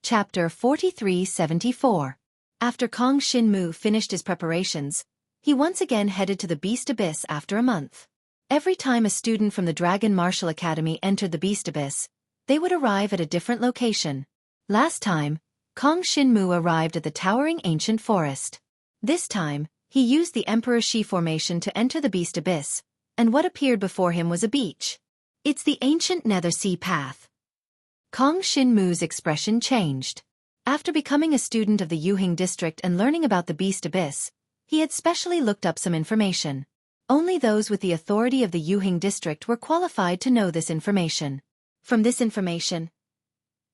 Chapter 4374. After Kong Shinmu finished his preparations, he once again headed to the Beast Abyss after a month. Every time a student from the Dragon Martial Academy entered the Beast Abyss, they would arrive at a different location. Last time, Kong Shinmu arrived at the towering ancient forest. This time, he used the Emperor Shi formation to enter the Beast Abyss, and what appeared before him was a beach. It's the ancient Nether Sea path. Kong Shinmu's expression changed. After becoming a student of the Yuhing district and learning about the Beast Abyss, he had specially looked up some information. Only those with the authority of the Yuhing district were qualified to know this information. From this information,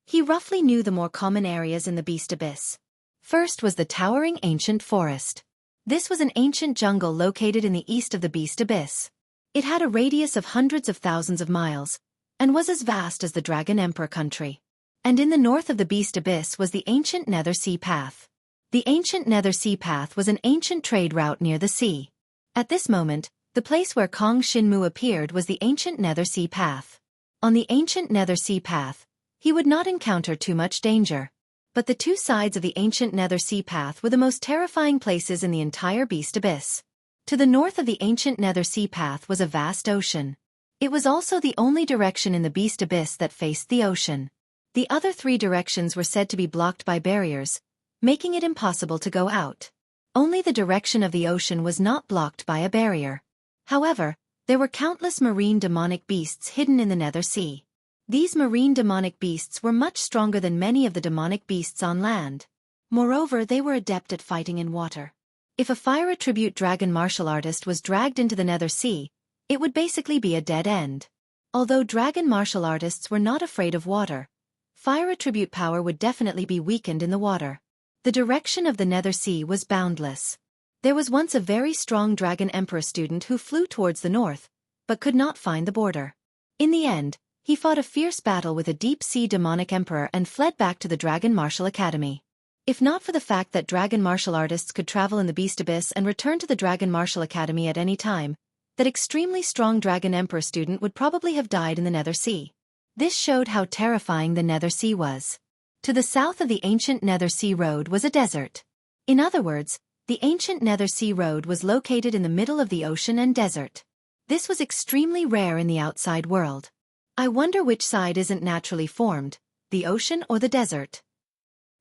he roughly knew the more common areas in the Beast Abyss. First was the towering ancient forest. This was an ancient jungle located in the east of the Beast Abyss. It had a radius of hundreds of thousands of miles, and was as vast as the Dragon Emperor country. And in the north of the Beast Abyss was the ancient Nether Sea path. The ancient Nether Sea path was an ancient trade route near the sea. At this moment, the place where Kong Shinmu appeared was the ancient Nether Sea path. On the ancient Nether Sea path, he would not encounter too much danger. But the two sides of the ancient Nether Sea path were the most terrifying places in the entire Beast Abyss. To the north of the ancient Nether Sea path was a vast ocean. It was also the only direction in the Beast Abyss that faced the ocean. The other three directions were said to be blocked by barriers, making it impossible to go out. Only the direction of the ocean was not blocked by a barrier. However, there were countless marine demonic beasts hidden in the Nether Sea. These marine demonic beasts were much stronger than many of the demonic beasts on land. Moreover, they were adept at fighting in water. If a fire attribute dragon martial artist was dragged into the Nether Sea, it would basically be a dead end. Although dragon martial artists were not afraid of water, fire attribute power would definitely be weakened in the water. The direction of the Nether Sea was boundless. There was once a very strong Dragon Emperor student who flew towards the north, but could not find the border. In the end, he fought a fierce battle with a deep-sea demonic emperor and fled back to the Dragon Martial Academy. If not for the fact that dragon martial artists could travel in the Beast Abyss and return to the Dragon Martial Academy at any time, that extremely strong Dragon Emperor student would probably have died in the Nether Sea. This showed how terrifying the Nether Sea was. To the south of the ancient Nether Sea Road was a desert. In other words, the ancient Nether Sea Road was located in the middle of the ocean and desert. This was extremely rare in the outside world. I wonder which side isn't naturally formed, the ocean or the desert.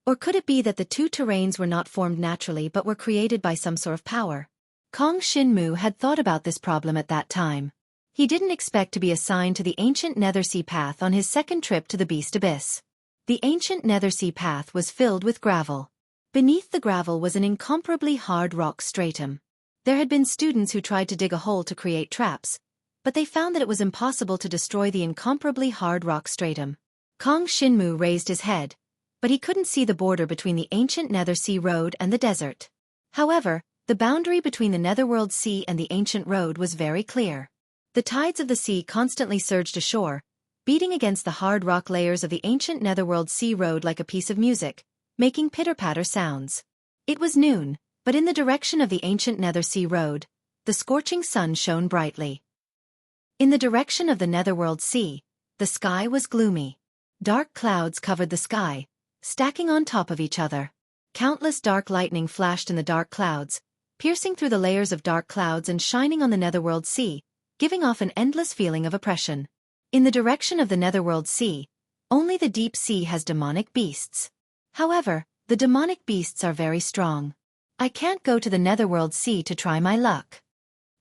Or could it be that the two terrains were not formed naturally but were created by some sort of power? Kong Shinmu had thought about this problem at that time. He didn't expect to be assigned to the ancient Nether Sea path on his second trip to the Beast Abyss. The ancient Nether Sea path was filled with gravel. Beneath the gravel was an incomparably hard rock stratum. There had been students who tried to dig a hole to create traps, but they found that it was impossible to destroy the incomparably hard rock stratum. Kong Shinmu raised his head, but he couldn't see the border between the ancient Nether Sea Road and the desert. However, the boundary between the Netherworld Sea and the ancient road was very clear. The tides of the sea constantly surged ashore, beating against the hard rock layers of the ancient Netherworld Sea Road like a piece of music, making pitter-patter sounds. It was noon, but in the direction of the ancient Nether Sea Road, the scorching sun shone brightly. In the direction of the Netherworld Sea, the sky was gloomy. Dark clouds covered the sky, stacking on top of each other. Countless dark lightning flashed in the dark clouds, piercing through the layers of dark clouds and shining on the Netherworld Sea, giving off an endless feeling of oppression. In the direction of the Netherworld Sea, only the deep sea has demonic beasts. However, the demonic beasts are very strong. I can't go to the Netherworld Sea to try my luck.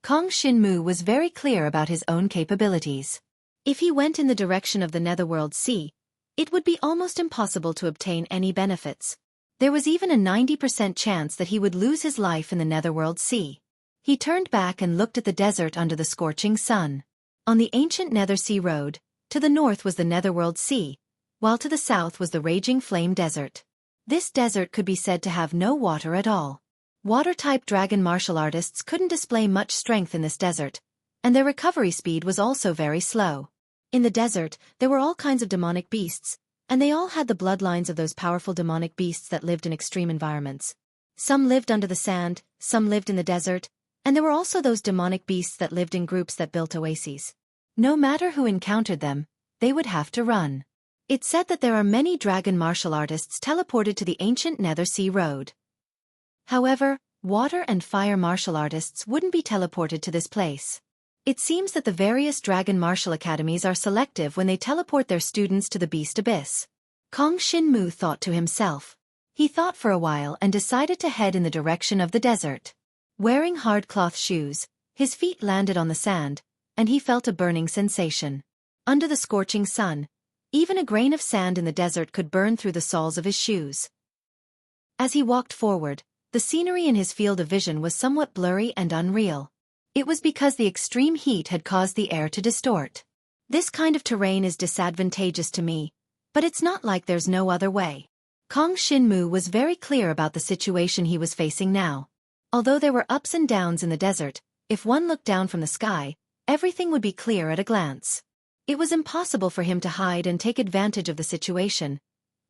Kong Shinmu was very clear about his own capabilities. If he went in the direction of the Netherworld Sea, it would be almost impossible to obtain any benefits. There was even a 90% chance that he would lose his life in the Netherworld Sea. He turned back and looked at the desert under the scorching sun. On the ancient Nether Sea Road, to the north was the Netherworld Sea, while to the south was the raging flame desert. This desert could be said to have no water at all. Water-type dragon martial artists couldn't display much strength in this desert, and their recovery speed was also very slow. In the desert, there were all kinds of demonic beasts, and they all had the bloodlines of those powerful demonic beasts that lived in extreme environments. Some lived under the sand, some lived in the desert, and there were also those demonic beasts that lived in groups that built oases. No matter who encountered them, they would have to run. It's said that there are many dragon martial artists teleported to the ancient Nether Sea Road. However, water and fire martial artists wouldn't be teleported to this place. It seems that the various dragon martial academies are selective when they teleport their students to the Beast Abyss. Kong Shin-mu thought to himself. He thought for a while and decided to head in the direction of the desert. Wearing hard cloth shoes, his feet landed on the sand, and he felt a burning sensation. Under the scorching sun, even a grain of sand in the desert could burn through the soles of his shoes. As he walked forward, the scenery in his field of vision was somewhat blurry and unreal. It was because the extreme heat had caused the air to distort. This kind of terrain is disadvantageous to me, but it's not like there's no other way. Kong Shin-mu was very clear about the situation he was facing now. Although there were ups and downs in the desert, if one looked down from the sky, everything would be clear at a glance. It was impossible for him to hide and take advantage of the situation,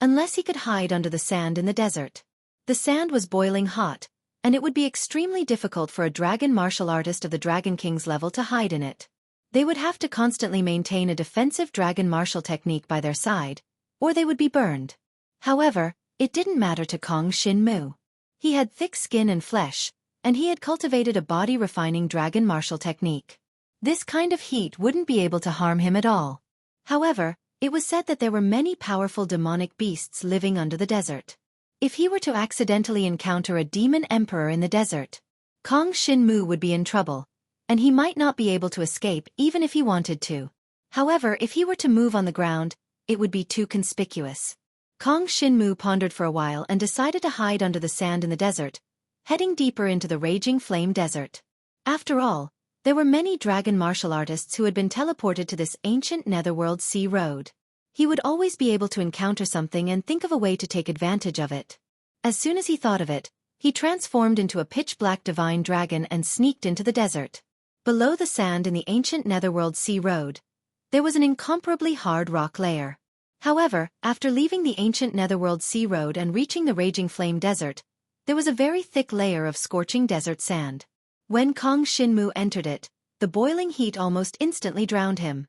unless he could hide under the sand in the desert. The sand was boiling hot, and it would be extremely difficult for a dragon martial artist of the Dragon King's level to hide in it. They would have to constantly maintain a defensive dragon martial technique by their side, or they would be burned. However, it didn't matter to Kong Shin-mu. He had thick skin and flesh, and he had cultivated a body-refining dragon martial technique. This kind of heat wouldn't be able to harm him at all. However, it was said that there were many powerful demonic beasts living under the desert. If he were to accidentally encounter a demon emperor in the desert, Kong Shin-mu would be in trouble, and he might not be able to escape even if he wanted to. However, if he were to move on the ground, it would be too conspicuous. Kong Shin-mu pondered for a while and decided to hide under the sand in the desert, heading deeper into the raging flame desert. After all, there were many dragon martial artists who had been teleported to this ancient netherworld sea road. He would always be able to encounter something and think of a way to take advantage of it. As soon as he thought of it, he transformed into a pitch-black divine dragon and sneaked into the desert. Below the sand in the ancient netherworld sea road, there was an incomparably hard rock layer. However, after leaving the ancient netherworld sea road and reaching the raging flame desert, there was a very thick layer of scorching desert sand. When Kong Shin-mu entered it, the boiling heat almost instantly drowned him.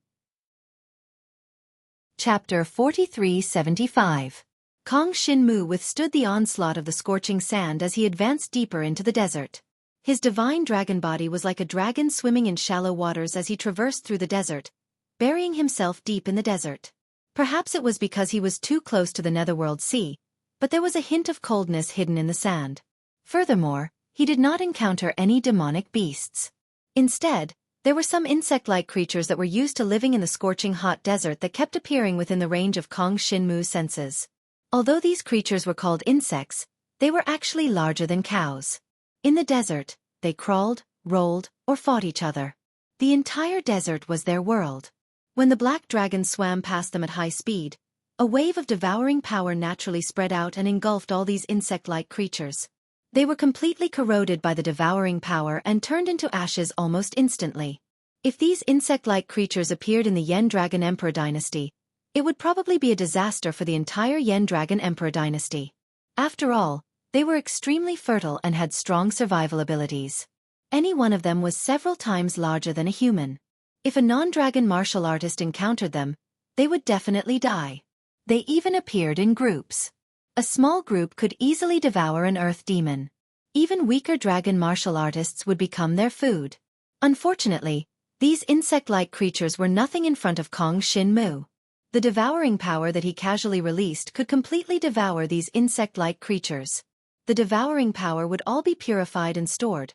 Chapter 4375. Kong Shin-mu withstood the onslaught of the scorching sand as he advanced deeper into the desert. His divine dragon body was like a dragon swimming in shallow waters as he traversed through the desert, burying himself deep in the desert. Perhaps it was because he was too close to the netherworld sea, but there was a hint of coldness hidden in the sand. Furthermore, he did not encounter any demonic beasts. Instead, there were some insect-like creatures that were used to living in the scorching hot desert that kept appearing within the range of Kong Shin-mu's senses. Although these creatures were called insects, they were actually larger than cows. In the desert, they crawled, rolled, or fought each other. The entire desert was their world. When the black dragon swam past them at high speed, a wave of devouring power naturally spread out and engulfed all these insect-like creatures. They were completely corroded by the devouring power and turned into ashes almost instantly. If these insect-like creatures appeared in the Yen Dragon Emperor dynasty, it would probably be a disaster for the entire Yen Dragon Emperor dynasty. After all, they were extremely fertile and had strong survival abilities. Any one of them was several times larger than a human. If a non-dragon martial artist encountered them, they would definitely die. They even appeared in groups. A small group could easily devour an earth demon. Even weaker dragon martial artists would become their food. Unfortunately, these insect-like creatures were nothing in front of Kong Shin-mu. The devouring power that he casually released could completely devour these insect-like creatures. The devouring power would all be purified and stored,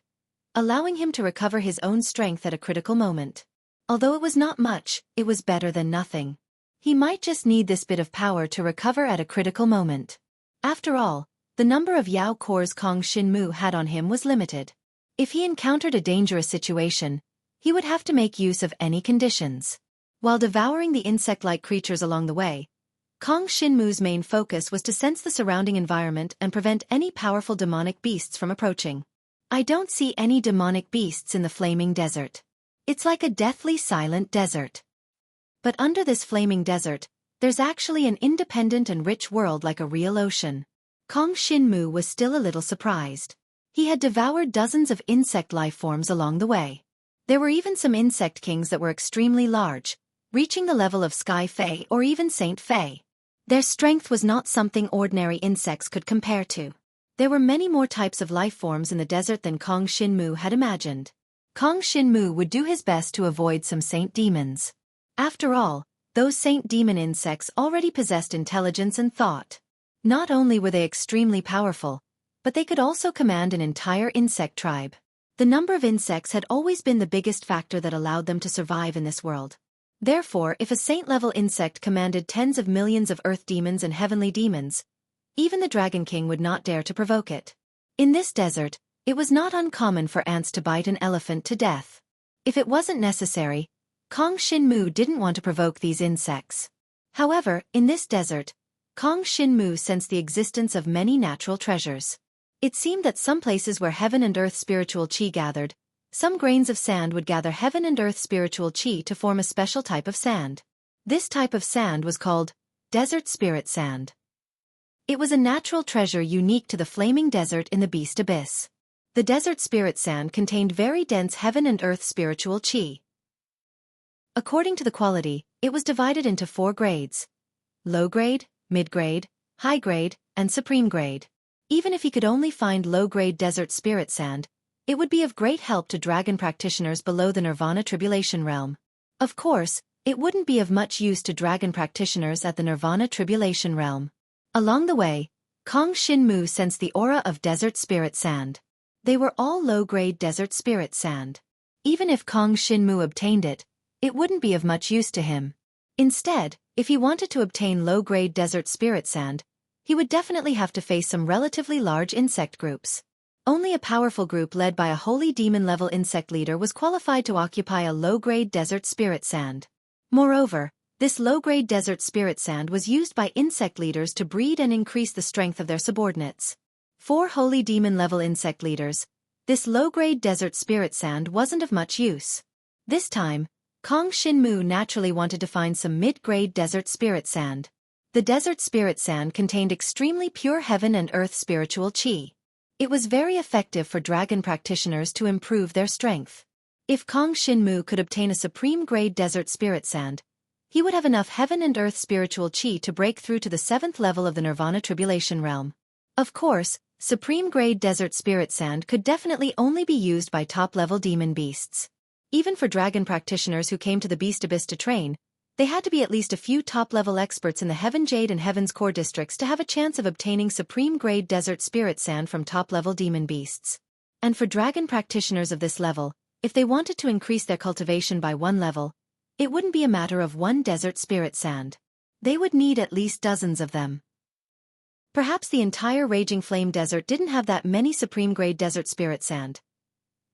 allowing him to recover his own strength at a critical moment. Although it was not much, it was better than nothing. He might just need this bit of power to recover at a critical moment. After all, the number of Yao cores Kong Shin-mu had on him was limited. If he encountered a dangerous situation, he would have to make use of any conditions. While devouring the insect-like creatures along the way, Kong Shin-mu's main focus was to sense the surrounding environment and prevent any powerful demonic beasts from approaching. I don't see any demonic beasts in the flaming desert. It's like a deathly silent desert. But under this flaming desert, there's actually an independent and rich world like a real ocean. Kong Shin-mu was still a little surprised. He had devoured dozens of insect life forms along the way. There were even some insect kings that were extremely large, reaching the level of Sky Fae or even Saint Fae. Their strength was not something ordinary insects could compare to. There were many more types of life forms in the desert than Kong Shinmu had imagined. Kong Shinmu would do his best to avoid some saint demons. After all, those saint demon insects already possessed intelligence and thought. Not only were they extremely powerful, but they could also command an entire insect tribe. The number of insects had always been the biggest factor that allowed them to survive in this world. Therefore, if a saint-level insect commanded tens of millions of earth demons and heavenly demons, even the Dragon King would not dare to provoke it. In this desert, it was not uncommon for ants to bite an elephant to death. If it wasn't necessary, Kong Shinmu didn't want to provoke these insects. However, in this desert, Kong Shinmu sensed the existence of many natural treasures. It seemed that some places where heaven and earth spiritual chi gathered, some grains of sand would gather heaven and earth spiritual chi to form a special type of sand. This type of sand was called desert spirit sand. It was a natural treasure unique to the flaming desert in the Beast Abyss. The desert spirit sand contained very dense heaven and earth spiritual chi. According to the quality, it was divided into 4 grades: low grade, mid-grade, high grade, and supreme grade. Even if he could only find low-grade desert spirit sand, it would be of great help to dragon practitioners below the Nirvana Tribulation realm. Of course, it wouldn't be of much use to dragon practitioners at the Nirvana Tribulation realm. Along the way, Kong Shinmu sensed the aura of desert spirit sand. They were all low-grade desert spirit sand. Even if Kong Shinmu obtained it, it wouldn't be of much use to him. Instead, if he wanted to obtain low-grade desert spirit sand, he would definitely have to face some relatively large insect groups. Only a powerful group led by a holy demon-level insect leader was qualified to occupy a low-grade desert spirit sand. Moreover, this low-grade desert spirit sand was used by insect leaders to breed and increase the strength of their subordinates. For holy demon-level insect leaders, this low-grade desert spirit sand wasn't of much use. This time, Kong Shinmu naturally wanted to find some mid-grade desert spirit sand. The desert spirit sand contained extremely pure heaven and earth spiritual chi. It was very effective for dragon practitioners to improve their strength. If Kong Shinmu could obtain a supreme-grade desert spirit sand, he would have enough heaven and earth spiritual chi to break through to the 7th level of the Nirvana Tribulation realm. Of course, supreme-grade desert spirit sand could definitely only be used by top-level demon beasts. Even for dragon practitioners who came to the Beast Abyss to train, they had to be at least a few top-level experts in the Heaven Jade and Heaven's Core districts to have a chance of obtaining supreme-grade desert spirit sand from top-level demon beasts. And for dragon practitioners of this level, if they wanted to increase their cultivation by 1 level, it wouldn't be a matter of 1 desert spirit sand. They would need at least dozens of them. Perhaps the entire Raging Flame Desert didn't have that many supreme-grade desert spirit sand.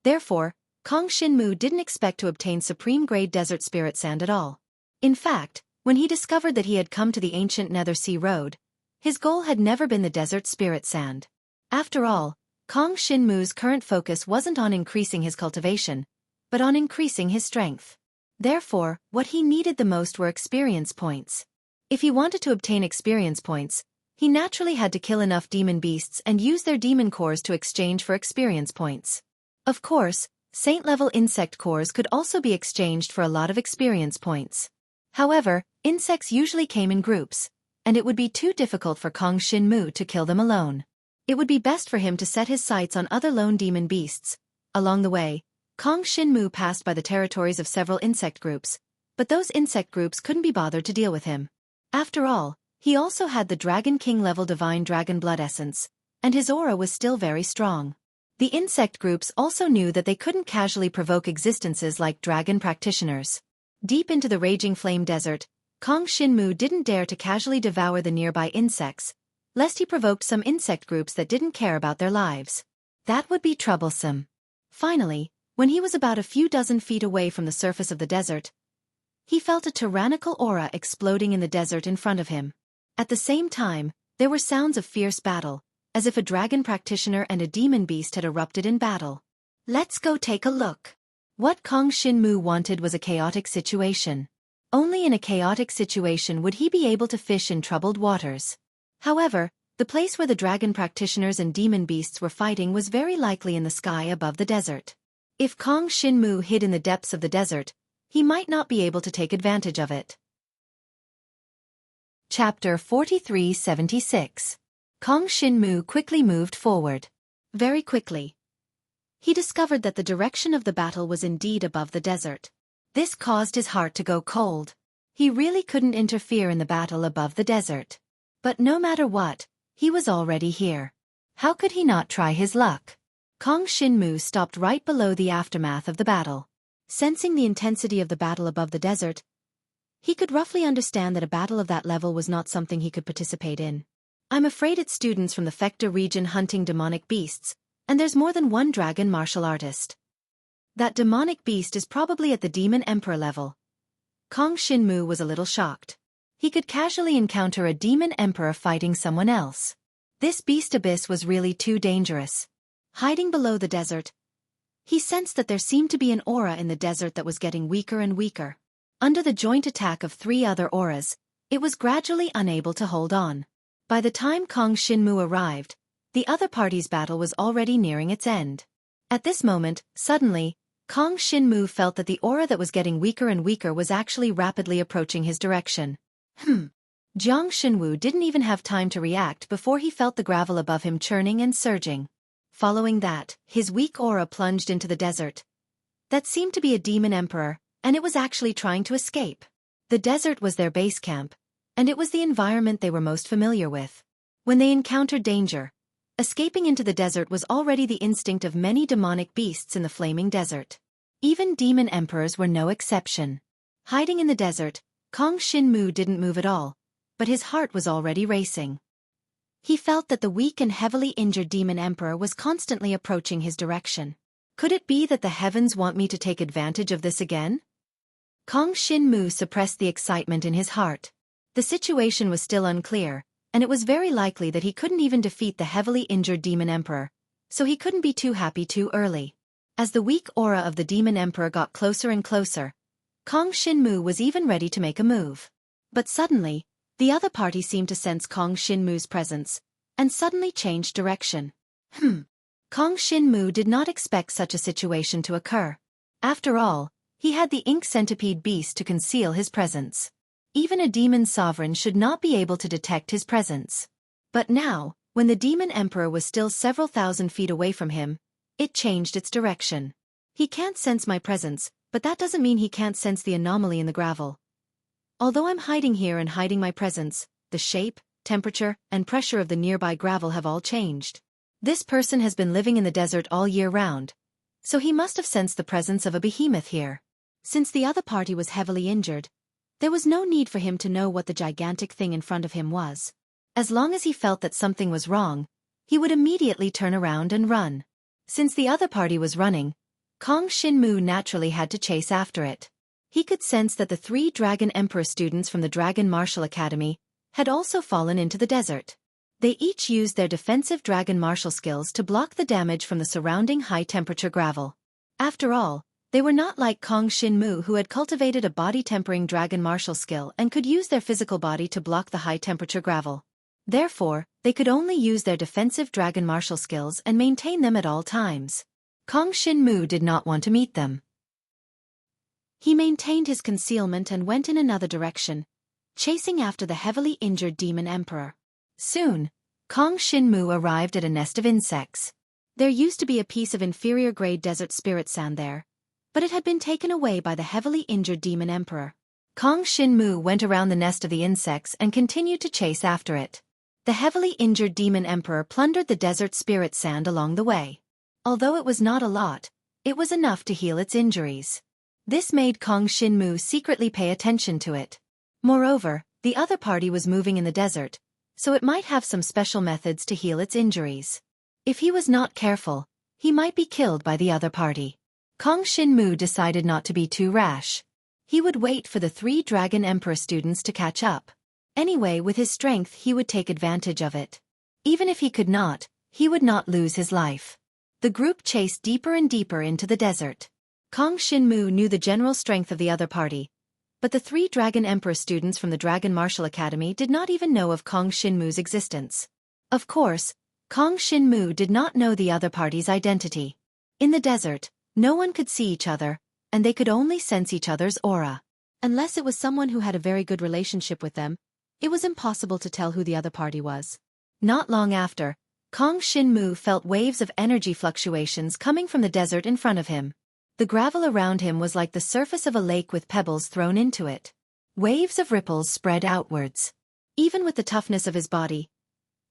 Therefore, Kong Shinmu didn't expect to obtain supreme-grade desert spirit sand at all. In fact, when he discovered that he had come to the ancient Nether Sea Road, his goal had never been the desert spirit sand. After all, Kong Shinmu's current focus wasn't on increasing his cultivation, but on increasing his strength. Therefore, what he needed the most were experience points. If he wanted to obtain experience points, he naturally had to kill enough demon beasts and use their demon cores to exchange for experience points. Of course, saint-level insect cores could also be exchanged for a lot of experience points. However, insects usually came in groups, and it would be too difficult for Kong Shinmu to kill them alone. It would be best for him to set his sights on other lone demon beasts. Along the way, Kong Shinmu passed by the territories of several insect groups, but those insect groups couldn't be bothered to deal with him. After all, he also had the Dragon King level Divine Dragon Blood Essence, and his aura was still very strong. The insect groups also knew that they couldn't casually provoke existences like dragon practitioners. Deep into the Raging Flame Desert, Kong Shinmu didn't dare to casually devour the nearby insects, lest he provoked some insect groups that didn't care about their lives. That would be troublesome. Finally, when he was about a few dozen feet away from the surface of the desert, he felt a tyrannical aura exploding in the desert in front of him. At the same time, there were sounds of fierce battle, as if a dragon practitioner and a demon beast had erupted in battle. Let's go take a look. What Kong Shinmu wanted was a chaotic situation. Only in a chaotic situation would he be able to fish in troubled waters. However, the place where the dragon practitioners and demon beasts were fighting was very likely in the sky above the desert. If Kong Shinmu hid in the depths of the desert, he might not be able to take advantage of it. Chapter 4376. Kong Shinmu quickly moved forward. Very quickly. He discovered that the direction of the battle was indeed above the desert. This caused his heart to go cold. He really couldn't interfere in the battle above the desert. But no matter what, he was already here. How could he not try his luck? Kong Shinmu stopped right below the aftermath of the battle. Sensing the intensity of the battle above the desert, he could roughly understand that a battle of that level was not something he could participate in. I'm afraid it's students from the Fekta region hunting demonic beasts, and there's more than one dragon martial artist. That demonic beast is probably at the Demon Emperor level. Kong Shinmu was a little shocked. He could casually encounter a Demon Emperor fighting someone else. This beast abyss was really too dangerous. Hiding below the desert, he sensed that there seemed to be an aura in the desert that was getting weaker and weaker. Under the joint attack of 3 other auras, it was gradually unable to hold on. By the time Kong Shinmu arrived, the other party's battle was already nearing its end. At this moment, suddenly, Kong Shinmu felt that the aura that was getting weaker and weaker was actually rapidly approaching his direction. Jiang Shinwu didn't even have time to react before he felt the gravel above him churning and surging. Following that, his weak aura plunged into the desert. That seemed to be a demon emperor, and it was actually trying to escape. The desert was their base camp, and it was the environment they were most familiar with. When they encountered danger, escaping into the desert was already the instinct of many demonic beasts in the flaming desert. Even demon emperors were no exception. Hiding in the desert, Kong Shinmu didn't move at all, but his heart was already racing. He felt that the weak and heavily injured demon emperor was constantly approaching his direction. Could it be that the heavens want me to take advantage of this again? Kong Shinmu suppressed the excitement in his heart. The situation was still unclear, and it was very likely that he couldn't even defeat the heavily injured demon emperor, so he couldn't be too happy too early. As the weak aura of the demon emperor got closer and closer, Kong Shinmu was even ready to make a move. But suddenly, the other party seemed to sense Kong Shinmu's presence, and suddenly changed direction. Kong Shinmu did not expect such a situation to occur. After all, he had the ink centipede beast to conceal his presence. Even a demon sovereign should not be able to detect his presence. But now, when the demon emperor was still several thousand feet away from him, it changed its direction. He can't sense my presence, but that doesn't mean he can't sense the anomaly in the gravel. Although I'm hiding here and hiding my presence, the shape, temperature, and pressure of the nearby gravel have all changed. This person has been living in the desert all year round, so he must have sensed the presence of a behemoth here. Since the other party was heavily injured, there was no need for him to know what the gigantic thing in front of him was. As long as he felt that something was wrong, he would immediately turn around and run. Since the other party was running, Kong Shinmu naturally had to chase after it. He could sense that the 3 Dragon Emperor students from the Dragon Martial Academy had also fallen into the desert. They each used their defensive dragon martial skills to block the damage from the surrounding high-temperature gravel. After all, they were not like Kong Shinmu, who had cultivated a body-tempering dragon martial skill and could use their physical body to block the high-temperature gravel. Therefore, they could only use their defensive dragon martial skills and maintain them at all times. Kong Shinmu did not want to meet them. He maintained his concealment and went in another direction, chasing after the heavily injured demon emperor. Soon, Kong Shinmu arrived at a nest of insects. There used to be a piece of inferior-grade desert spirit sand there, but it had been taken away by the heavily injured demon emperor. Kong Shinmu went around the nest of the insects and continued to chase after it. The heavily injured demon emperor plundered the desert spirit sand along the way. Although it was not a lot, it was enough to heal its injuries. This made Kong Shinmu secretly pay attention to it. Moreover, the other party was moving in the desert, so it might have some special methods to heal its injuries. If he was not careful, he might be killed by the other party. Kong Shinmu decided not to be too rash. He would wait for the 3 Dragon Emperor students to catch up. Anyway, with his strength he would take advantage of it. Even if he could not, he would not lose his life. The group chased deeper and deeper into the desert. Kong Shinmu knew the general strength of the other party, but the 3 Dragon Emperor students from the Dragon Martial Academy did not even know of Kong Shinmu's existence. Of course, Kong Shinmu did not know the other party's identity. In the desert, no one could see each other, and they could only sense each other's aura. Unless it was someone who had a very good relationship with them, It was impossible to tell who the other party was. Not long after, Kong Shinmu felt waves of energy fluctuations coming from the desert in front of him. The gravel around him was like the surface of a lake with pebbles thrown into it. Waves of ripples spread outwards. Even with the toughness of his body,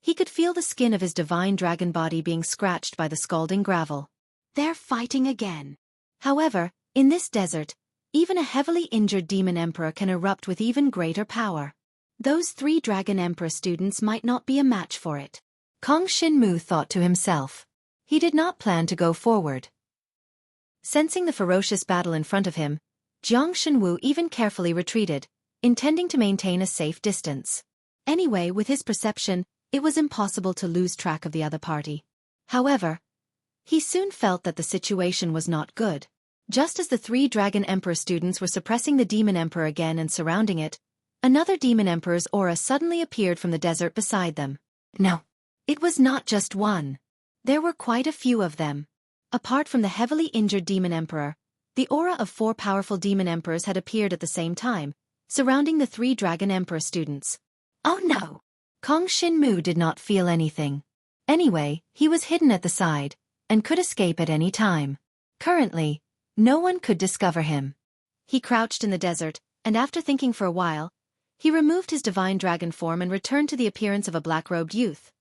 he could feel the skin of his divine dragon body being scratched by the scalding gravel. They're fighting again. However, in this desert, even a heavily injured demon emperor can erupt with even greater power. Those 3 dragon emperor students might not be a match for it. Kong Shinmu thought to himself. He did not plan to go forward. Sensing the ferocious battle in front of him, Jiang Shenwu even carefully retreated, intending to maintain a safe distance. Anyway, with his perception, it was impossible to lose track of the other party. However, he soon felt that the situation was not good. Just as the 3 Dragon Emperor students were suppressing the Demon Emperor again and surrounding it, another Demon Emperor's aura suddenly appeared from the desert beside them. No, it was not just one. There were quite a few of them. Apart from the heavily injured Demon Emperor, the aura of 4 powerful Demon Emperors had appeared at the same time, surrounding the 3 Dragon Emperor students. Oh no! Kong Shinmu did not feel anything. Anyway, he was hidden at the side, and could escape at any time. Currently, no one could discover him. He crouched in the desert, and after thinking for a while, he removed his divine dragon form and returned to the appearance of a black-robed youth.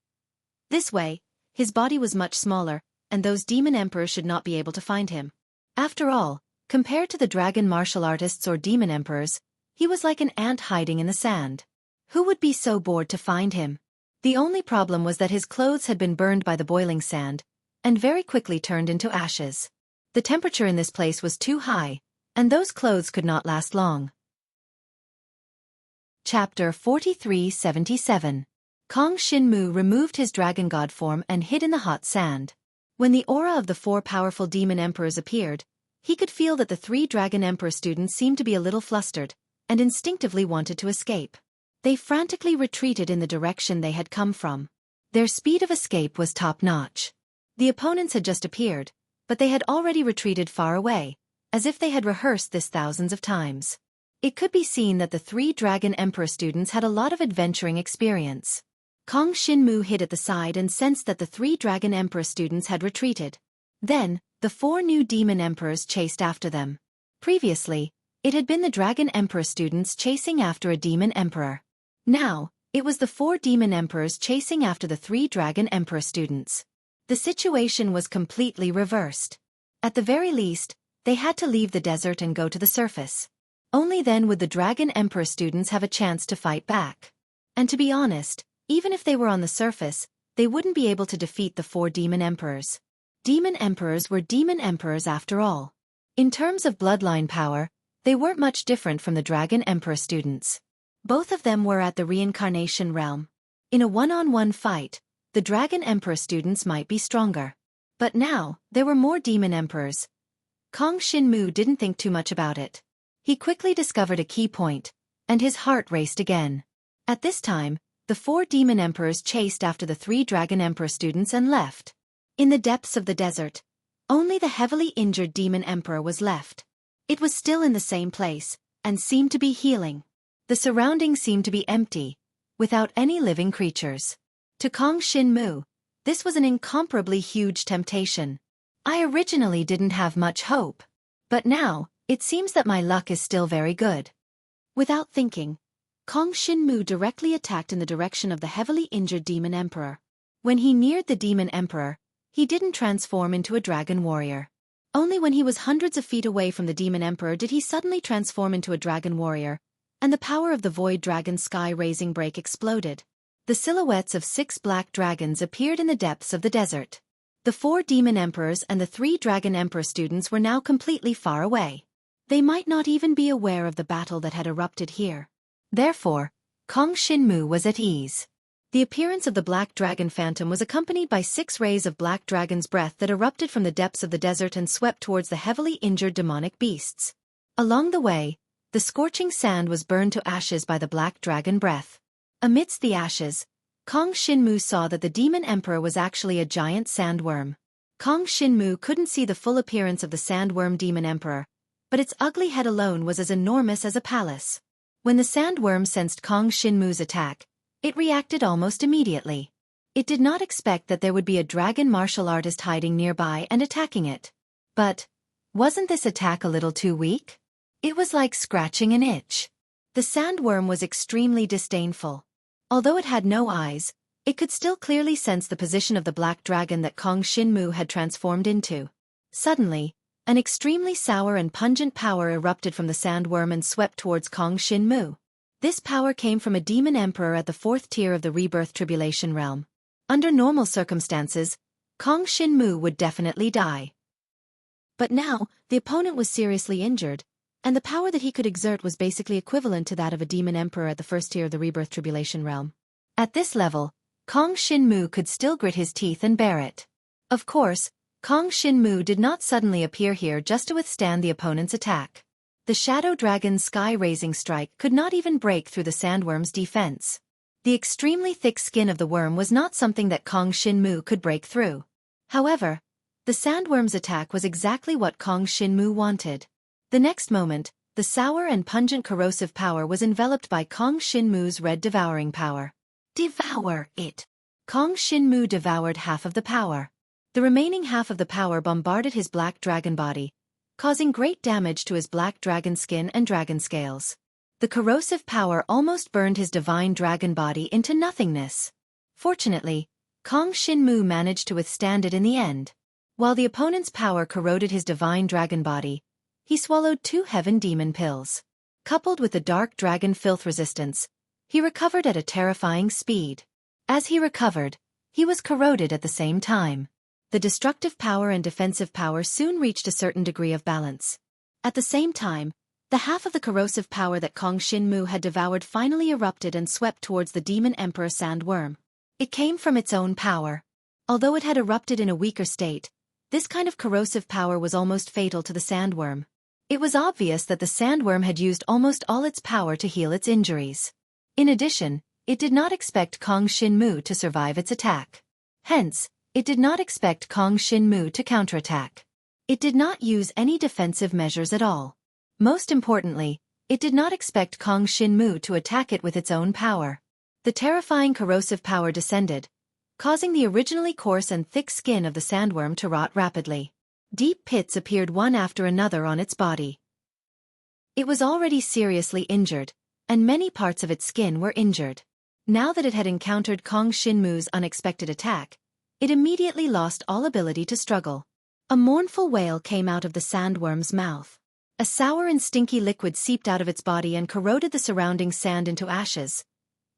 This way, his body was much smaller, and those demon emperors should not be able to find him. After all, compared to the dragon martial artists or demon emperors, he was like an ant hiding in the sand. Who would be so bored to find him? The only problem was that his clothes had been burned by the boiling sand, and very quickly turned into ashes. The temperature in this place was too high, and those clothes could not last long. Chapter 4377. Kong Shinmu removed his dragon god form and hid in the hot sand. When the aura of the 4 powerful demon emperors appeared, he could feel that the 3 dragon emperor students seemed to be a little flustered, and instinctively wanted to escape. They frantically retreated in the direction they had come from. Their speed of escape was top-notch. The opponents had just appeared, but they had already retreated far away, as if they had rehearsed this thousands of times. It could be seen that the 3 Dragon Emperor students had a lot of adventuring experience. Kong Shinmu hid at the side and sensed that the 3 Dragon Emperor students had retreated. Then, the 4 new Demon Emperors chased after them. Previously, it had been the Dragon Emperor students chasing after a Demon Emperor. Now, it was the 4 Demon Emperors chasing after the 3 Dragon Emperor students. The situation was completely reversed. At the very least, they had to leave the desert and go to the surface. Only then would the Dragon Emperor students have a chance to fight back. And to be honest, even if they were on the surface, they wouldn't be able to defeat the 4 Demon Emperors. Demon Emperors were Demon Emperors after all. In terms of bloodline power, they weren't much different from the Dragon Emperor students. Both of them were at the reincarnation realm. In a one-on-one fight, the Dragon Emperor students might be stronger. But now, there were more Demon Emperors. Kong Shinmu didn't think too much about it. He quickly discovered a key point, and his heart raced again. At this time, the 4 Demon Emperors chased after the 3 Dragon Emperor students and left. In the depths of the desert, only the heavily injured Demon Emperor was left. It was still in the same place, and seemed to be healing. The surroundings seemed to be empty, without any living creatures. To Kong Shinmu, this was an incomparably huge temptation. I originally didn't have much hope. But now, it seems that my luck is still very good. Without thinking, Kong Shinmu directly attacked in the direction of the heavily injured Demon Emperor. When he neared the Demon Emperor, he didn't transform into a dragon warrior. Only when he was hundreds of feet away from the Demon Emperor did he suddenly transform into a dragon warrior, and the power of the Void Dragon sky-raising break exploded. The silhouettes of 6 black dragons appeared in the depths of the desert. The 4 Demon Emperors and the 3 Dragon Emperor students were now completely far away. They might not even be aware of the battle that had erupted here. Therefore, Kong Shinmu was at ease. The appearance of the Black Dragon Phantom was accompanied by 6 rays of Black Dragon's breath that erupted from the depths of the desert and swept towards the heavily injured demonic beasts. Along the way, the scorching sand was burned to ashes by the Black Dragon breath. Amidst the ashes, Kong Shinmu saw that the Demon Emperor was actually a giant sandworm. Kong Shinmu couldn't see the full appearance of the sandworm Demon Emperor, but its ugly head alone was as enormous as a palace. When the sandworm sensed Kong Shinmu's attack, it reacted almost immediately. It did not expect that there would be a dragon martial artist hiding nearby and attacking it. But, wasn't this attack a little too weak? It was like scratching an itch. The sandworm was extremely disdainful. Although it had no eyes, it could still clearly sense the position of the black dragon that Kong Shinmu had transformed into. Suddenly, an extremely sour and pungent power erupted from the sandworm and swept towards Kong Shinmu. This power came from a demon emperor at the 4th tier of the rebirth tribulation realm. Under normal circumstances, Kong Shinmu would definitely die. But now, the opponent was seriously injured, and the power that he could exert was basically equivalent to that of a demon emperor at the 1st tier of the rebirth tribulation realm. At this level, Kong Shinmu could still grit his teeth and bear it. Of course, Kong Shinmu did not suddenly appear here just to withstand the opponent's attack. The Shadow Dragon's sky-raising strike could not even break through the sandworm's defense. The extremely thick skin of the worm was not something that Kong Shinmu could break through. However, the sandworm's attack was exactly what Kong Shinmu wanted. The next moment, the sour and pungent corrosive power was enveloped by Kong Shinmu's red devouring power. Devour it! Kong Shinmu devoured half of the power. The remaining half of the power bombarded his black dragon body, causing great damage to his black dragon skin and dragon scales. The corrosive power almost burned his divine dragon body into nothingness. Fortunately, Kong Shinmu managed to withstand it in the end. While the opponent's power corroded his divine dragon body, he swallowed 2 heaven demon pills. Coupled with the dark dragon filth resistance, he recovered at a terrifying speed. As he recovered, he was corroded at the same time. The destructive power and defensive power soon reached a certain degree of balance. At the same time, the half of the corrosive power that Kong Shinmu had devoured finally erupted and swept towards the Demon Emperor Sandworm. It came from its own power. Although it had erupted in a weaker state, this kind of corrosive power was almost fatal to the sandworm. It was obvious that the sandworm had used almost all its power to heal its injuries. In addition, it did not expect Kong Shinmu to survive its attack. Hence, it did not expect Kong Shinmu to counterattack. It did not use any defensive measures at all. Most importantly, it did not expect Kong Shinmu to attack it with its own power. The terrifying corrosive power descended, causing the originally coarse and thick skin of the sandworm to rot rapidly. Deep pits appeared one after another on its body. It was already seriously injured, and many parts of its skin were injured. Now that it had encountered Kong Shinmu's unexpected attack, it immediately lost all ability to struggle. A mournful wail came out of the sandworm's mouth. A sour and stinky liquid seeped out of its body and corroded the surrounding sand into ashes.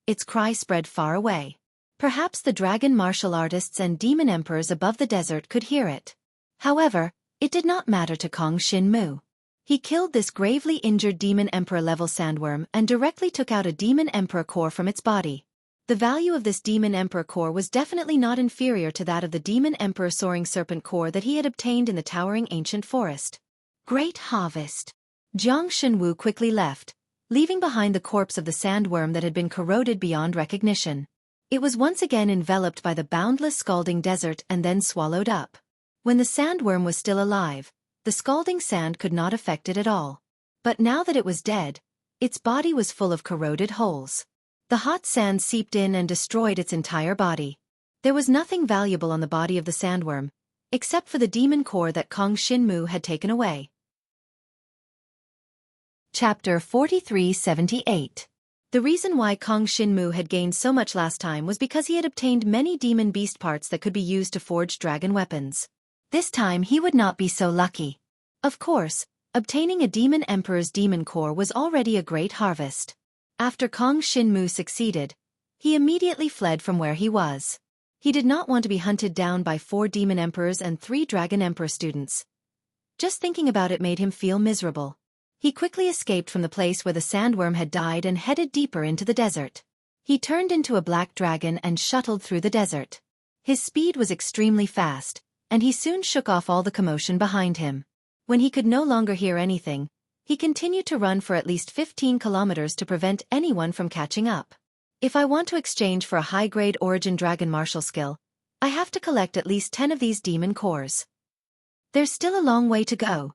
Its cry spread far away. Perhaps the dragon martial artists and demon emperors above the desert could hear it. However, it did not matter to Kong Shinmu. He killed this gravely injured demon emperor-level sandworm and directly took out a demon emperor core from its body. The value of this demon emperor core was definitely not inferior to that of the demon emperor soaring serpent core that he had obtained in the towering ancient forest. Great harvest! Jiang Shenwu quickly left, leaving behind the corpse of the sandworm that had been corroded beyond recognition. It was once again enveloped by the boundless scalding desert and then swallowed up. When the sandworm was still alive, the scalding sand could not affect it at all. But now that it was dead, its body was full of corroded holes. The hot sand seeped in and destroyed its entire body. There was nothing valuable on the body of the sandworm, except for the demon core that Kong Shinmu had taken away. Chapter 4378. The reason why Kong Shinmu had gained so much last time was because he had obtained many demon beast parts that could be used to forge dragon weapons. This time he would not be so lucky. Of course, obtaining a demon emperor's demon core was already a great harvest. After Kong Shinmu succeeded, he immediately fled from where he was. He did not want to be hunted down by 4 demon emperors and 3 dragon emperor students. Just thinking about it made him feel miserable. He quickly escaped from the place where the sandworm had died and headed deeper into the desert. He turned into a black dragon and shuttled through the desert. His speed was extremely fast, and he soon shook off all the commotion behind him. When he could no longer hear anything, he continued to run for at least 15 kilometers to prevent anyone from catching up. If I want to exchange for a high-grade origin dragon martial skill, I have to collect at least 10 of these demon cores. There's still a long way to go,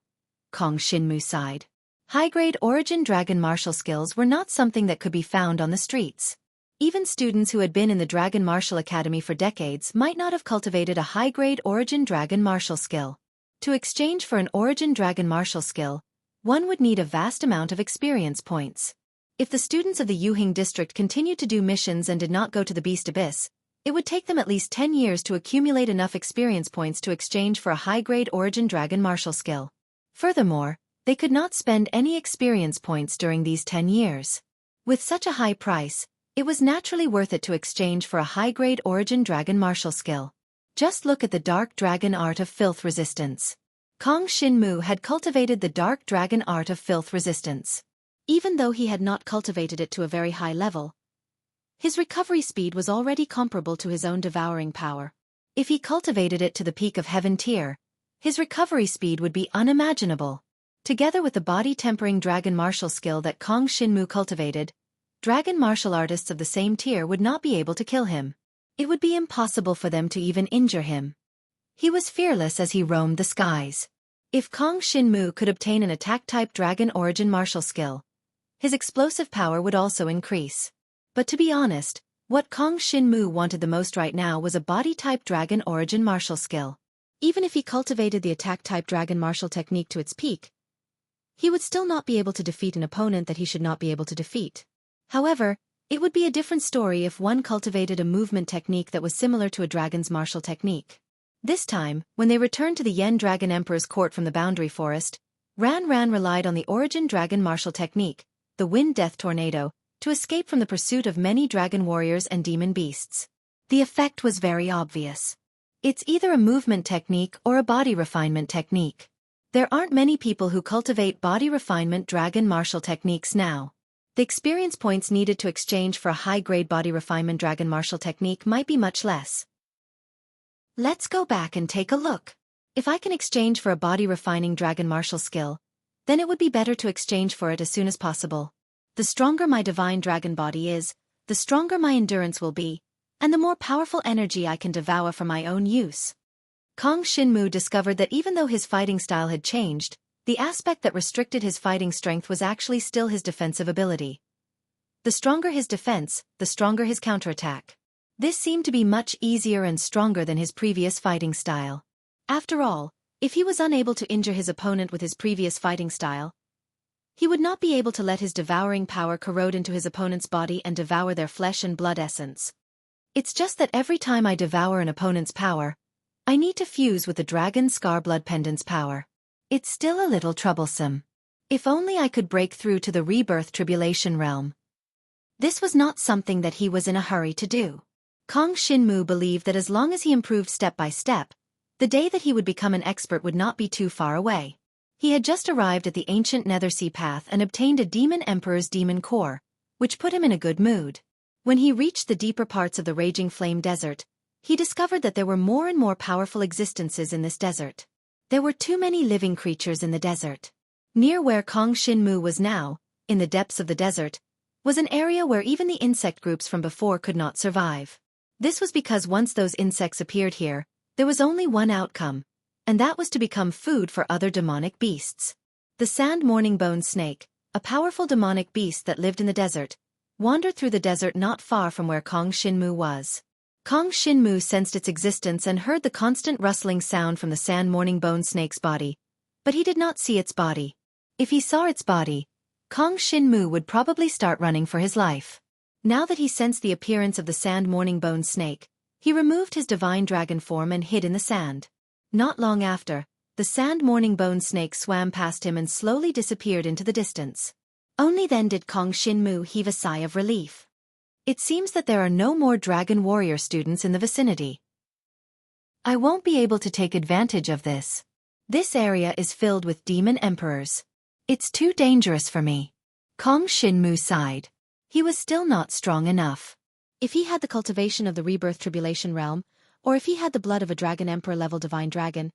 Kong Shinmu sighed. High-grade origin dragon martial skills were not something that could be found on the streets. Even students who had been in the Dragon Martial Academy for decades might not have cultivated a high-grade origin dragon martial skill. To exchange for an origin dragon martial skill, one would need a vast amount of experience points. If the students of the Yuhing district continued to do missions and did not go to the Beast Abyss, it would take them at least 10 years to accumulate enough experience points to exchange for a high-grade origin dragon martial skill. Furthermore, they could not spend any experience points during these 10 years. With such a high price, it was naturally worth it to exchange for a high-grade origin dragon martial skill. Just look at the Dark Dragon Art of Filth Resistance. Kong Xinmu had cultivated the Dark Dragon Art of Filth Resistance. Even though he had not cultivated it to a very high level, his recovery speed was already comparable to his own devouring power. If he cultivated it to the peak of Heaven tier, his recovery speed would be unimaginable. Together with the body-tempering dragon martial skill that Kong Xinmu cultivated, dragon martial artists of the same tier would not be able to kill him. It would be impossible for them to even injure him. He was fearless as he roamed the skies. If Kong Xinmu could obtain an attack-type dragon origin martial skill, his explosive power would also increase. But to be honest, what Kong Xinmu wanted the most right now was a body-type dragon origin martial skill. Even if he cultivated the attack-type dragon martial technique to its peak, he would still not be able to defeat an opponent that he should not be able to defeat. However, it would be a different story if one cultivated a movement technique that was similar to a dragon's martial technique. This time, when they returned to the Yen Dragon Emperor's court from the Boundary Forest, Ran relied on the origin dragon martial technique, the Wind Death Tornado, to escape from the pursuit of many dragon warriors and demon beasts. The effect was very obvious. It's either a movement technique or a body refinement technique. There aren't many people who cultivate body refinement dragon martial techniques now. The experience points needed to exchange for a high-grade body refinement dragon martial technique might be much less. Let's go back and take a look. If I can exchange for a body refining dragon martial skill, then it would be better to exchange for it as soon as possible. The stronger my divine dragon body is, the stronger my endurance will be, and the more powerful energy I can devour for my own use. Kong Xinmu discovered that even though his fighting style had changed, the aspect that restricted his fighting strength was actually still his defensive ability. The stronger his defense, the stronger his counterattack. This seemed to be much easier and stronger than his previous fighting style. After all, if he was unable to injure his opponent with his previous fighting style, he would not be able to let his devouring power corrode into his opponent's body and devour their flesh and blood essence. It's just that every time I devour an opponent's power, I need to fuse with the Dragon Scar Blood Pendant's power. It's still a little troublesome. If only I could break through to the Rebirth Tribulation realm. This was not something that he was in a hurry to do. Kong Xinmu believed that as long as he improved step by step, the day that he would become an expert would not be too far away. He had just arrived at the ancient Nethersea path and obtained a Demon Emperor's Demon Core, which put him in a good mood. When he reached the deeper parts of the Raging Flame Desert, he discovered that there were more and more powerful existences in this desert. There were too many living creatures in the desert. Near where Kong Xinmu was now, in the depths of the desert, was an area where even the insect groups from before could not survive. This was because once those insects appeared here, there was only one outcome, and that was to become food for other demonic beasts. The Sand Morning Bone Snake, a powerful demonic beast that lived in the desert, wandered through the desert not far from where Kong Xinmu was. Kong Xinmu sensed its existence and heard the constant rustling sound from the Sand Morning Bone Snake's body, but he did not see its body. If he saw its body, Kong Xinmu would probably start running for his life. Now that he sensed the appearance of the Sand Morning Bone Snake, he removed his divine dragon form and hid in the sand. Not long after, the Sand Morning Bone Snake swam past him and slowly disappeared into the distance. Only then did Kong Xinmu heave a sigh of relief. It seems that there are no more Dragon Warrior students in the vicinity. I won't be able to take advantage of this. This area is filled with demon emperors. It's too dangerous for me. Kong Xinmu sighed. He was still not strong enough. If he had the cultivation of the Rebirth Tribulation realm, or if he had the blood of a Dragon Emperor level Divine Dragon,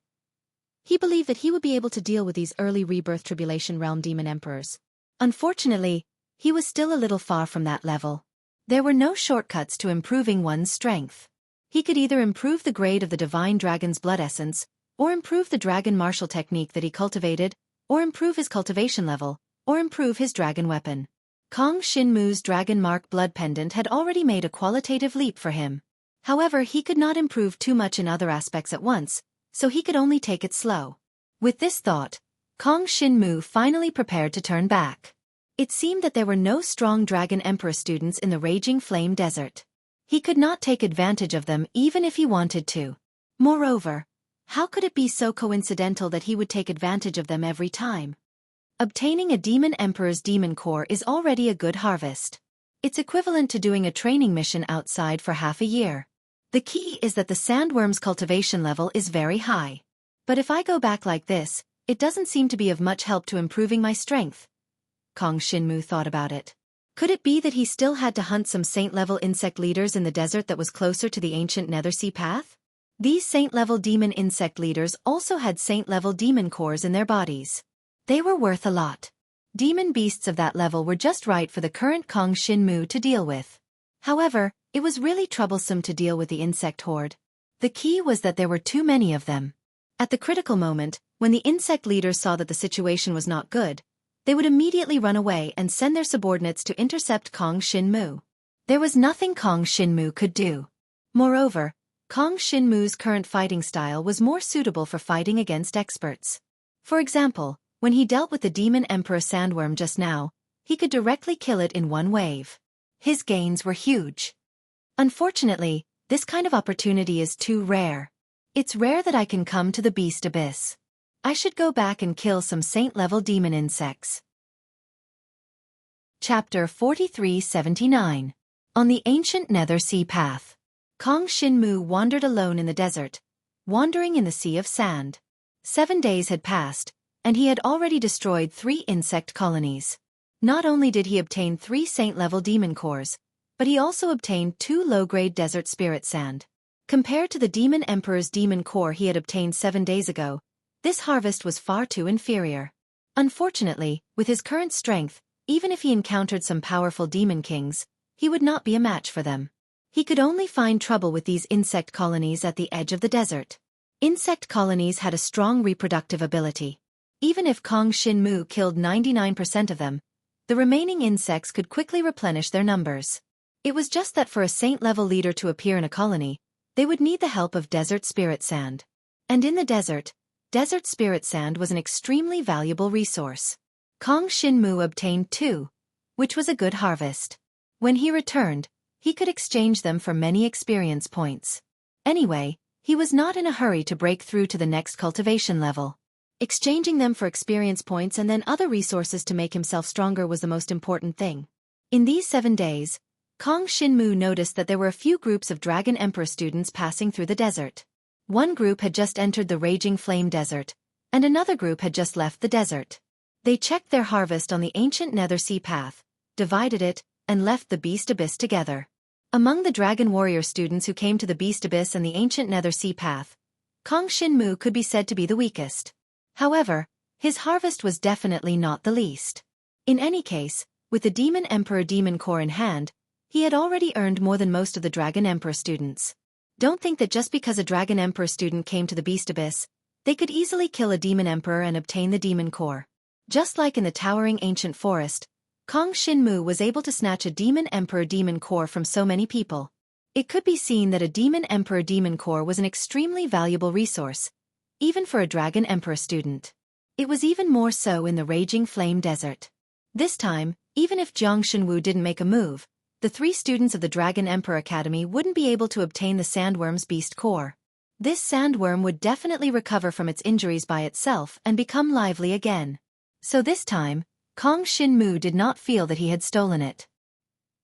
he believed that he would be able to deal with these early Rebirth Tribulation realm demon emperors. Unfortunately, he was still a little far from that level. There were no shortcuts to improving one's strength. He could either improve the grade of the Divine Dragon's blood essence, or improve the Dragon Martial technique that he cultivated, or improve his cultivation level, or improve his dragon weapon. Kong Shinmu's dragon mark blood pendant had already made a qualitative leap for him. However, he could not improve too much in other aspects at once, so he could only take it slow. With this thought, Kong Shinmu finally prepared to turn back. It seemed that there were no strong Dragon Emperor students in the Raging Flame Desert. He could not take advantage of them even if he wanted to. Moreover, how could it be so coincidental that he would take advantage of them every time? Obtaining a Demon Emperor's Demon Core is already a good harvest. It's equivalent to doing a training mission outside for half a year. The key is that the sandworm's cultivation level is very high. But if I go back like this, it doesn't seem to be of much help to improving my strength. Kong Shinmu thought about it. Could it be that he still had to hunt some saint-level insect leaders in the desert that was closer to the ancient Nethersea path? These saint-level demon insect leaders also had saint-level demon cores in their bodies. They were worth a lot. Demon beasts of that level were just right for the current Kong Shinmu to deal with. However, it was really troublesome to deal with the insect horde. The key was that there were too many of them. At the critical moment, when the insect leaders saw that the situation was not good, they would immediately run away and send their subordinates to intercept Kong Shinmu. There was nothing Kong Shinmu could do. Moreover, Kong Shinmu's current fighting style was more suitable for fighting against experts. For example, when he dealt with the Demon Emperor Sandworm just now, he could directly kill it in one wave. His gains were huge. Unfortunately, this kind of opportunity is too rare. It's rare that I can come to the Beast Abyss. I should go back and kill some saint-level demon insects. Chapter 4379. On the Ancient Nethersea Path. Kong Shinmu wandered alone in the desert, wandering in the sea of sand. 7 days had passed, and he had already destroyed 3 insect colonies. Not only did he obtain 3 saint-level demon cores, but he also obtained 2 low-grade desert spirit sand. Compared to the Demon Emperor's demon core he had obtained 7 days ago, this harvest was far too inferior. Unfortunately, with his current strength, even if he encountered some powerful demon kings, he would not be a match for them. He could only find trouble with these insect colonies at the edge of the desert. Insect colonies had a strong reproductive ability. Even if Kong Shinmu killed 99% of them, the remaining insects could quickly replenish their numbers. It was just that for a saint-level leader to appear in a colony, they would need the help of desert spirit sand. And in the desert spirit sand was an extremely valuable resource. Kong Shinmu obtained 2, which was a good harvest. When he returned, he could exchange them for many experience points. Anyway, he was not in a hurry to break through to the next cultivation level. Exchanging them for experience points and then other resources to make himself stronger was the most important thing. In these 7 days, Kong Shinmu noticed that there were a few groups of Dragon Emperor students passing through the desert. One group had just entered the Raging Flame Desert, and another group had just left the desert. They checked their harvest on the ancient Nethersea path, divided it, and left the Beast Abyss together. Among the Dragon Warrior students who came to the Beast Abyss and the ancient Nethersea path, Kong Shinmu could be said to be the weakest. However, his harvest was definitely not the least. In any case, with the Demon Emperor Demon Core in hand, he had already earned more than most of the Dragon Emperor students. Don't think that just because a Dragon Emperor student came to the Beast Abyss, they could easily kill a Demon Emperor and obtain the Demon Core. Just like in the towering ancient forest, Kong Shinmu was able to snatch a Demon Emperor Demon Core from so many people. It could be seen that a Demon Emperor Demon Core was an extremely valuable resource, even for a Dragon Emperor student. It was even more so in the Raging Flame Desert. This time, even if Jiang Shenwu didn't make a move, the 3 students of the Dragon Emperor Academy wouldn't be able to obtain the Sandworm's Beast Core. This sandworm would definitely recover from its injuries by itself and become lively again. So this time, Kong Shinmu did not feel that he had stolen it.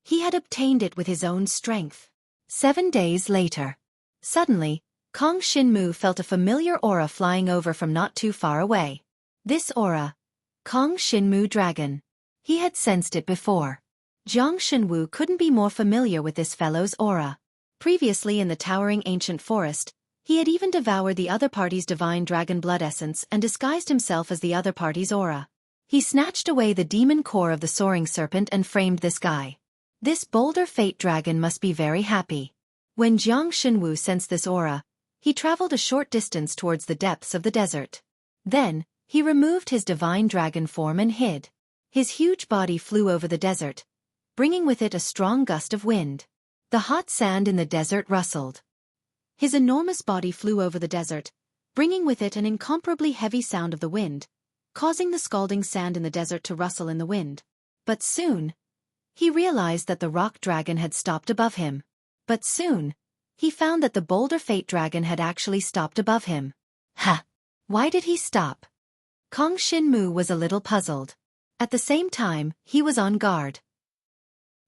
He had obtained it with his own strength. 7 days later. Suddenly, Kong Shinmu felt a familiar aura flying over from not too far away. This aura, Kong Shinmu Dragon. He had sensed it before. Jiang Shenwu couldn't be more familiar with this fellow's aura. Previously in the towering ancient forest, he had even devoured the other party's divine dragon blood essence and disguised himself as the other party's aura. He snatched away the demon core of the soaring serpent and framed this guy. This boulder fate dragon must be very happy. When Jiang Shenwu sensed this aura, he traveled a short distance towards the depths of the desert. Then, he removed his divine dragon form and hid. His huge body flew over the desert, bringing with it a strong gust of wind. The hot sand in the desert rustled. His enormous body flew over the desert, bringing with it an incomparably heavy sound of the wind, causing the scalding sand in the desert to rustle in the wind. But soon, he realized that the rock dragon had stopped above him. But soon, he found that the boulder fate dragon had actually stopped above him. Ha! Why did he stop? Kong Shinmu was a little puzzled. At the same time, he was on guard.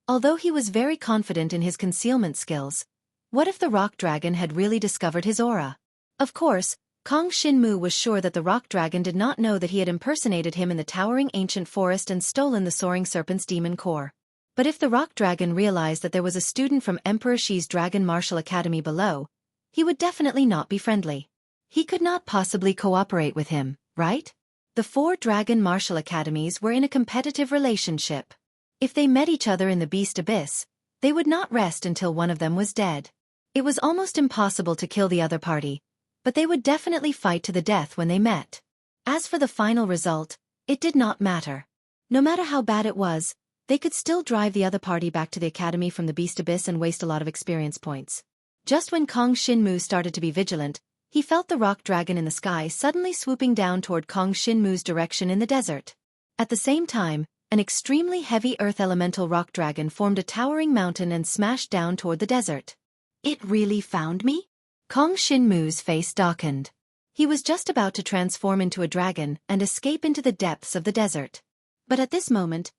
Although he was very confident in his concealment skills, what if the rock dragon had really discovered his aura? Of course, Kong Shinmu was sure that the rock dragon did not know that he had impersonated him in the towering ancient forest and stolen the soaring serpent's demon core. But if the rock dragon realized that there was a student from Emperor Xi's Dragon Martial Academy below, he would definitely not be friendly. He could not possibly cooperate with him, right? The 4 Dragon Martial Academies were in a competitive relationship. If they met each other in the Beast Abyss, they would not rest until one of them was dead. It was almost impossible to kill the other party, but they would definitely fight to the death when they met. As for the final result, it did not matter. No matter how bad it was, they could still drive the other party back to the academy from the Beast Abyss and waste a lot of experience points. Just when Kong Shinmu started to be vigilant, he felt the rock dragon in the sky suddenly swooping down toward Kong Shinmu's direction in the desert. At the same time, an extremely heavy earth elemental rock dragon formed a towering mountain and smashed down toward the desert. It really found me? Kong Shinmu's face darkened. He was just about to transform into a dragon and escape into the depths of the desert. But at this moment,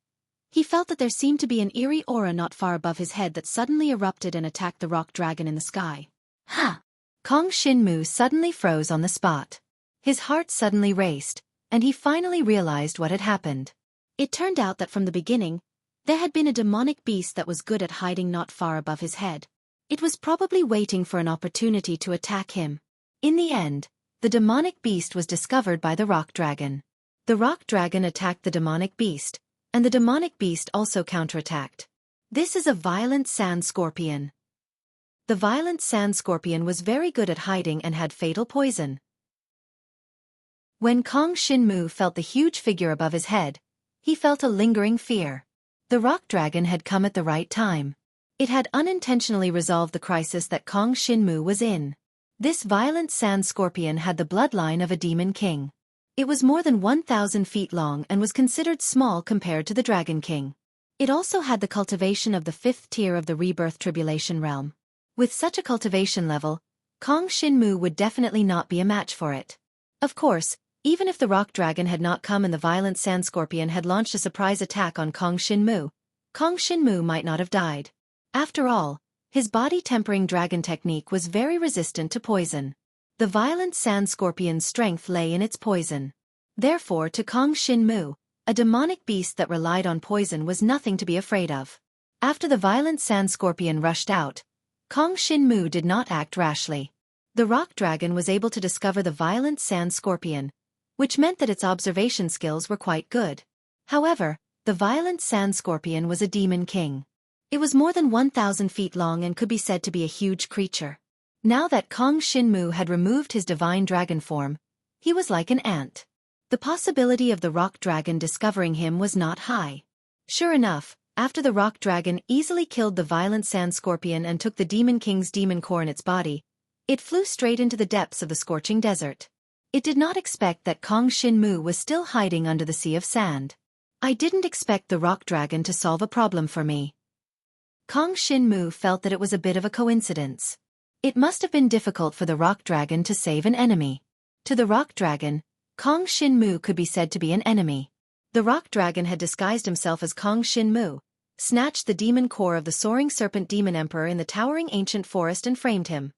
he felt that there seemed to be an eerie aura not far above his head that suddenly erupted and attacked the rock dragon in the sky. Ha! Kong Shinmu suddenly froze on the spot. His heart suddenly raced, and he finally realized what had happened. It turned out that from the beginning, there had been a demonic beast that was good at hiding not far above his head. It was probably waiting for an opportunity to attack him. In the end, the demonic beast was discovered by the rock dragon. The rock dragon attacked the demonic beast, and the demonic beast also counterattacked. This is a violent sand scorpion. The violent sand scorpion was very good at hiding and had fatal poison. When Kong Shinmu felt the huge figure above his head, he felt a lingering fear. The rock dragon had come at the right time. It had unintentionally resolved the crisis that Kong Shinmu was in. This violent sand scorpion had the bloodline of a demon king. It was more than 1,000 feet long and was considered small compared to the Dragon King. It also had the cultivation of the 5th tier of the rebirth tribulation realm. With such a cultivation level, Kong Shinmu would definitely not be a match for it. Of course, even if the rock dragon had not come and the violent sand scorpion had launched a surprise attack on Kong Shinmu might not have died. After all, his body-tempering dragon technique was very resistant to poison. The violent sand scorpion's strength lay in its poison. Therefore, to Kong Shinmu, a demonic beast that relied on poison was nothing to be afraid of. After the violent sand scorpion rushed out, Kong Shinmu did not act rashly. The rock dragon was able to discover the violent sand scorpion, which meant that its observation skills were quite good. However, the violent sand scorpion was a demon king. It was more than 1,000 feet long and could be said to be a huge creature. Now that Kong Shinmu had removed his divine dragon form, he was like an ant. The possibility of the rock dragon discovering him was not high. Sure enough, after the rock dragon easily killed the violent sand scorpion and took the demon king's demon core in its body, it flew straight into the depths of the scorching desert. It did not expect that Kong Shinmu was still hiding under the sea of sand. I didn't expect the rock dragon to solve a problem for me. Kong Shinmu felt that it was a bit of a coincidence. It must have been difficult for the rock dragon to save an enemy. To the rock dragon, Kong Shinmu could be said to be an enemy. The rock dragon had disguised himself as Kong Shinmu, snatched the demon core of the soaring serpent demon emperor in the towering ancient forest and framed him.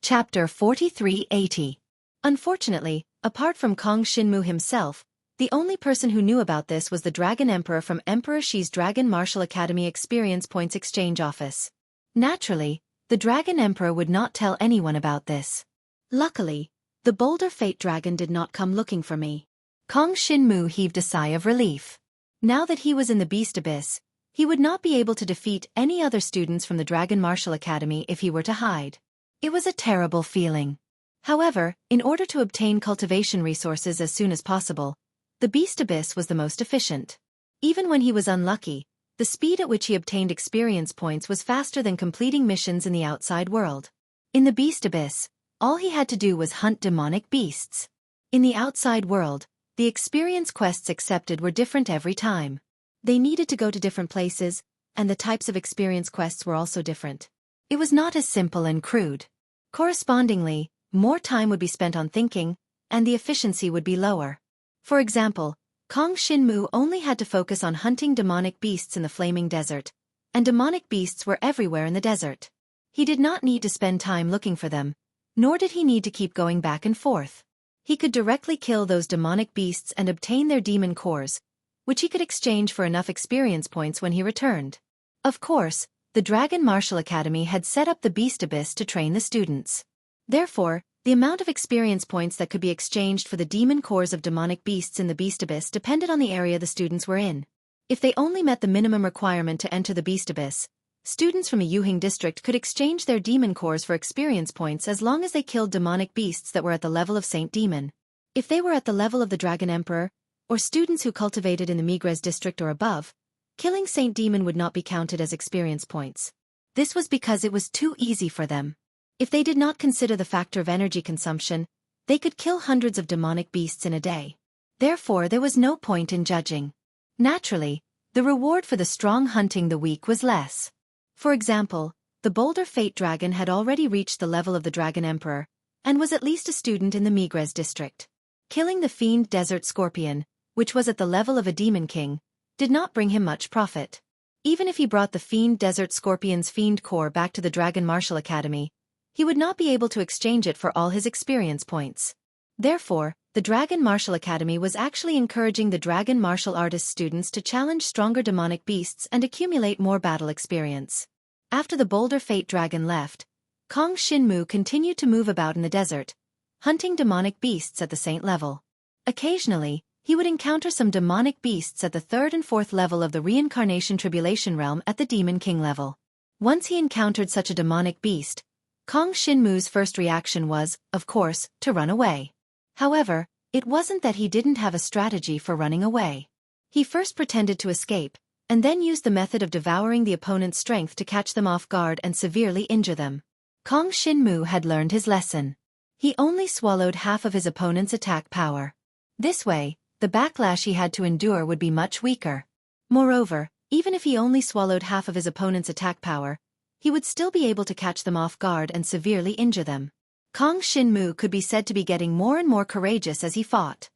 Chapter 4380. Unfortunately, apart from Kong Shinmu himself, the only person who knew about this was the Dragon Emperor from Emperor Xi's Dragon Martial Academy Experience Points Exchange Office. Naturally, the Dragon Emperor would not tell anyone about this. Luckily, the Boulder Fate Dragon did not come looking for me. Kong Shinmu heaved a sigh of relief. Now that he was in the Beast Abyss, he would not be able to defeat any other students from the Dragon Martial Academy if he were to hide. It was a terrible feeling. However, in order to obtain cultivation resources as soon as possible, The Beast Abyss was the most efficient. Even when he was unlucky, the speed at which he obtained experience points was faster than completing missions in the outside world. In the Beast Abyss, all he had to do was hunt demonic beasts. In the outside world, the experience quests accepted were different every time. They needed to go to different places, and the types of experience quests were also different. It was not as simple and crude. Correspondingly, more time would be spent on thinking, and the efficiency would be lower. For example, Kong Shinmu only had to focus on hunting demonic beasts in the flaming desert, and demonic beasts were everywhere in the desert. He did not need to spend time looking for them, nor did he need to keep going back and forth. He could directly kill those demonic beasts and obtain their demon cores, which he could exchange for enough experience points when he returned. Of course, the Dragon Martial Academy had set up the Beast Abyss to train the students. Therefore, the amount of experience points that could be exchanged for the demon cores of demonic beasts in the Beast Abyss depended on the area the students were in. If they only met the minimum requirement to enter the Beast Abyss, students from a Yuhing district could exchange their demon cores for experience points as long as they killed demonic beasts that were at the level of Saint Demon. If they were at the level of the Dragon Emperor, or students who cultivated in the Migres district or above, killing Saint Demon would not be counted as experience points. This was because it was too easy for them. If they did not consider the factor of energy consumption, they could kill hundreds of demonic beasts in a day. Therefore, there was no point in judging. Naturally, the reward for the strong hunting the weak was less. For example, the Boulder Fate Dragon had already reached the level of the Dragon Emperor, and was at least a student in the Migres district. Killing the Fiend Desert Scorpion, which was at the level of a Demon King, did not bring him much profit. Even if he brought the Fiend Desert Scorpion's Fiend Core back to the Dragon Martial Academy, he would not be able to exchange it for all his experience points. Therefore, the Dragon Martial Academy was actually encouraging the Dragon Martial Artist students to challenge stronger demonic beasts and accumulate more battle experience. After the Boulder Fate Dragon left, Kong Shinmu continued to move about in the desert, hunting demonic beasts at the saint level. Occasionally, he would encounter some demonic beasts at the 3rd and 4th level of the Reincarnation Tribulation Realm at the Demon King level. Once he encountered such a demonic beast, Kong Shinmu's first reaction was, of course, to run away. However, it wasn't that he didn't have a strategy for running away. He first pretended to escape, and then used the method of devouring the opponent's strength to catch them off guard and severely injure them. Kong Shinmu had learned his lesson. He only swallowed half of his opponent's attack power. This way, the backlash he had to endure would be much weaker. Moreover, even if he only swallowed half of his opponent's attack power, he would still be able to catch them off guard and severely injure them. Kong Shinmu could be said to be getting more and more courageous as he fought.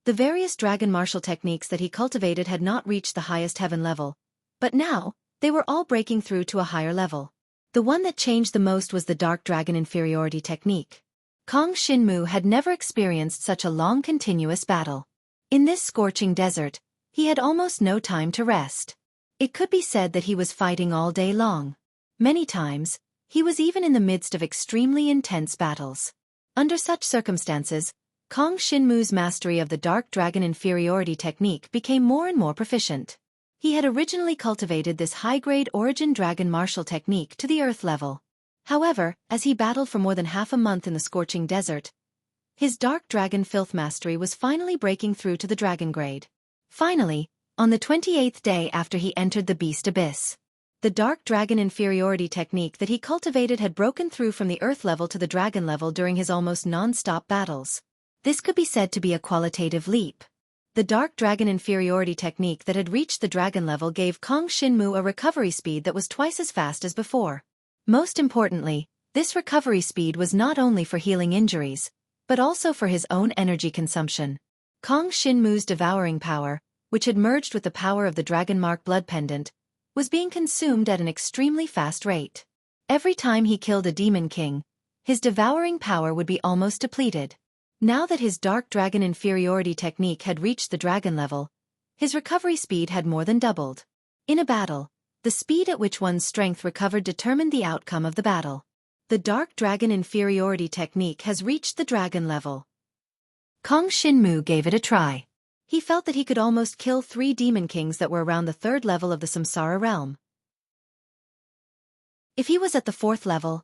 The various dragon martial techniques that he cultivated had not reached the highest heaven level, but now, they were all breaking through to a higher level. The one that changed the most was the Dark Dragon Inferiority technique. Kong Shinmu had never experienced such a long continuous battle. In this scorching desert, he had almost no time to rest. It could be said that he was fighting all day long. Many times, he was even in the midst of extremely intense battles. Under such circumstances, Kong Shinmu's mastery of the Dark Dragon Inferiority technique became more and more proficient. He had originally cultivated this high-grade Origin Dragon Martial technique to the Earth level. However, as he battled for more than half a month in the scorching desert, his Dark Dragon Filth mastery was finally breaking through to the Dragon grade. Finally, on the 28th day after he entered the Beast Abyss, the Dark Dragon Inferiority technique that he cultivated had broken through from the Earth level to the Dragon level during his almost non-stop battles. This could be said to be a qualitative leap. The Dark Dragon Inferiority technique that had reached the Dragon level gave Kong Shinmu a recovery speed that was twice as fast as before. Most importantly, this recovery speed was not only for healing injuries, but also for his own energy consumption. Kong Shinmu's devouring power, which had merged with the power of the Dragon Mark Blood Pendant, was being consumed at an extremely fast rate. Every time he killed a Demon King, his devouring power would be almost depleted. Now that his Dark Dragon Inferiority technique had reached the Dragon level, his recovery speed had more than doubled. In a battle, the speed at which one's strength recovered determined the outcome of the battle. The Dark Dragon Inferiority technique has reached the Dragon level. Kong Shinmu gave it a try. He felt that he could almost kill 3 Demon Kings that were around the 3rd level of the Samsara realm. If he was at the 4th level,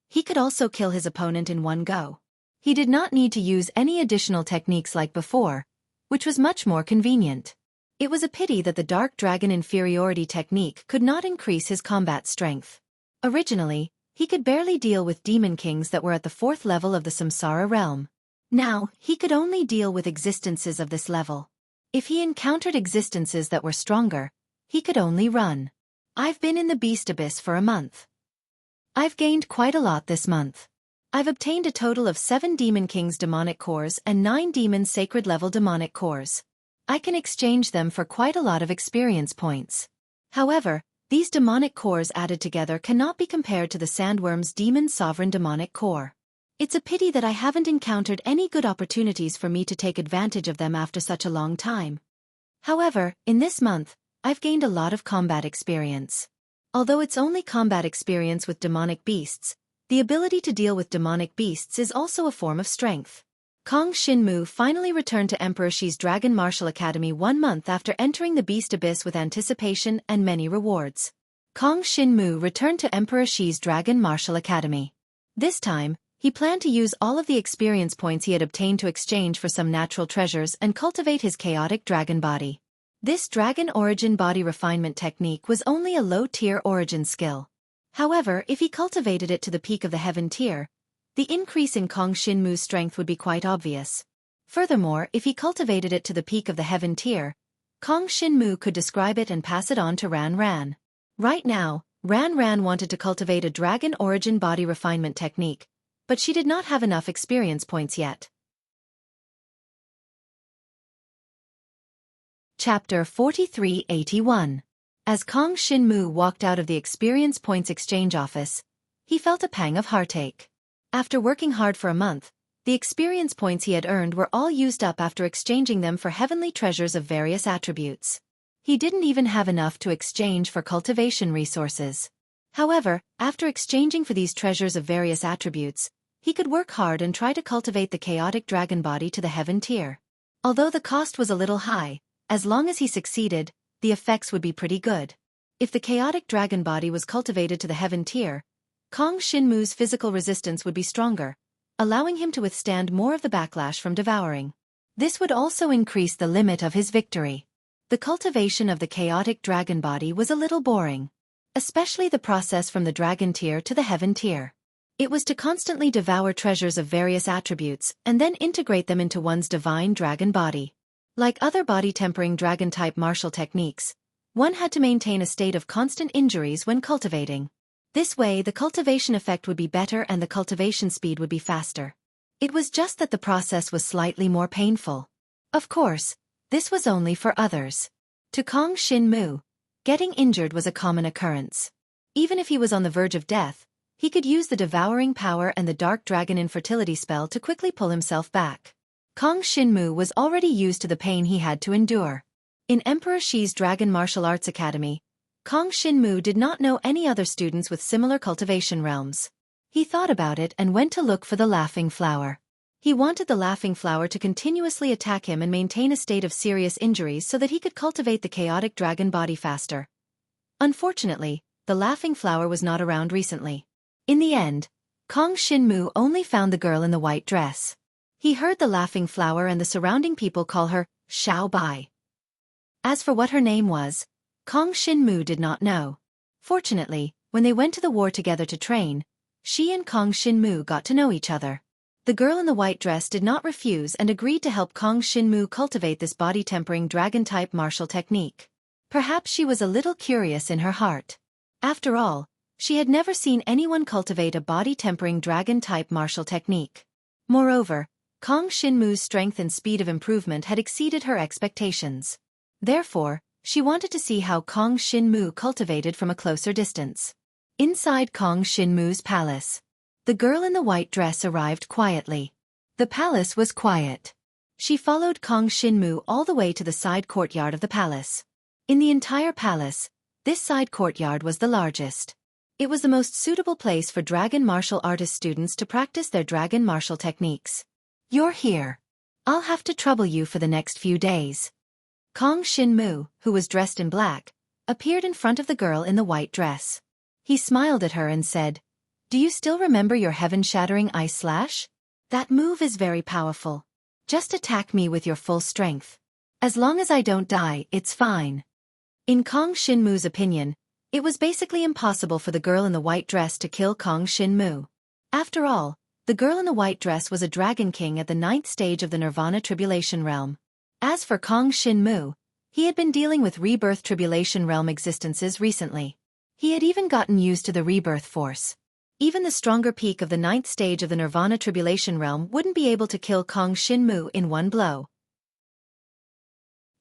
he could also kill his opponent in one go. He did not need to use any additional techniques like before, which was much more convenient. It was a pity that the Dark Dragon inferiority technique could not increase his combat strength. Originally, he could barely deal with demon kings that were at the 4th level of the Samsara realm. Now, he could only deal with existences of this level. If he encountered existences that were stronger, he could only run. I've been in the Beast Abyss for a month. I've gained quite a lot this month. I've obtained a total of 7 Demon King's demonic cores and 9 Demon Sacred level demonic cores. I can exchange them for quite a lot of experience points. However, these demonic cores added together cannot be compared to the Sandworm's Demon Sovereign demonic core. It's a pity that I haven't encountered any good opportunities for me to take advantage of them after such a long time. However, in this month, I've gained a lot of combat experience. Although it's only combat experience with demonic beasts, the ability to deal with demonic beasts is also a form of strength. Kong Shinmu finally returned to Emperor Shi's Dragon Martial Academy 1 month after entering the Beast Abyss with anticipation and many rewards. Kong Shinmu returned to Emperor Shi's Dragon Martial Academy. This time, he planned to use all of the experience points he had obtained to exchange for some natural treasures and cultivate his chaotic dragon body. This dragon origin body refinement technique was only a low-tier origin skill. However, if he cultivated it to the peak of the heaven tier, the increase in Kong Shinmu's strength would be quite obvious. Furthermore, if he cultivated it to the peak of the heaven tier, Kong Shinmu could describe it and pass it on to Ran Ran. Right now, Ran Ran wanted to cultivate a dragon origin body refinement technique, but she did not have enough experience points yet. Chapter 4381. As Kong Shinmu walked out of the experience points exchange office, he felt a pang of heartache. After working hard for a month, the experience points he had earned were all used up after exchanging them for heavenly treasures of various attributes. He didn't even have enough to exchange for cultivation resources. However, after exchanging for these treasures of various attributes, he could work hard and try to cultivate the chaotic dragon body to the heaven tier. Although the cost was a little high, as long as he succeeded, the effects would be pretty good. If the chaotic dragon body was cultivated to the heaven tier, Kong Shinmu's physical resistance would be stronger, allowing him to withstand more of the backlash from devouring. This would also increase the limit of his victory. The cultivation of the chaotic dragon body was a little boring, especially the process from the dragon tier to the heaven tier. It was to constantly devour treasures of various attributes and then integrate them into one's divine dragon body. Like other body-tempering dragon-type martial techniques, one had to maintain a state of constant injuries when cultivating. This way, the cultivation effect would be better and the cultivation speed would be faster. It was just that the process was slightly more painful. Of course, this was only for others. To Kong Shinmu, getting injured was a common occurrence. Even if he was on the verge of death, he could use the devouring power and the dark dragon infertility spell to quickly pull himself back. Kong Shinmu was already used to the pain he had to endure. In Emperor Shi's Dragon Martial Arts Academy, Kong Shinmu did not know any other students with similar cultivation realms. He thought about it and went to look for the Laughing Flower. He wanted the Laughing Flower to continuously attack him and maintain a state of serious injuries so that he could cultivate the chaotic dragon body faster. Unfortunately, the Laughing Flower was not around recently. In the end, Kong Shinmu only found the girl in the white dress. He heard the Laughing Flower and the surrounding people call her Xiao Bai. As for what her name was, Kong Shinmu did not know. Fortunately, when they went to the war together to train, she and Kong Shinmu got to know each other. The girl in the white dress did not refuse and agreed to help Kong Shinmu cultivate this body-tempering dragon-type martial technique. Perhaps she was a little curious in her heart. After all, she had never seen anyone cultivate a body-tempering dragon-type martial technique. Moreover, Kong Shinmu's strength and speed of improvement had exceeded her expectations. Therefore, she wanted to see how Kong Shinmu cultivated from a closer distance. Inside Kong Shinmu's palace, the girl in the white dress arrived quietly. The palace was quiet. She followed Kong Shinmu all the way to the side courtyard of the palace. In the entire palace, this side courtyard was the largest. It was the most suitable place for dragon martial artist students to practice their dragon martial techniques. "You're here. I'll have to trouble you for the next few days." Kong Shinmu, who was dressed in black, appeared in front of the girl in the white dress. He smiled at her and said, "Do you still remember your heaven-shattering ice slash? That move is very powerful. Just attack me with your full strength." As long as I don't die, it's fine. In Kong Shinmu's opinion, it was basically impossible for the girl in the white dress to kill Kong Shinmu. After all, the girl in the white dress was a dragon king at the 9th stage of the Nirvana Tribulation Realm. As for Kong Shinmu, he had been dealing with rebirth Tribulation Realm existences recently. He had even gotten used to the rebirth force. Even the stronger peak of the 9th stage of the Nirvana Tribulation Realm wouldn't be able to kill Kong Shinmu in one blow.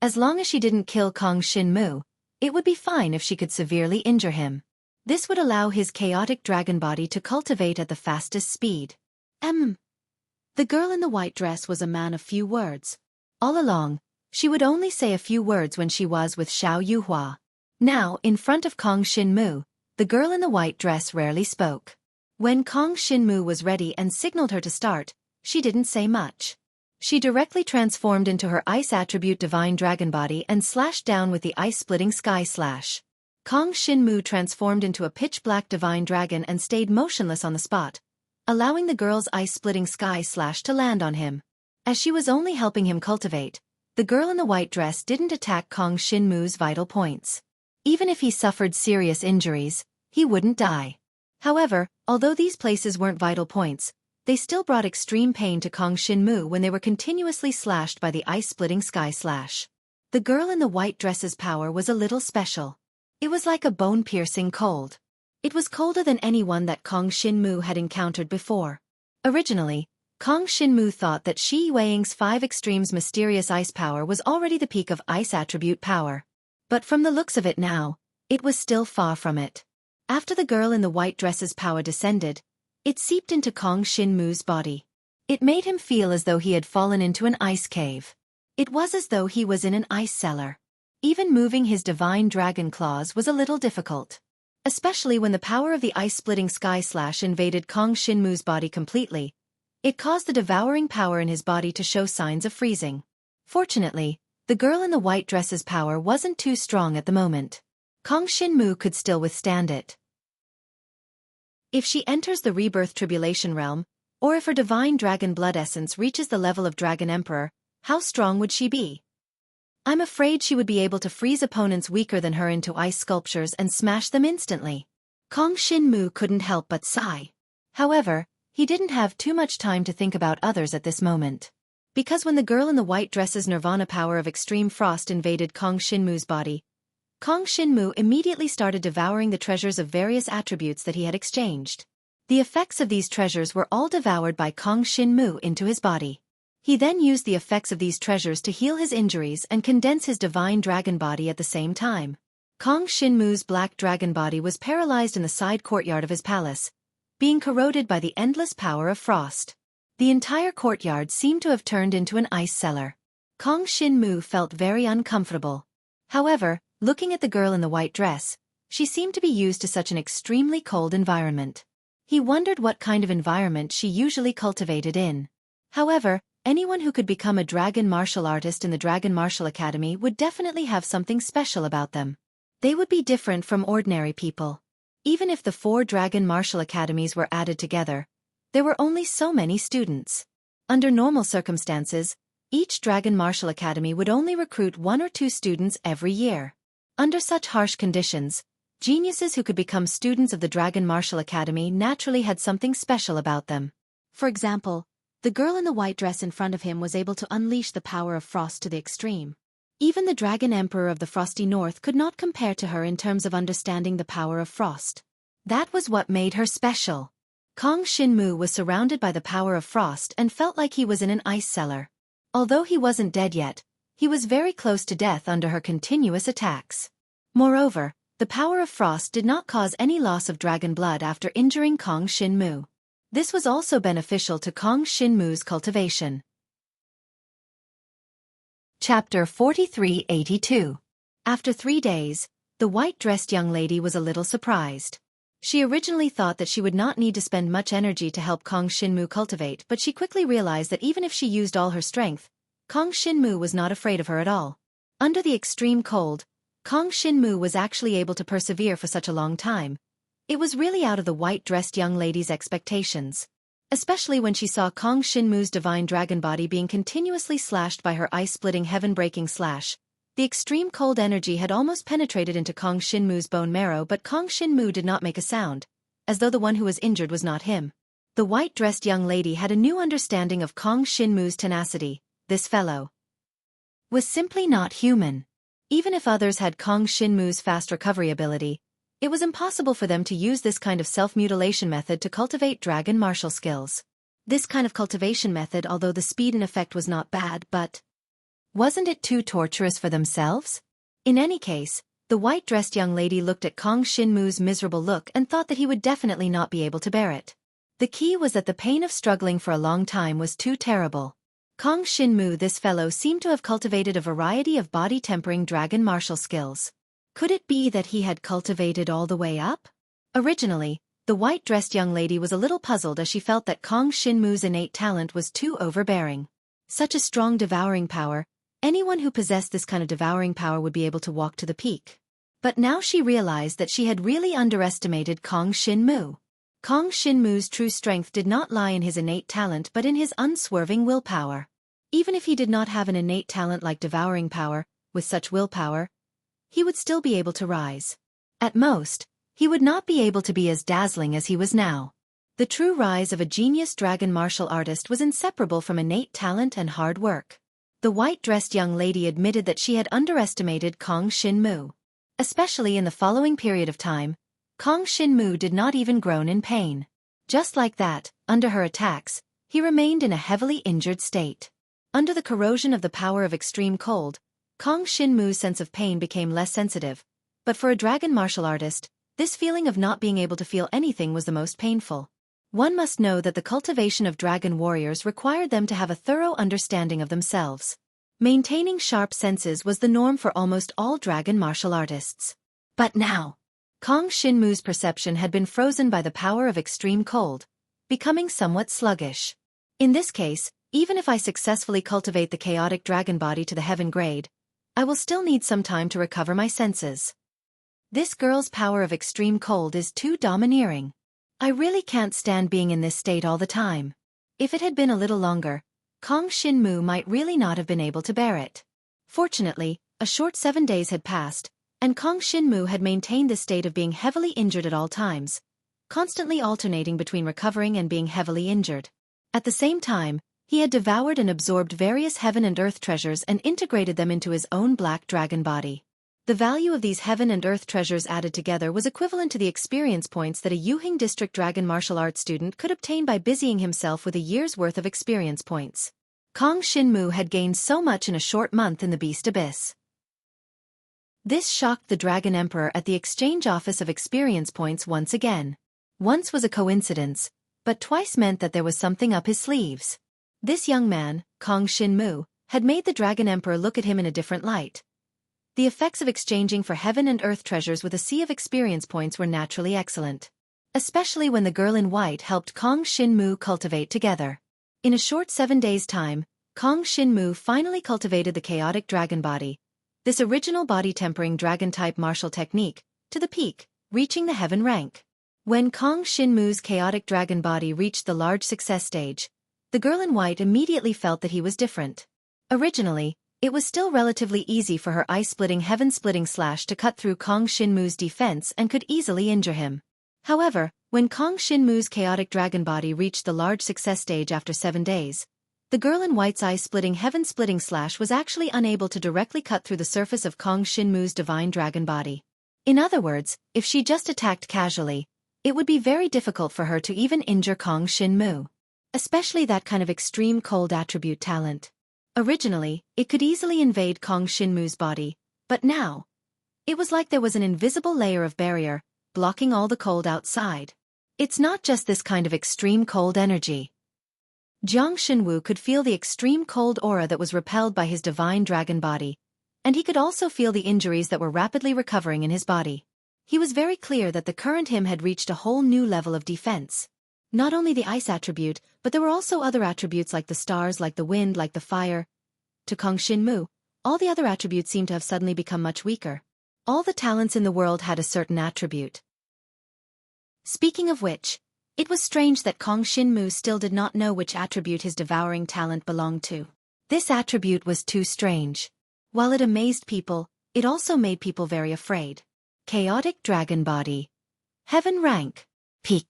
As long as she didn't kill Kong Shinmu, it would be fine if she could severely injure him. This would allow his chaotic dragon body to cultivate at the fastest speed. The girl in the white dress was a man of few words. All along, she would only say a few words when she was with Xiao Yuhua. Now, in front of Kong Shinmu, the girl in the white dress rarely spoke. When Kong Shinmu was ready and signaled her to start, she didn't say much. She directly transformed into her ice attribute divine dragon body and slashed down with the ice-splitting sky slash. Kong Shinmu transformed into a pitch-black divine dragon and stayed motionless on the spot, allowing the girl's ice-splitting sky slash to land on him. As she was only helping him cultivate, the girl in the white dress didn't attack Kong Shinmu's vital points. Even if he suffered serious injuries, he wouldn't die. However, although these places weren't vital points, they still brought extreme pain to Kong Shinmu when they were continuously slashed by the ice-splitting sky slash. The girl in the white dress's power was a little special. It was like a bone-piercing cold. It was colder than anyone that Kong Shinmu had encountered before. Originally, Kong Shinmu thought that Shi Yueying's 5 extremes mysterious ice power was already the peak of ice attribute power. But from the looks of it now, it was still far from it. After the girl in the white dress's power descended, it seeped into Kong Shinmu's body. It made him feel as though he had fallen into an ice cave. It was as though he was in an ice cellar. Even moving his divine dragon claws was a little difficult. Especially when the power of the ice-splitting sky slash invaded Kong Shinmu's body completely. It caused the devouring power in his body to show signs of freezing. Fortunately, the girl in the white dress's power wasn't too strong at the moment. Kong Shinmu could still withstand it. If she enters the rebirth tribulation realm, or if her divine dragon blood essence reaches the level of Dragon Emperor, how strong would she be? I'm afraid she would be able to freeze opponents weaker than her into ice sculptures and smash them instantly. Kong Shinmu couldn't help but sigh. However, he didn't have too much time to think about others at this moment. Because when the girl in the white dress's nirvana power of extreme frost invaded Kong Shinmu's body, Kong Shinmu immediately started devouring the treasures of various attributes that he had exchanged. The effects of these treasures were all devoured by Kong Shinmu into his body. He then used the effects of these treasures to heal his injuries and condense his divine dragon body at the same time. Kong Shinmu's black dragon body was paralyzed in the side courtyard of his palace, being corroded by the endless power of frost. The entire courtyard seemed to have turned into an ice cellar. Kong Shinmu felt very uncomfortable. However, looking at the girl in the white dress, she seemed to be used to such an extremely cold environment. He wondered what kind of environment she usually cultivated in. However, anyone who could become a dragon martial artist in the Dragon Martial Academy would definitely have something special about them. They would be different from ordinary people. Even if the 4 dragon martial academies were added together, there were only so many students. Under normal circumstances, each dragon martial academy would only recruit 1 or 2 students every year. Under such harsh conditions, geniuses who could become students of the Dragon Martial Academy naturally had something special about them. For example, the girl in the white dress in front of him was able to unleash the power of frost to the extreme. Even the Dragon Emperor of the Frosty North could not compare to her in terms of understanding the power of frost. That was what made her special. Kong Shinmu was surrounded by the power of frost and felt like he was in an ice cellar. Although he wasn't dead yet, he was very close to death under her continuous attacks. Moreover, the power of frost did not cause any loss of dragon blood after injuring Kong Shinmu. This was also beneficial to Kong Shinmu's cultivation. Chapter 4382. After 3 days, the white-dressed young lady was a little surprised. She originally thought that she would not need to spend much energy to help Kong Shinmu cultivate, but she quickly realized that even if she used all her strength, Kong Shinmu was not afraid of her at all. Under the extreme cold, Kong Shinmu was actually able to persevere for such a long time. It was really out of the white-dressed young lady's expectations. especially when she saw Kong Shinmu's divine dragon body being continuously slashed by her ice-splitting heaven-breaking slash. The extreme cold energy had almost penetrated into Kong Shinmu's bone marrow, but Kong Shinmu did not make a sound, as though the one who was injured was not him. The white-dressed young lady had a new understanding of Kong Shinmu's tenacity. This fellow was simply not human. Even if others had Kong Shinmu's fast recovery ability, it was impossible for them to use this kind of self-mutilation method to cultivate dragon martial skills. This kind of cultivation method, although the speed and effect was not bad, but wasn't it too torturous for themselves? In any case, the white-dressed young lady looked at Kong Shinmu's miserable look and thought that he would definitely not be able to bear it. The key was that the pain of struggling for a long time was too terrible. Kong Shinmu, this fellow, seemed to have cultivated a variety of body-tempering dragon martial skills. Could it be that he had cultivated all the way up? Originally, the white-dressed young lady was a little puzzled as she felt that Kong Shinmu's innate talent was too overbearing. Such a strong devouring power, anyone who possessed this kind of devouring power would be able to walk to the peak. But now she realized that she had really underestimated Kong Shinmu. Kong Shinmu's true strength did not lie in his innate talent but in his unswerving willpower. Even if he did not have an innate talent like devouring power, with such willpower, he would still be able to rise. At most, he would not be able to be as dazzling as he was now. The true rise of a genius dragon martial artist was inseparable from innate talent and hard work. The white-dressed young lady admitted that she had underestimated Kong Shinmu. Especially in the following period of time, Kong Shinmu did not even groan in pain. Just like that, under her attacks, he remained in a heavily injured state. Under the corrosion of the power of extreme cold, Kong Shinmu's sense of pain became less sensitive, but for a dragon martial artist, this feeling of not being able to feel anything was the most painful. One must know that the cultivation of dragon warriors required them to have a thorough understanding of themselves. Maintaining sharp senses was the norm for almost all dragon martial artists. But now, Kong Shinmu's perception had been frozen by the power of extreme cold, becoming somewhat sluggish. In this case, even if I successfully cultivate the chaotic dragon body to the heaven grade, I will still need some time to recover my senses. This girl's power of extreme cold is too domineering. I really can't stand being in this state all the time. If it had been a little longer, Kong Shinmu might really not have been able to bear it. Fortunately, a short 7 days had passed, and Kong Shinmu had maintained this state of being heavily injured at all times, constantly alternating between recovering and being heavily injured. At the same time, he had devoured and absorbed various heaven and earth treasures and integrated them into his own black dragon body. The value of these heaven and earth treasures added together was equivalent to the experience points that a Yuhing District Dragon Martial Arts student could obtain by busying himself with a year's worth of experience points. Kong Shinmu had gained so much in a short month in the Beast Abyss. This shocked the Dragon Emperor at the exchange office of experience points once again. Once was a coincidence, but twice meant that there was something up his sleeves. This young man, Kong Shinmu, had made the Dragon Emperor look at him in a different light. The effects of exchanging for heaven and earth treasures with a sea of experience points were naturally excellent. Especially when the girl in white helped Kong Shinmu cultivate together. In a short 7 days' time, Kong Shinmu finally cultivated the chaotic dragon body, this original body-tempering dragon-type martial technique, to the peak, reaching the heaven rank. When Kong Shinmu's chaotic dragon body reached the large success stage, the girl in white immediately felt that he was different. Originally, it was still relatively easy for her ice-splitting heaven-splitting slash to cut through Kong Shinmu's defense and could easily injure him. However, when Kong Shinmu's chaotic dragon body reached the large success stage after 7 days, the girl in white's ice-splitting heaven-splitting slash was actually unable to directly cut through the surface of Kong Shinmu's divine dragon body. In other words, if she just attacked casually, it would be very difficult for her to even injure Kong Shinmu. Especially that kind of extreme cold attribute talent. Originally, it could easily invade Kong Shinmu's body, but now, it was like there was an invisible layer of barrier, blocking all the cold outside. It's not just this kind of extreme cold energy. Jiang Shenwu could feel the extreme cold aura that was repelled by his divine dragon body, and he could also feel the injuries that were rapidly recovering in his body. He was very clear that the current him had reached a whole new level of defense. Not only the ice attribute, but there were also other attributes like the stars, like the wind, like the fire. To Kong Shinmu, all the other attributes seemed to have suddenly become much weaker. All the talents in the world had a certain attribute. Speaking of which, It was strange that Kong Shinmu still did not know which attribute his devouring talent belonged to. This attribute was too strange. While it amazed people, it also made people very afraid. Chaotic Dragon Body. Heaven Rank. Peak.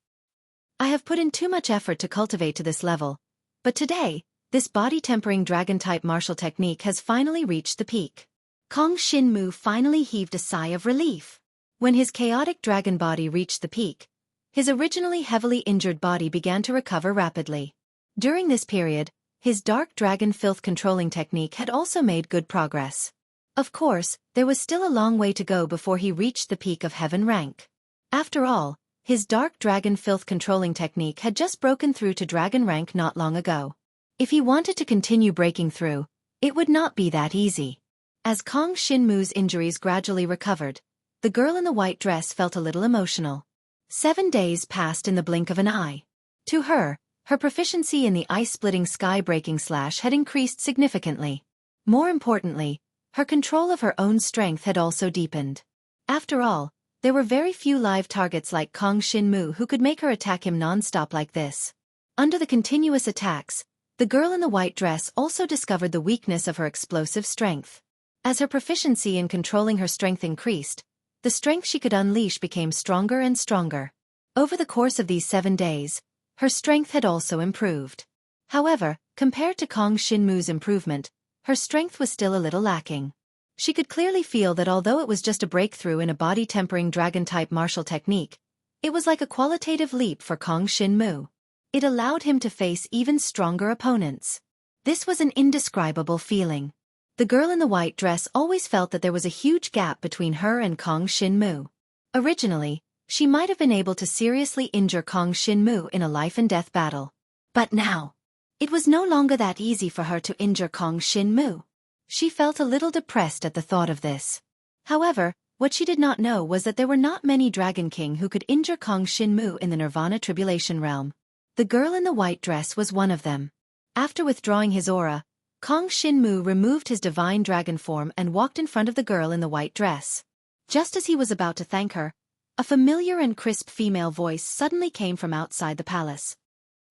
I have put in too much effort to cultivate to this level, but today, this body-tempering dragon-type martial technique has finally reached the peak. Kong Shinmu finally heaved a sigh of relief. When his chaotic dragon body reached the peak, his originally heavily injured body began to recover rapidly. During this period, his dark dragon filth controlling technique had also made good progress. Of course, there was still a long way to go before he reached the peak of heaven rank. After all, his dark dragon filth controlling technique had just broken through to dragon rank not long ago. If he wanted to continue breaking through, it would not be that easy. As Kong Shinmu's injuries gradually recovered, the girl in the white dress felt a little emotional. 7 days passed in the blink of an eye. To her, her proficiency in the ice-splitting sky-breaking slash had increased significantly. More importantly, her control of her own strength had also deepened. After all, there were very few live targets like Kong Shinmu who could make her attack him non-stop like this. Under the continuous attacks, the girl in the white dress also discovered the weakness of her explosive strength. As her proficiency in controlling her strength increased, the strength she could unleash became stronger and stronger. Over the course of these 7 days, her strength had also improved. However, compared to Kong Shinmu's improvement, her strength was still a little lacking. She could clearly feel that although it was just a breakthrough in a body-tempering dragon-type martial technique, it was like a qualitative leap for Kong Shinmu. It allowed him to face even stronger opponents. This was an indescribable feeling. The girl in the white dress always felt that there was a huge gap between her and Kong Shinmu. Originally, she might have been able to seriously injure Kong Shinmu in a life-and-death battle. But now, it was no longer that easy for her to injure Kong Shinmu. She felt a little depressed at the thought of this. However, what she did not know was that there were not many Dragon King who could injure Kong Shinmu in the Nirvana Tribulation Realm. The girl in the white dress was one of them. After withdrawing his aura, Kong Shinmu removed his divine dragon form and walked in front of the girl in the white dress. Just as he was about to thank her, a familiar and crisp female voice suddenly came from outside the palace.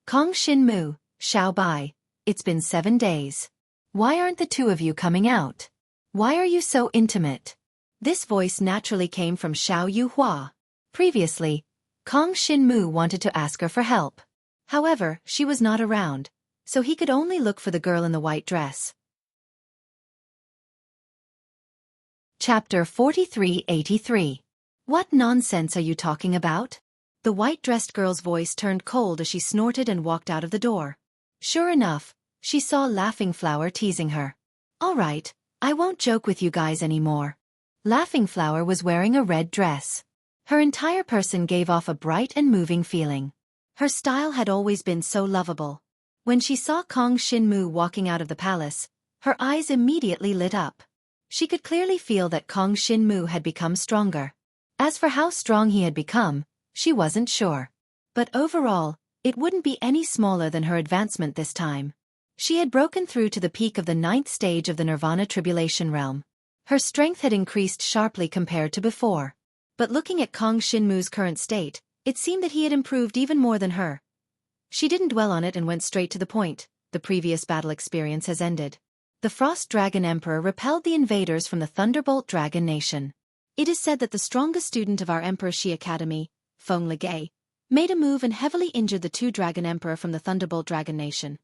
Kong Shinmu, Xiao Bai, it's been 7 days. Why aren't the two of you coming out? Why are you so intimate? This voice naturally came from Xiao Yuhua. Previously, Kong Shinmu wanted to ask her for help. However, she was not around, so he could only look for the girl in the white dress. Chapter 4383. What nonsense are you talking about? The white-dressed girl's voice turned cold as she snorted and walked out of the door. Sure enough, she saw Laughing Flower teasing her. All right, I won't joke with you guys anymore. Laughing Flower was wearing a red dress. Her entire person gave off a bright and moving feeling. Her style had always been so lovable. When she saw Kong Shinmu walking out of the palace, her eyes immediately lit up. She could clearly feel that Kong Shinmu had become stronger. As for how strong he had become, she wasn't sure. But overall, it wouldn't be any smaller than her advancement this time. She had broken through to the peak of the 9th stage of the Nirvana Tribulation Realm. Her strength had increased sharply compared to before. But looking at Kong Shinmu's current state, it seemed that he had improved even more than her. She didn't dwell on it and went straight to the point. The previous battle experience has ended. The Frost Dragon Emperor repelled the invaders from the Thunderbolt Dragon Nation. It is said that the strongest student of our Emperor Shi Academy, Feng Legay, made a move and heavily injured the 2 Dragon Emperor from the Thunderbolt Dragon Nation.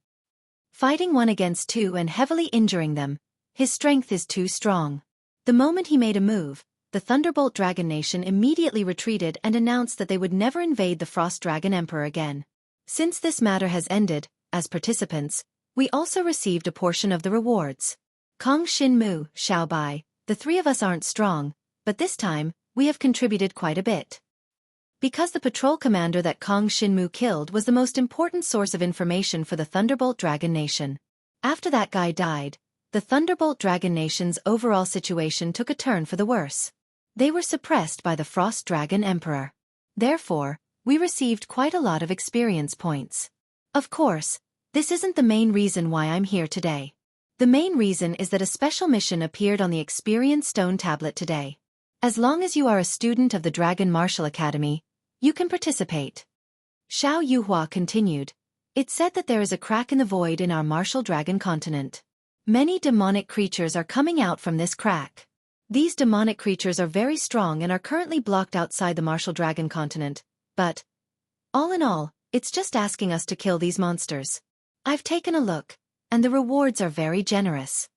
Fighting 1 against 2 and heavily injuring them, his strength is too strong. The moment he made a move, the Thunderbolt Dragon Nation immediately retreated and announced that they would never invade the Frost Dragon Emperor again. Since this matter has ended, as participants, we also received a portion of the rewards. Kong Shinmu, Xiao Bai, the 3 of us aren't strong, but this time, we have contributed quite a bit. Because the patrol commander that Kong Shinmu killed was the most important source of information for the Thunderbolt Dragon Nation. After that guy died, the Thunderbolt Dragon Nation's overall situation took a turn for the worse. They were suppressed by the Frost Dragon Emperor. Therefore, we received quite a lot of experience points. Of course, this isn't the main reason why I'm here today. The main reason is that a special mission appeared on the Experience Stone tablet today. As long as you are a student of the Dragon Martial Academy, you can participate. Xiao Yuhua continued. It said that there is a crack in the void in our martial dragon continent. Many demonic creatures are coming out from this crack. These demonic creatures are very strong and are currently blocked outside the martial dragon continent, but, all in all, it's just asking us to kill these monsters. I've taken a look, and the rewards are very generous.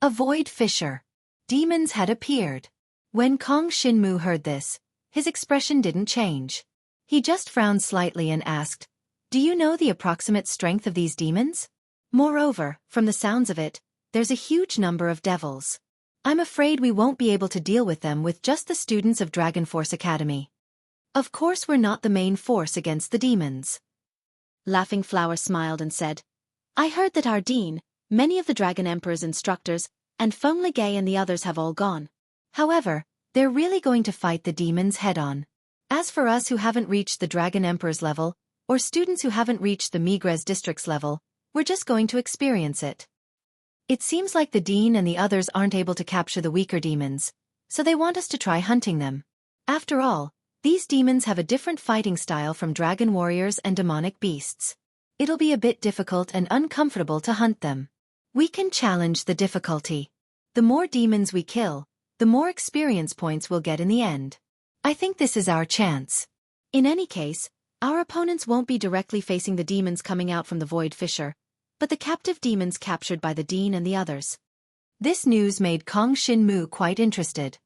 A void fissure. Demons had appeared. When Kong Shinmu heard this, his expression didn't change. He just frowned slightly and asked, "Do you know the approximate strength of these demons? Moreover, from the sounds of it, there's a huge number of devils. I'm afraid we won't be able to deal with them with just the students of Dragon Force Academy. Of course we're not the main force against the demons." Laughing Flower smiled and said, "I heard that our dean, many of the Dragon Emperor's instructors, and Feng Ligay and the others have all gone. However, they're really going to fight the demons head-on. As for us who haven't reached the Dragon Emperor's level, or students who haven't reached the Migres district's level, we're just going to experience it. It seems like the dean and the others aren't able to capture the weaker demons, so they want us to try hunting them. After all, these demons have a different fighting style from dragon warriors and demonic beasts. It'll be a bit difficult and uncomfortable to hunt them. We can challenge the difficulty. The more demons we kill, the more experience points we'll get in the end. I think this is our chance. In any case, our opponents won't be directly facing the demons coming out from the void fissure, but the captive demons captured by the dean and the others." This news made Kong Shinmu quite interested.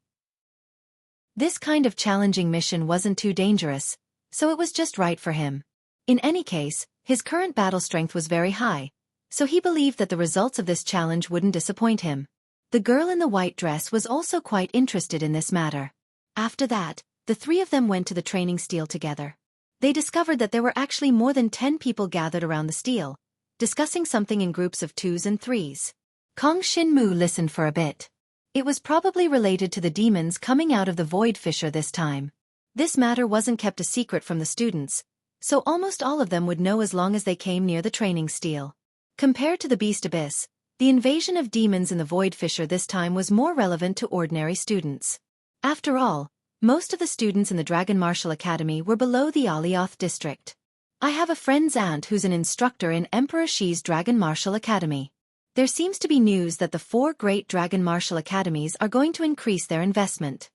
This kind of challenging mission wasn't too dangerous, so it was just right for him. In any case, his current battle strength was very high, so he believed that the results of this challenge wouldn't disappoint him. The girl in the white dress was also quite interested in this matter. After that, the three of them went to the training steel together. They discovered that there were actually more than 10 people gathered around the steel, discussing something in groups of 2s and 3s. Kong Shinmu listened for a bit. It was probably related to the demons coming out of the void fissure this time. This matter wasn't kept a secret from the students, so almost all of them would know as long as they came near the training steel. Compared to the Beast Abyss, the invasion of demons in the void fissure this time was more relevant to ordinary students. After all, most of the students in the Dragon Martial Academy were below the Alioth district. I have a friend's aunt who's an instructor in Emperor Shi's Dragon Martial Academy. There seems to be news that the 4 great Dragon Martial Academies are going to increase their investment.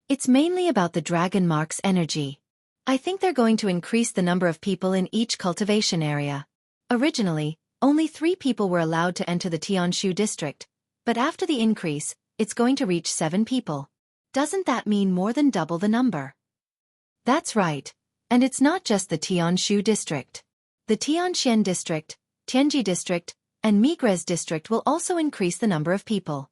It's mainly about the Dragon Mark's energy. I think they're going to increase the number of people in each cultivation area. Originally, only 3 people were allowed to enter the Tianshu district, but after the increase, it's going to reach 7 people. Doesn't that mean more than double the number? That's right. And it's not just the Tianshu district. The Tianxian district, Tianji district, and Migres district will also increase the number of people.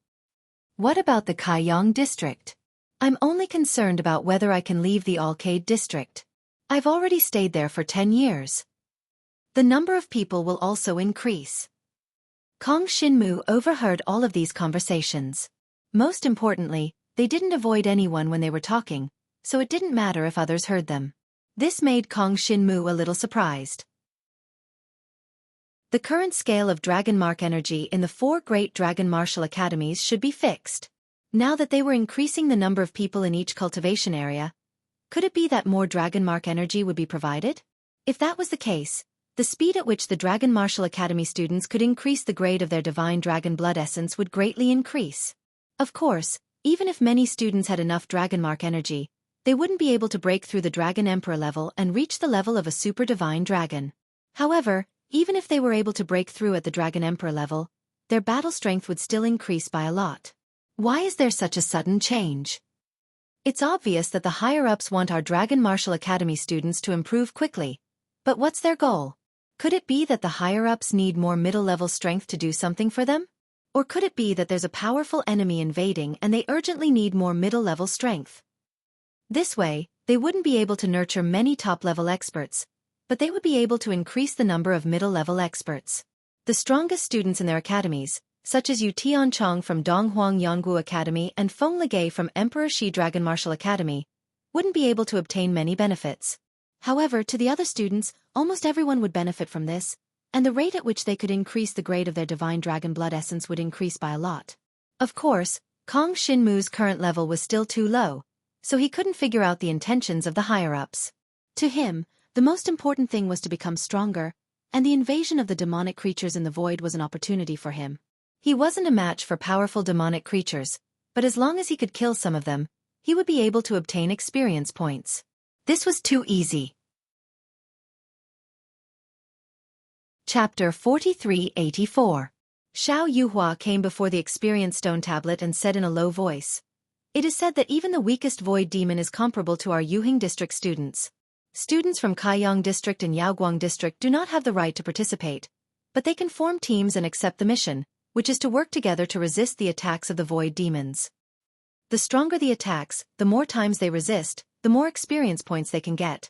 What about the Kaiyang district? I'm only concerned about whether I can leave the Alcade district. I've already stayed there for 10 years. The number of people will also increase. Kong Shinmu overheard all of these conversations. Most importantly, they didn't avoid anyone when they were talking, so it didn't matter if others heard them. This made Kong Shinmu a little surprised. The current scale of Dragon Mark energy in the 4 great Dragon Martial Academies should be fixed. Now that they were increasing the number of people in each cultivation area, could it be that more Dragon Mark energy would be provided? If that was the case, the speed at which the Dragon Martial Academy students could increase the grade of their Divine Dragon Blood Essence would greatly increase. Of course, even if many students had enough Dragon Mark energy, they wouldn't be able to break through the Dragon Emperor level and reach the level of a Super Divine Dragon. However, even if they were able to break through at the Dragon Emperor level, their battle strength would still increase by a lot. Why is there such a sudden change? It's obvious that the higher-ups want our Dragon Martial Academy students to improve quickly, but what's their goal? Could it be that the higher-ups need more middle-level strength to do something for them? Or could it be that there's a powerful enemy invading and they urgently need more middle-level strength? This way, they wouldn't be able to nurture many top-level experts, but they would be able to increase the number of middle-level experts. The strongest students in their academies, such as Yu Tianchong from Donghuang Yanggu Academy and Feng Ligay from Emperor Shi Dragon Martial Academy, wouldn't be able to obtain many benefits. However, to the other students, almost everyone would benefit from this, and the rate at which they could increase the grade of their Divine Dragon Blood Essence would increase by a lot. Of course, Kong Shinmu's current level was still too low, so he couldn't figure out the intentions of the higher-ups. To him, The most important thing was to become stronger, and the invasion of the demonic creatures in the void was an opportunity for him. He wasn't a match for powerful demonic creatures, but as long as he could kill some of them, he would be able to obtain experience points. This was too easy. Chapter 4384. Xiao Yuhua came before the experience stone tablet and said in a low voice, "It is said that even the weakest void demon is comparable to our Yuhing district students. Students from Kaiyang district and Yaoguang district do not have the right to participate, but they can form teams and accept the mission, which is to work together to resist the attacks of the void demons. The stronger the attacks, the more times they resist, the more experience points they can get.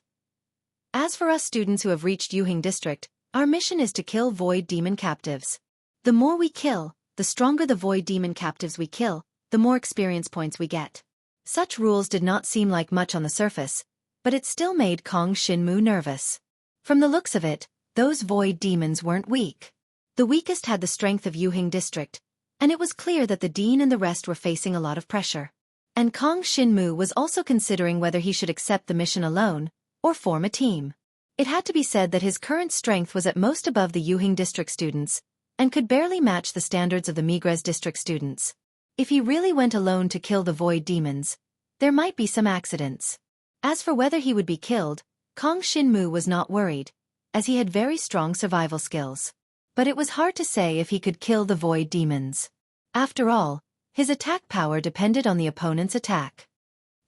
As for us students who have reached Yuhing district, our mission is to kill void demon captives. The more we kill, the stronger the void demon captives we kill, the more experience points we get." Such rules did not seem like much on the surface, but it still made Kong Xinmu nervous. From the looks of it, those void demons weren't weak. The weakest had the strength of Yuhing district, and it was clear that the dean and the rest were facing a lot of pressure. And Kong Xinmu was also considering whether he should accept the mission alone, or form a team. It had to be said that his current strength was at most above the Yuhing district students, and could barely match the standards of the Migres district students. If he really went alone to kill the void demons, there might be some accidents. As for whether he would be killed, Kong Xinmu was not worried, as he had very strong survival skills. But it was hard to say if he could kill the void demons. After all, his attack power depended on the opponent's attack.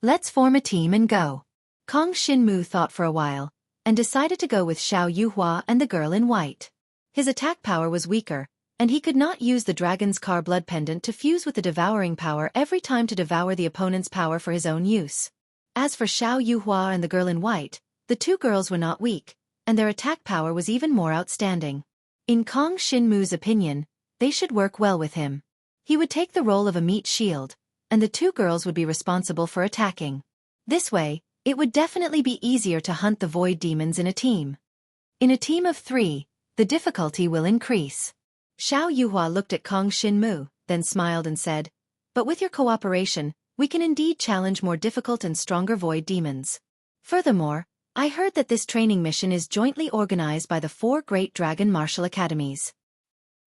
"Let's form a team and go." Kong Xinmu thought for a while, and decided to go with Xiao Yuhua and the girl in white. His attack power was weaker, and he could not use the Dragon's Car blood pendant to fuse with the devouring power every time to devour the opponent's power for his own use. As for Xiao Yuhua and the girl in white, the two girls were not weak, and their attack power was even more outstanding. In Kong Xinmu's opinion, they should work well with him. He would take the role of a meat shield, and the two girls would be responsible for attacking. This way, it would definitely be easier to hunt the void demons in a team. In a team of 3, the difficulty will increase. Xiao Yuhua looked at Kong Xinmu, then smiled and said, "But with your cooperation, we can indeed challenge more difficult and stronger void demons. Furthermore, I heard that this training mission is jointly organized by the 4 great dragon martial academies.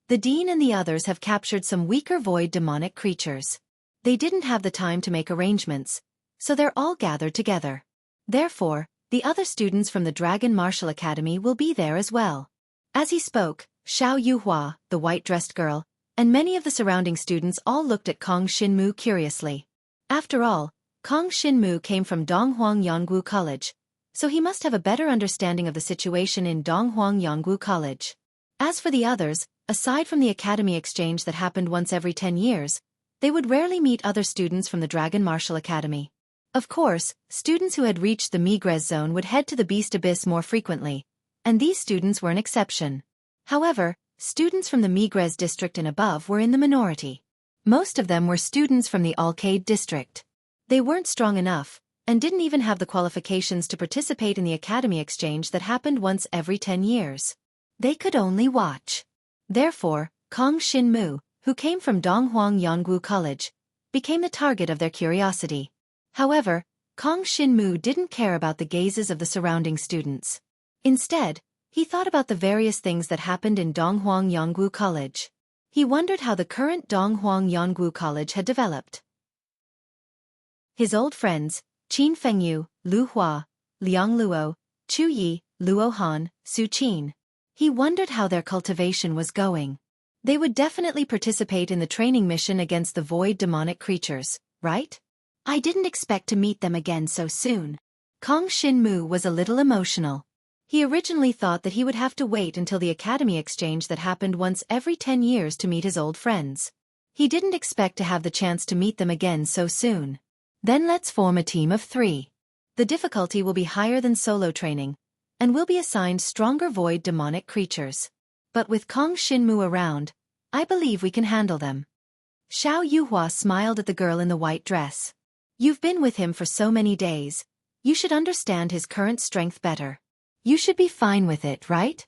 The dean and the others have captured some weaker void demonic creatures. They didn't have the time to make arrangements, so they're all gathered together. Therefore, the other students from the Dragon Martial Academy will be there as well." As he spoke, Xiao Yuhua, the white-dressed girl, and many of the surrounding students all looked at Kong Xinmu curiously. After all, Kong Xinmu came from Donghuang Yonggu College, so he must have a better understanding of the situation in Donghuang Yonggu College. As for the others, aside from the academy exchange that happened once every 10 years, they would rarely meet other students from the Dragon Martial Academy. Of course, students who had reached the Migres zone would head to the Beast Abyss more frequently, and these students were an exception. However, students from the Migres district and above were in the minority. Most of them were students from the Alcade district. They weren't strong enough, and didn't even have the qualifications to participate in the academy exchange that happened once every 10 years. They could only watch. Therefore, Kong Xinmu, who came from Donghuang Yonggu College, became the target of their curiosity. However, Kong Xinmu didn't care about the gazes of the surrounding students. Instead, he thought about the various things that happened in Donghuang Yonggu College. He wondered how the current Donghuang Yonggu College had developed. His old friends, Qin Fengyu, Lu Hua, Liang Luo, Chu Yi, Luo Han, Su Qin. He wondered how their cultivation was going. They would definitely participate in the training mission against the void demonic creatures, right? I didn't expect to meet them again so soon. Kong Xinmu was a little emotional. He originally thought that he would have to wait until the academy exchange that happened once every 10 years to meet his old friends. He didn't expect to have the chance to meet them again so soon. Then let's form a team of 3. The difficulty will be higher than solo training, and will be assigned stronger void demonic creatures. But with Kong Xinmu around, I believe we can handle them. Xiao Yuhua smiled at the girl in the white dress. You've been with him for so many days. You should understand his current strength better. You should be fine with it, right?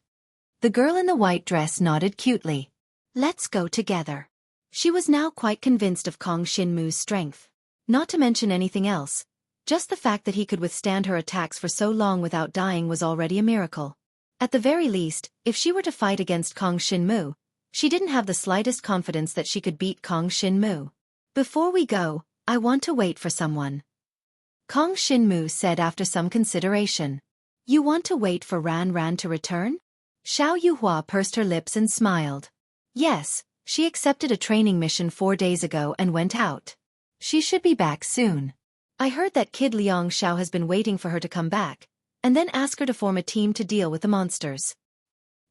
The girl in the white dress nodded cutely. Let's go together. She was now quite convinced of Kong Xinmu's strength. Not to mention anything else, Just the fact that he could withstand her attacks for so long without dying was already a miracle. At the very least, if she were to fight against Kong Shinmu, she didn't have the slightest confidence that she could beat Kong Shinmu. Before we go, I want to wait for someone. Kong Shinmu said after some consideration. You want to wait for Ran Ran to return? Xiao Yuhua pursed her lips and smiled. Yes, she accepted a training mission 4 days ago and went out. She should be back soon. I heard that kid Liang Xiao has been waiting for her to come back, and then ask her to form a team to deal with the monsters.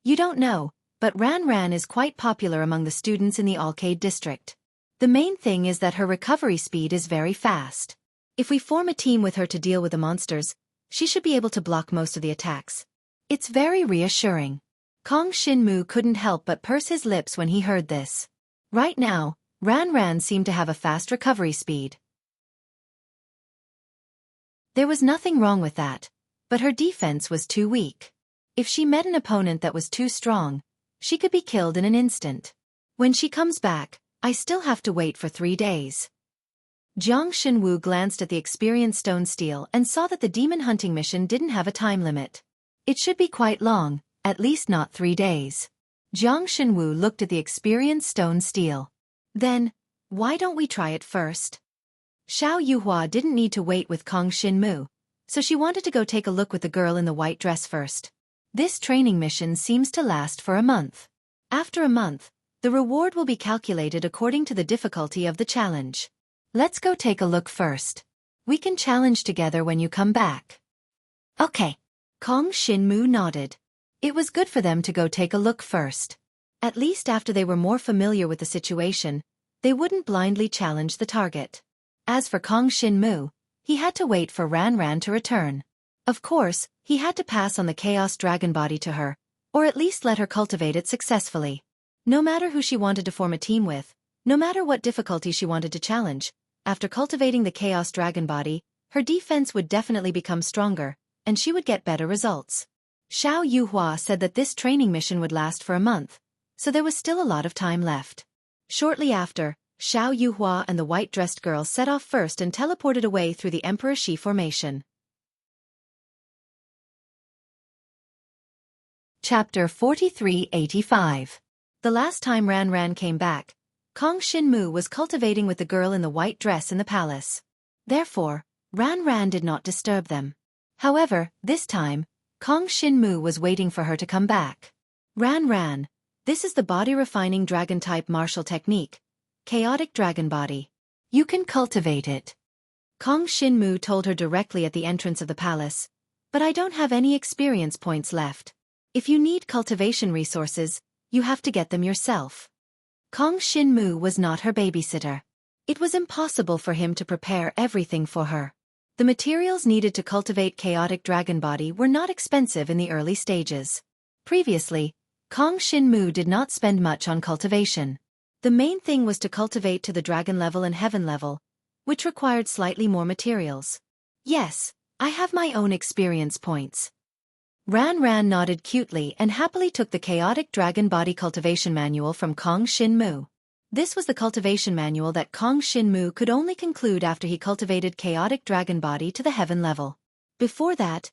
You don't know, but Ran Ran is quite popular among the students in the Arcade district. The main thing is that her recovery speed is very fast. If we form a team with her to deal with the monsters, she should be able to block most of the attacks. It's very reassuring. Kong Shinmu couldn't help but purse his lips when he heard this. Right now, Ran Ran seemed to have a fast recovery speed. There was nothing wrong with that, but her defense was too weak. If she met an opponent that was too strong, she could be killed in an instant. When she comes back, I still have to wait for 3 days. Jiang Shenwu glanced at the experience stone steel and saw that the demon hunting mission didn't have a time limit. It should be quite long, at least not 3 days. Jiang Shenwu looked at the experience stone steel. Then, why don't we try it first? Xiao Yuhua didn't need to wait with Kong Shinmu, so she wanted to go take a look with the girl in the white dress first. This training mission seems to last for a month. After a month, the reward will be calculated according to the difficulty of the challenge. Let's go take a look first. We can challenge together when you come back. Okay. Kong Shinmu nodded. It was good for them to go take a look first. At least after they were more familiar with the situation, they wouldn't blindly challenge the target. As for Kong Shinmu, he had to wait for Ran Ran to return. Of course, he had to pass on the Chaos Dragon Body to her, or at least let her cultivate it successfully. No matter who she wanted to form a team with, no matter what difficulty she wanted to challenge, after cultivating the Chaos Dragon Body, her defense would definitely become stronger, and she would get better results. Xiao Yuhua said that this training mission would last for a month, so there was still a lot of time left. Shortly after, Xiao Yuhua and the white-dressed girl set off first and teleported away through the Emperor Shi formation. Chapter 4385. The last time Ran Ran came back, Kong Shinmu was cultivating with the girl in the white dress in the palace. Therefore, Ran Ran did not disturb them. However, this time, Kong Shinmu was waiting for her to come back. Ran Ran, this is the body-refining dragon-type martial technique, Chaotic Dragon Body. You can cultivate it. Kong Shinmu told her directly at the entrance of the palace, but I don't have any experience points left. If you need cultivation resources, you have to get them yourself. Kong Shinmu was not her babysitter. It was impossible for him to prepare everything for her. The materials needed to cultivate Chaotic Dragon Body were not expensive in the early stages. Previously, Kong Shinmu did not spend much on cultivation. The main thing was to cultivate to the dragon level and heaven level, which required slightly more materials. Yes, I have my own experience points. Ran Ran nodded cutely and happily took the Chaotic Dragon Body Cultivation Manual from Kong Shinmu. This was the cultivation manual that Kong Shinmu could only conclude after he cultivated Chaotic Dragon Body to the heaven level. Before that,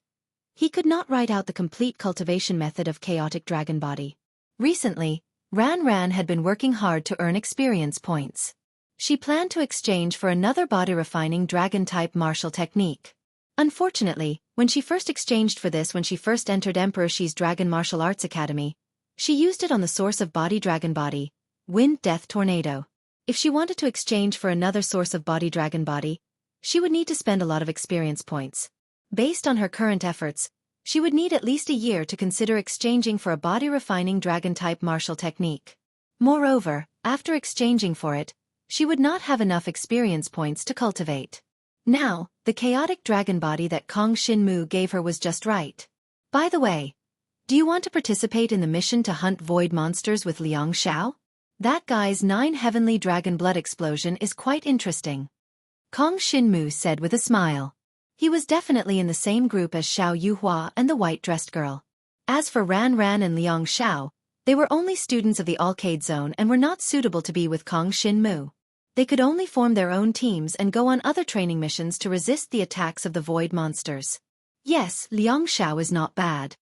he could not write out the complete cultivation method of Chaotic Dragon Body. Recently, Ran Ran had been working hard to earn experience points. She planned to exchange for another body-refining dragon-type martial technique. Unfortunately, when she first exchanged for this when she first entered Emperor Shi's Dragon Martial Arts Academy, she used it on the source of body Dragon Body, Wind Death Tornado. If she wanted to exchange for another source of body Dragon Body, she would need to spend a lot of experience points. Based on her current efforts, she would need at least a year to consider exchanging for a body-refining dragon-type martial technique. Moreover, after exchanging for it, she would not have enough experience points to cultivate. Now, the Chaotic Dragon Body that Kong Shinmu gave her was just right. By the way, do you want to participate in the mission to hunt void monsters with Liang Xiao? That guy's 9 heavenly dragon blood explosion is quite interesting. Kong Shinmu said with a smile. He was definitely in the same group as Xiao Yuhua and the white-dressed girl. As for Ran Ran and Liang Xiao, they were only students of the Arcade Zone and were not suitable to be with Kong Shinmu. They could only form their own teams and go on other training missions to resist the attacks of the void monsters. Yes, Liang Xiao is not bad.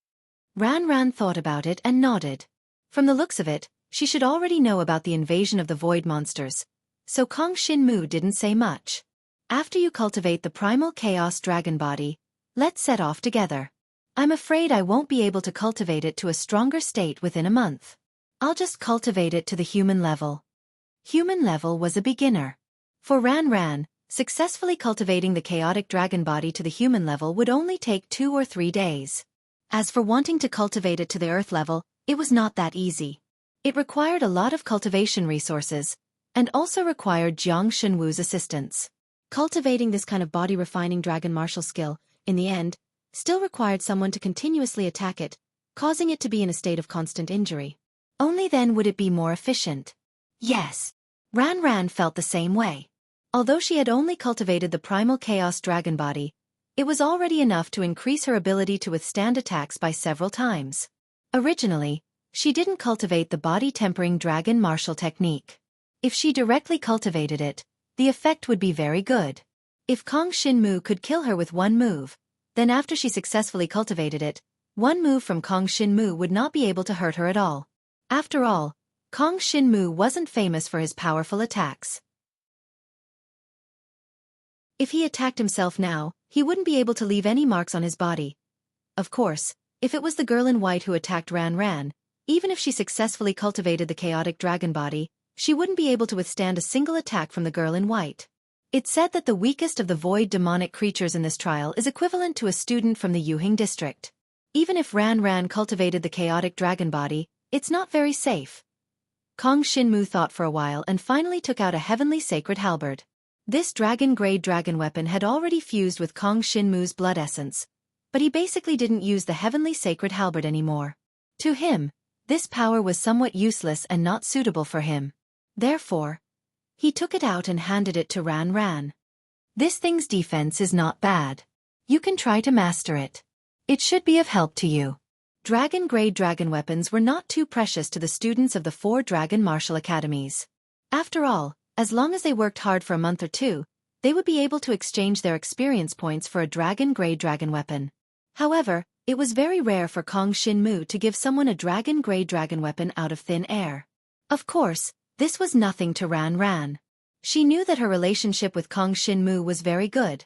Ran Ran thought about it and nodded. From the looks of it, she should already know about the invasion of the void monsters, so Kong Xin Mu didn't say much. After you cultivate the primal chaos dragon body, let's set off together. I'm afraid I won't be able to cultivate it to a stronger state within a month. I'll just cultivate it to the human level. Human level was a beginner. For Ran Ran, successfully cultivating the chaotic dragon body to the human level would only take 2 or 3 days. As for wanting to cultivate it to the earth level, it was not that easy. It required a lot of cultivation resources, and also required Jiang Shenwu's assistance. Cultivating this kind of body-refining dragon martial skill, in the end, still required someone to continuously attack it, causing it to be in a state of constant injury. Only then would it be more efficient. Yes. Ran Ran felt the same way. Although she had only cultivated the primal chaos dragon body, it was already enough to increase her ability to withstand attacks by several times. Originally, she didn't cultivate the body-tempering dragon martial technique. If she directly cultivated it, the effect would be very good. If Kong Xin Mu could kill her with one move, then after she successfully cultivated it, one move from Kong Xin Mu would not be able to hurt her at all. After all, Kong Xin Mu wasn't famous for his powerful attacks. If he attacked himself now, he wouldn't be able to leave any marks on his body. Of course, if it was the girl in white who attacked Ran Ran, even if she successfully cultivated the chaotic dragon body, she wouldn't be able to withstand a single attack from the girl in white. It's said that the weakest of the void demonic creatures in this trial is equivalent to a student from the Yuhing district. Even if Ran Ran cultivated the chaotic dragon body, it's not very safe. Kong Xin Mu thought for a while and finally took out a heavenly sacred halberd. This dragon-grade dragon weapon had already fused with Kong Xin Mu's blood essence, but he basically didn't use the heavenly sacred halberd anymore. To him, this power was somewhat useless and not suitable for him. Therefore, he took it out and handed it to Ran Ran. This thing's defense is not bad. You can try to master it. It should be of help to you. Dragon-grade dragon weapons were not too precious to the students of the 4 dragon martial academies. After all, as long as they worked hard for a month or 2, they would be able to exchange their experience points for a dragon-grade dragon weapon. However, it was very rare for Kong Xin Mu to give someone a dragon-grade dragon weapon out of thin air. Of course, this was nothing to Ran Ran. She knew that her relationship with Kong Xin Mu was very good.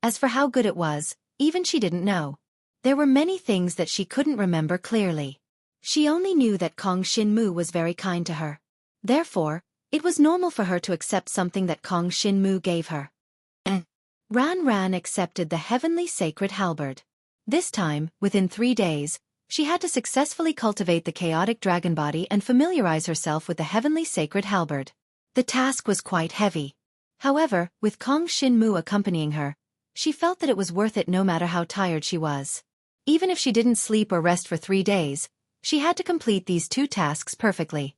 As for how good it was, even she didn't know. There were many things that she couldn't remember clearly. She only knew that Kong Xin Mu was very kind to her. Therefore, it was normal for her to accept something that Kong Xin Mu gave her. Ran Ran accepted the heavenly sacred halberd. This time, within 3 days, she had to successfully cultivate the chaotic dragon body and familiarize herself with the heavenly sacred halberd. The task was quite heavy. However, with Kong Xin Mu accompanying her, she felt that it was worth it no matter how tired she was. Even if she didn't sleep or rest for 3 days, she had to complete these 2 tasks perfectly.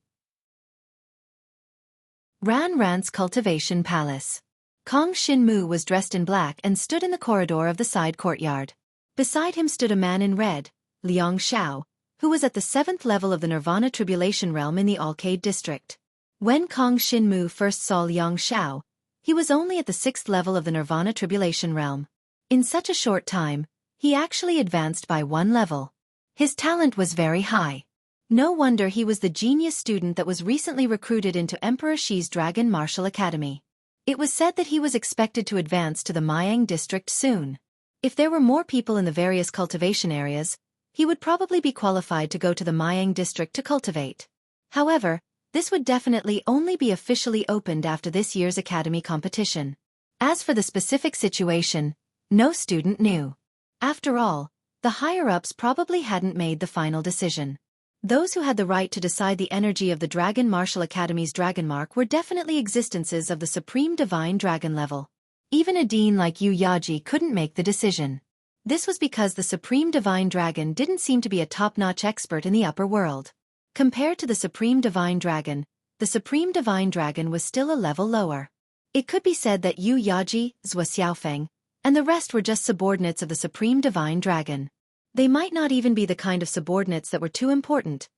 Ran Ran's cultivation palace. Kong Xin Mu was dressed in black and stood in the corridor of the side courtyard. Beside him stood a man in red, Liang Xiao, who was at the 7th level of the Nirvana Tribulation Realm in the Alcade district. When Kong Xin Mu first saw Liang Xiao, he was only at the 6th level of the Nirvana Tribulation Realm. In such a short time, he actually advanced by 1 level. His talent was very high. No wonder he was the genius student that was recently recruited into Emperor Shi's Dragon Martial Academy. It was said that he was expected to advance to the Mayang district soon. If there were more people in the various cultivation areas, he would probably be qualified to go to the Mayang district to cultivate. However, this would definitely only be officially opened after this year's academy competition. As for the specific situation, no student knew. After all, the higher-ups probably hadn't made the final decision. Those who had the right to decide the energy of the Dragon Martial Academy's dragon mark were definitely existences of the Supreme Divine Dragon level. Even a dean like Yu Yaji couldn't make the decision. This was because the Supreme Divine Dragon didn't seem to be a top-notch expert in the upper world. Compared to the Supreme Divine Dragon, the Supreme Divine Dragon was still a level lower. It could be said that Yu Yaji, Zhua Xiaofeng, and the rest were just subordinates of the Supreme Divine Dragon. They might not even be the kind of subordinates that were too important.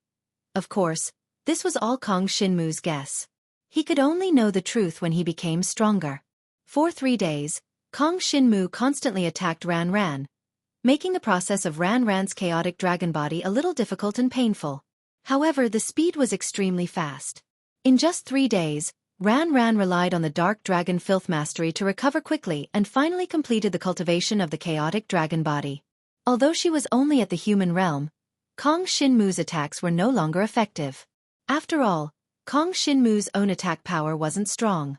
Of course, this was all Kong Xin Mu's guess. He could only know the truth when he became stronger. For 3 days, Kong Shinmu constantly attacked Ran Ran, making the process of Ran Ran's chaotic dragon body a little difficult and painful. However, the speed was extremely fast. In just 3 days, Ran Ran relied on the Dark Dragon Filth Mastery to recover quickly and finally completed the cultivation of the chaotic dragon body. Although she was only at the human realm, Kong Shinmu's attacks were no longer effective. After all, Kong Shinmu's own attack power wasn't strong.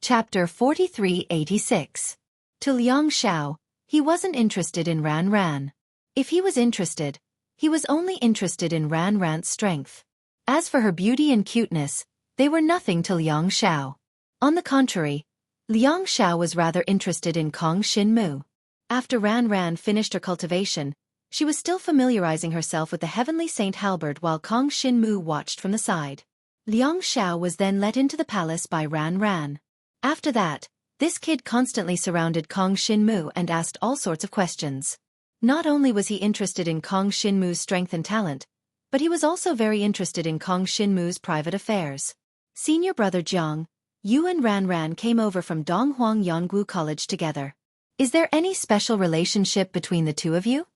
Chapter 4386. To Liang Xiao, he wasn't interested in Ran Ran. If he was interested, he was only interested in Ran Ran's strength. As for her beauty and cuteness, they were nothing to Liang Xiao. On the contrary, Liang Xiao was rather interested in Kong Shinmu. After Ran Ran finished her cultivation, she was still familiarizing herself with the heavenly saint halberd while Kong Shinmu watched from the side. Liang Xiao was then let into the palace by Ran Ran. After that, this kid constantly surrounded Kong Shinmu and asked all sorts of questions. Not only was he interested in Kong Shinmu's strength and talent, but he was also very interested in Kong Shinmu's private affairs. Senior brother Jiang, you and Ran Ran came over from Donghuang Yonggu College together. Is there any special relationship between the two of you?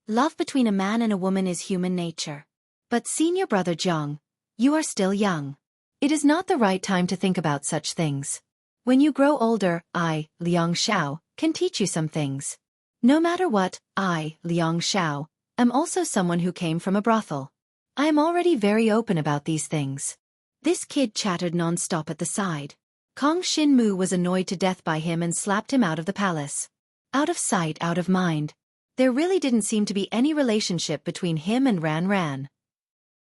Love between a man and a woman is human nature. But senior brother Jiang, you are still young. It is not the right time to think about such things. When you grow older, I, Liang Xiao, can teach you some things. No matter what, I, Liang Xiao, am also someone who came from a brothel. I am already very open about these things. This kid chattered non-stop at the side. Kong Shinmu was annoyed to death by him and slapped him out of the palace. Out of sight, out of mind. There really didn't seem to be any relationship between him and Ran Ran.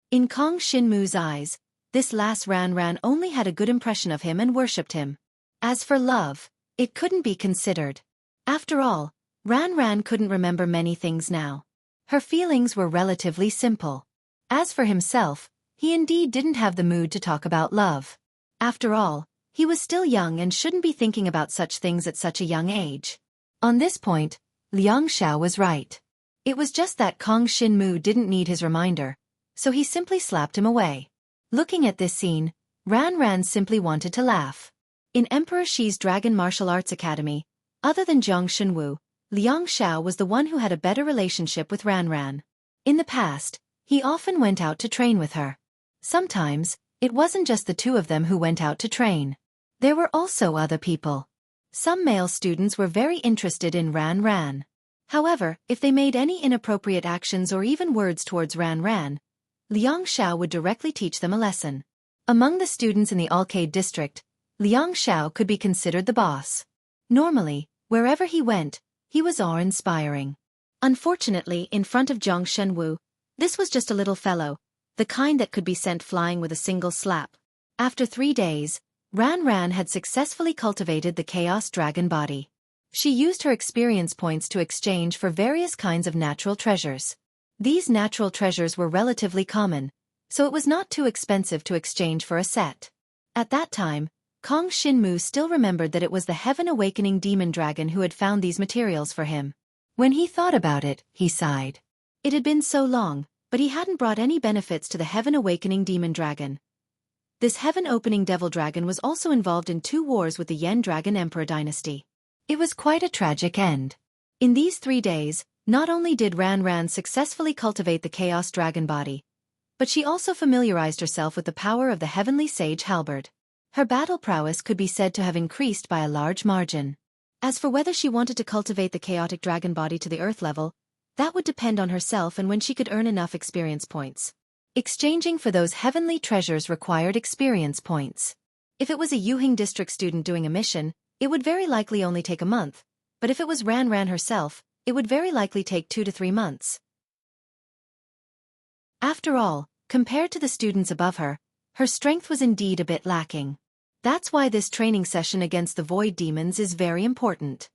In Kong Shinmu's eyes, this last Ran Ran only had a good impression of him and worshipped him. As for love, it couldn't be considered. After all, Ran Ran couldn't remember many things now. Her feelings were relatively simple. As for himself, he indeed didn't have the mood to talk about love. After all, he was still young and shouldn't be thinking about such things at such a young age. On this point, Liang Xiao was right. It was just that Kong Shinmu didn't need his reminder, so he simply slapped him away. Looking at this scene, Ran Ran simply wanted to laugh. In Emperor Shi's Dragon Martial Arts Academy, other than Zhang Shenwu, Liang Xiao was the one who had a better relationship with Ran Ran. In the past, he often went out to train with her. Sometimes, it wasn't just the two of them who went out to train. There were also other people. Some male students were very interested in Ran Ran. However, if they made any inappropriate actions or even words towards Ran Ran, Liang Xiao would directly teach them a lesson. Among the students in the Alcade district, Liang Xiao could be considered the boss. Normally, wherever he went, he was awe-inspiring. Unfortunately, in front of Zhang Shenwu, this was just a little fellow, the kind that could be sent flying with a single slap. After 3 days, Ran Ran had successfully cultivated the Chaos Dragon body. She used her experience points to exchange for various kinds of natural treasures. These natural treasures were relatively common, so it was not too expensive to exchange for a set. At that time, Kong Shinmu still remembered that it was the Heaven Awakening Demon Dragon who had found these materials for him. When he thought about it, he sighed. It had been so long, but he hadn't brought any benefits to the Heaven Awakening Demon Dragon. This Heaven Opening Devil Dragon was also involved in 2 wars with the Yen Dragon Emperor dynasty. It was quite a tragic end. In these 3 days, not only did Ran Ran successfully cultivate the Chaos Dragon body, but she also familiarized herself with the power of the Heavenly Sage Halberd. Her battle prowess could be said to have increased by a large margin. As for whether she wanted to cultivate the chaotic dragon body to the earth level, that would depend on herself and when she could earn enough experience points. Exchanging for those heavenly treasures required experience points. If it was a Yuhing district student doing a mission, it would very likely only take a month, but if it was Ran Ran herself, it would very likely take 2 to 3 months. After all, compared to the students above her, her strength was indeed a bit lacking. That's why this training session against the void demons is very important.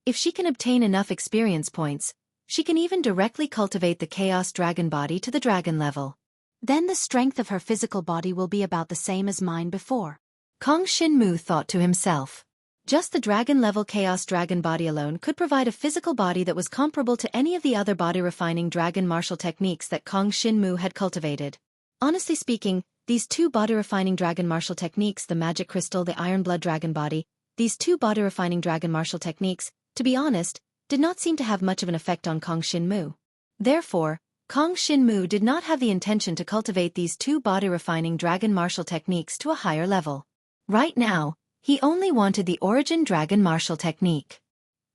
If she can obtain enough experience points, she can even directly cultivate the Chaos Dragon body to the dragon level. Then the strength of her physical body will be about the same as mine before. Kong Shinmu thought to himself. Just the dragon-level Chaos Dragon body alone could provide a physical body that was comparable to any of the other body-refining dragon martial techniques that Kong Shinmu had cultivated. Honestly speaking, these two body-refining dragon martial techniques, the Magic Crystal, the Iron Blood Dragon body, these two body-refining dragon martial techniques, to be honest, did not seem to have much of an effect on Kong Shinmu. Therefore, Kong Shinmu did not have the intention to cultivate these two body-refining dragon martial techniques to a higher level. Right now, he only wanted the Origin Dragon martial technique.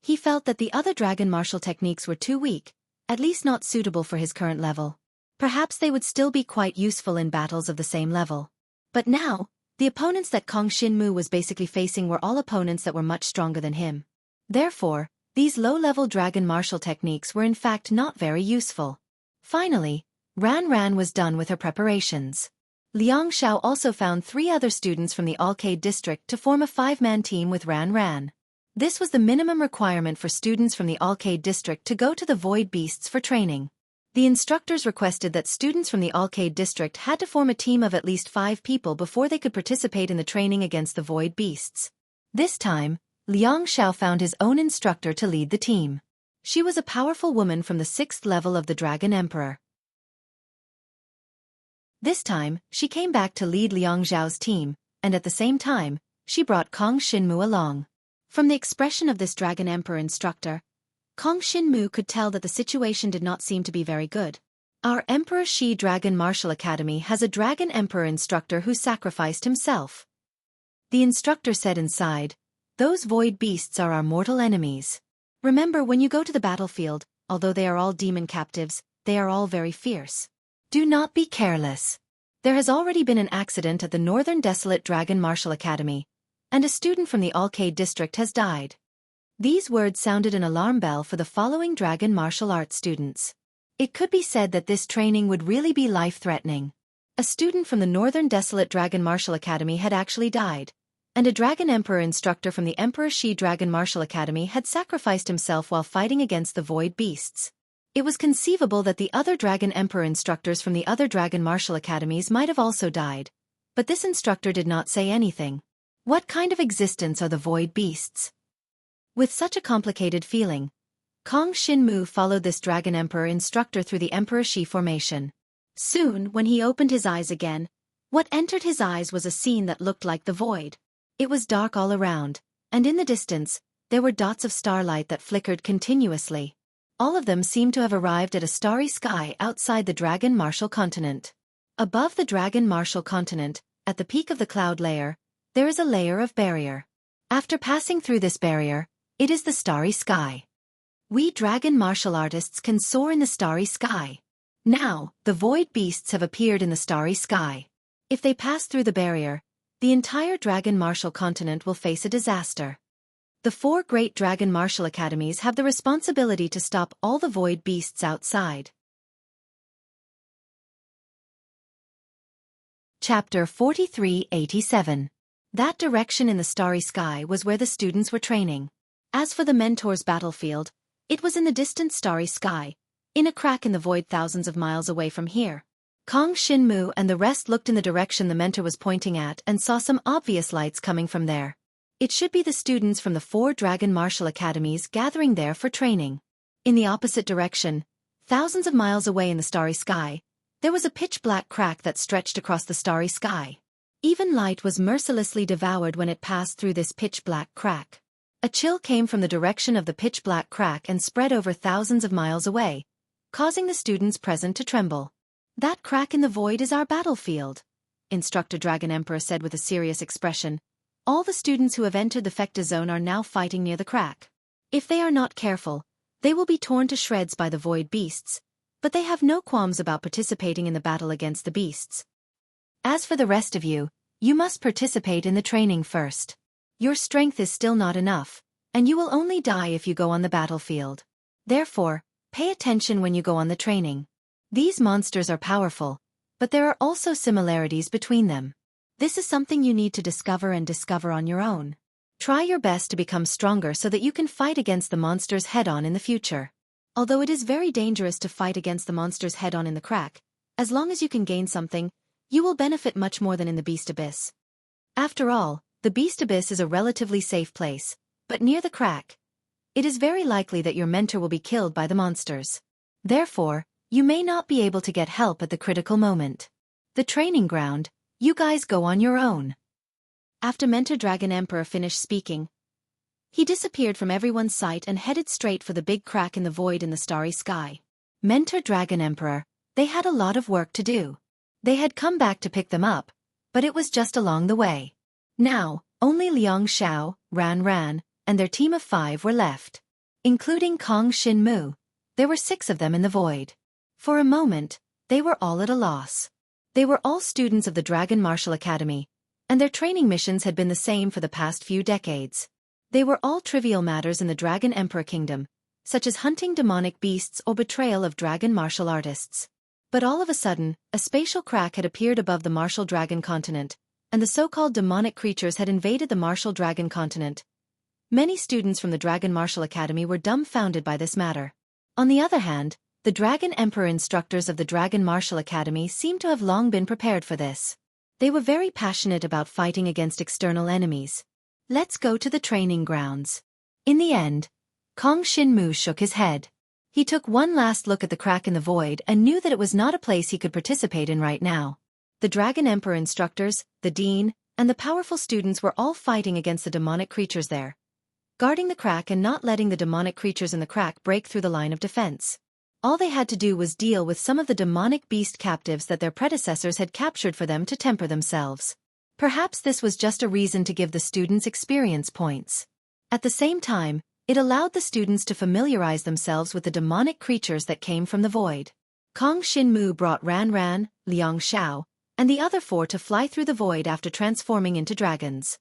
He felt that the other dragon martial techniques were too weak, at least not suitable for his current level. Perhaps they would still be quite useful in battles of the same level. But now, the opponents that Kong Shinmu was basically facing were all opponents that were much stronger than him. Therefore, these low-level dragon martial techniques were in fact not very useful. Finally, Ran was done with her preparations. Liang Xiao also found 3 other students from the Arcade District to form a 5-man team with Ran. This was the minimum requirement for students from the Arcade District to go to the Void Beasts for training. The instructors requested that students from the Arcade District had to form a team of at least 5 people before they could participate in the training against the Void Beasts. This time, Liang Xiao found his own instructor to lead the team. She was a powerful woman from the 6th level of the Dragon Emperor. This time, she came back to lead Liang Xiao's team, and at the same time, she brought Kong Shinmu along. From the expression of this Dragon Emperor instructor, Kong Shinmu could tell that the situation did not seem to be very good. Our Emperor Shi Dragon Martial Academy has a Dragon Emperor instructor who sacrificed himself. The instructor said inside, "Those void beasts are our mortal enemies. Remember, when you go to the battlefield, although they are all demon captives, they are all very fierce. Do not be careless. There has already been an accident at the Northern Desolate Dragon Martial Academy, and a student from the Arcade District has died." These words sounded an alarm bell for the following dragon martial arts students. It could be said that this training would really be life-threatening. A student from the Northern Desolate Dragon Martial Academy had actually died, and a Dragon Emperor instructor from the Emperor Shi Dragon Martial Academy had sacrificed himself while fighting against the Void Beasts. It was conceivable that the other Dragon Emperor instructors from the other Dragon Martial Academies might have also died, but this instructor did not say anything. What kind of existence are the Void Beasts? With such a complicated feeling, Kong Shinmu followed this Dragon Emperor instructor through the Emperor Shi formation. Soon, when he opened his eyes again, what entered his eyes was a scene that looked like the void. It was dark all around, and in the distance, there were dots of starlight that flickered continuously. All of them seemed to have arrived at a starry sky outside the Dragon Martial Continent. Above the Dragon Martial Continent, at the peak of the cloud layer, there is a layer of barrier. After passing through this barrier, it is the starry sky. We dragon martial artists can soar in the starry sky. Now, the void beasts have appeared in the starry sky. If they pass through the barrier, the entire Dragon Martial Continent will face a disaster. The 4 great Dragon Martial Academies have the responsibility to stop all the void beasts outside. Chapter 4387. That direction in the starry sky was where the students were training. As for the mentor's battlefield, it was in the distant starry sky, in a crack in the void thousands of miles away from here. Kong Shinmu and the rest looked in the direction the mentor was pointing at and saw some obvious lights coming from there. It should be the students from the 4 Dragon Martial Academies gathering there for training. In the opposite direction, thousands of miles away in the starry sky, there was a pitch-black crack that stretched across the starry sky. Even light was mercilessly devoured when it passed through this pitch-black crack. A chill came from the direction of the pitch-black crack and spread over thousands of miles away, causing the students present to tremble. "That crack in the void is our battlefield," Instructor Dragon Emperor said with a serious expression. "All the students who have entered the Fecta zone are now fighting near the crack. If they are not careful, they will be torn to shreds by the void beasts, but they have no qualms about participating in the battle against the beasts. As for the rest of you, you must participate in the training first. Your strength is still not enough, and you will only die if you go on the battlefield. Therefore, pay attention when you go on the training. These monsters are powerful, but there are also similarities between them. This is something you need to discover on your own. Try your best to become stronger so that you can fight against the monsters head-on in the future. Although it is very dangerous to fight against the monsters head-on in the crack, as long as you can gain something, you will benefit much more than in the Beast Abyss. After all, The beast abyss is a relatively safe place, but near the crack, it is very likely that your mentor will be killed by the monsters. Therefore, you may not be able to get help at the critical moment. The training ground, you guys go on your own. After Mentor Dragon Emperor finished speaking, he disappeared from everyone's sight and headed straight for the big crack in the void in the starry sky. Mentor Dragon Emperor, they had a lot of work to do. They had come back to pick them up, but it was just along the way. Now, only Liang Xiao, Ran Ran, and their team of 5 were left. Including Kong Xin Mu, there were 6 of them in the void. For a moment, they were all at a loss. They were all students of the Dragon Martial Academy, and their training missions had been the same for the past few decades. They were all trivial matters in the Dragon Emperor Kingdom, such as hunting demonic beasts or betrayal of dragon martial artists. But all of a sudden, a spatial crack had appeared above the martial dragon continent, and the so-called demonic creatures had invaded the martial dragon continent. Many students from the Dragon Martial Academy were dumbfounded by this matter. On the other hand, the Dragon Emperor instructors of the Dragon Martial Academy seemed to have long been prepared for this. They were very passionate about fighting against external enemies. Let's go to the training grounds. In the end, Kong Xin Mu shook his head. He took one last look at the crack in the void and knew that it was not a place he could participate in right now. The Dragon Emperor instructors, the dean, and the powerful students were all fighting against the demonic creatures there, guarding the crack and not letting the demonic creatures in the crack break through the line of defense. All they had to do was deal with some of the demonic beast captives that their predecessors had captured for them to temper themselves. Perhaps this was just a reason to give the students experience points. At the same time, it allowed the students to familiarize themselves with the demonic creatures that came from the void. Kong Xin Mu brought Ran Ran, Liang Xiao, and the other 4 to fly through the void after transforming into dragons.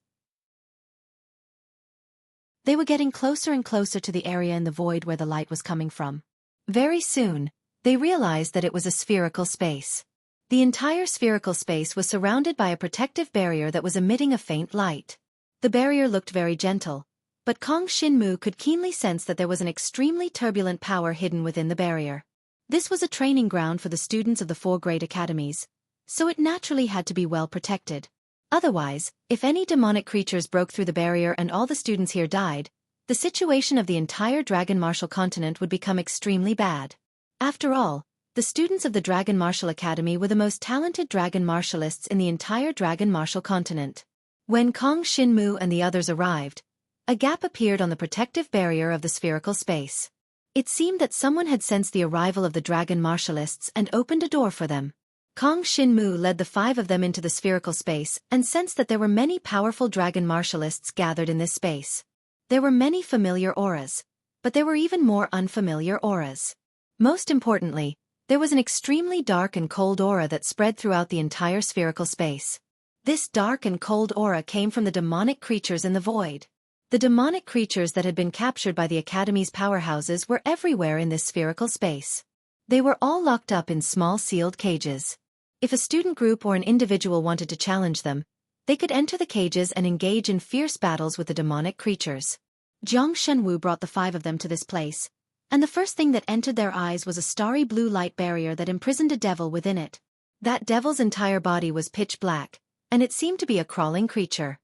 They were getting closer and closer to the area in the void where the light was coming from. Very soon, they realized that it was a spherical space. The entire spherical space was surrounded by a protective barrier that was emitting a faint light. The barrier looked very gentle, but Kong Xin Mu could keenly sense that there was an extremely turbulent power hidden within the barrier. This was a training ground for the students of the 4 great academies, so it naturally had to be well protected. Otherwise, if any demonic creatures broke through the barrier and all the students here died, the situation of the entire Dragon Martial continent would become extremely bad. After all, the students of the Dragon Martial Academy were the most talented dragon martialists in the entire Dragon Martial continent. When Kong Xin Mu and the others arrived, a gap appeared on the protective barrier of the spherical space. It seemed that someone had sensed the arrival of the dragon martialists and opened a door for them. Kong Xin Mu led the 5 of them into the spherical space and sensed that there were many powerful dragon martialists gathered in this space. There were many familiar auras, but there were even more unfamiliar auras. Most importantly, there was an extremely dark and cold aura that spread throughout the entire spherical space. This dark and cold aura came from the demonic creatures in the void. The demonic creatures that had been captured by the Academy's powerhouses were everywhere in this spherical space. They were all locked up in small sealed cages. If a student group or an individual wanted to challenge them, they could enter the cages and engage in fierce battles with the demonic creatures. Jiang Shenwu brought the 5 of them to this place, and the first thing that entered their eyes was a starry blue light barrier that imprisoned a devil within it. That devil's entire body was pitch black, and it seemed to be a crawling creature.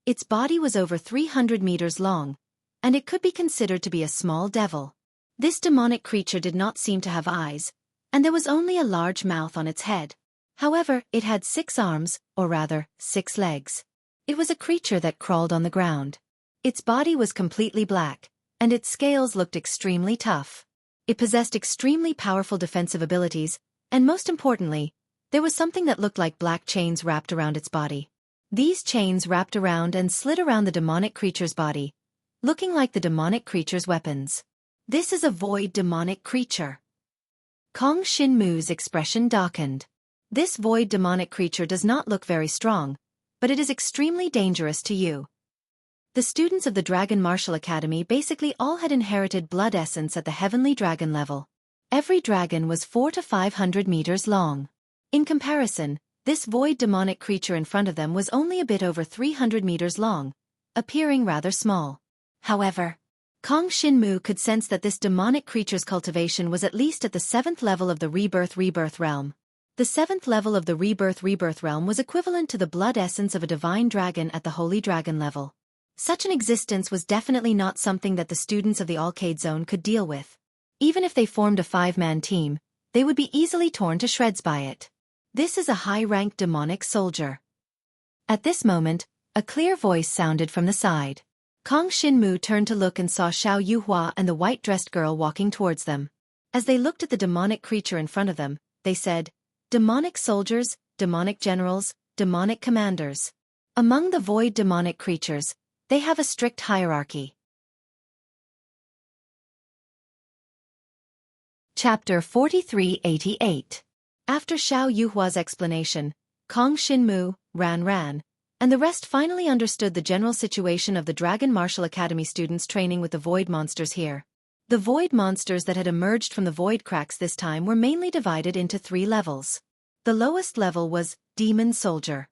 Its body was over 300 meters long, and it could be considered to be a small devil. This demonic creature did not seem to have eyes, and there was only a large mouth on its head. However, it had 6 arms, or rather, 6 legs. It was a creature that crawled on the ground. Its body was completely black, and its scales looked extremely tough. It possessed extremely powerful defensive abilities, and most importantly, there was something that looked like black chains wrapped around its body. These chains wrapped around and slid around the demonic creature's body, looking like the demonic creature's weapons. This is a void demonic creature. Kong Xin Mu's expression darkened. This void demonic creature does not look very strong, but it is extremely dangerous to you. The students of the Dragon Martial Academy basically all had inherited blood essence at the heavenly dragon level. Every dragon was 400 to 500 meters long. In comparison, this void demonic creature in front of them was only a bit over 300 meters long, appearing rather small. However, Kong Xin Mu could sense that this demonic creature's cultivation was at least at the 7th level of the rebirth realm. The 7th level of the rebirth realm was equivalent to the blood essence of a divine dragon at the holy dragon level. Such an existence was definitely not something that the students of the Alcade Zone could deal with. Even if they formed a 5-man team, they would be easily torn to shreds by it. This is a high-ranked demonic soldier. At this moment, a clear voice sounded from the side. Kong Xinmu turned to look and saw Xiao Yuhua and the white-dressed girl walking towards them. As they looked at the demonic creature in front of them, they said, "Demonic soldiers, demonic generals, demonic commanders. Among the void demonic creatures, they have a strict hierarchy." Chapter 4388. After Xiao Yuhua's explanation, Kong Xinmu ran, and the rest finally understood the general situation of the Dragon Martial Academy students training with the void monsters here. The void monsters that had emerged from the void cracks this time were mainly divided into 3 levels. The lowest level was Demon Soldier.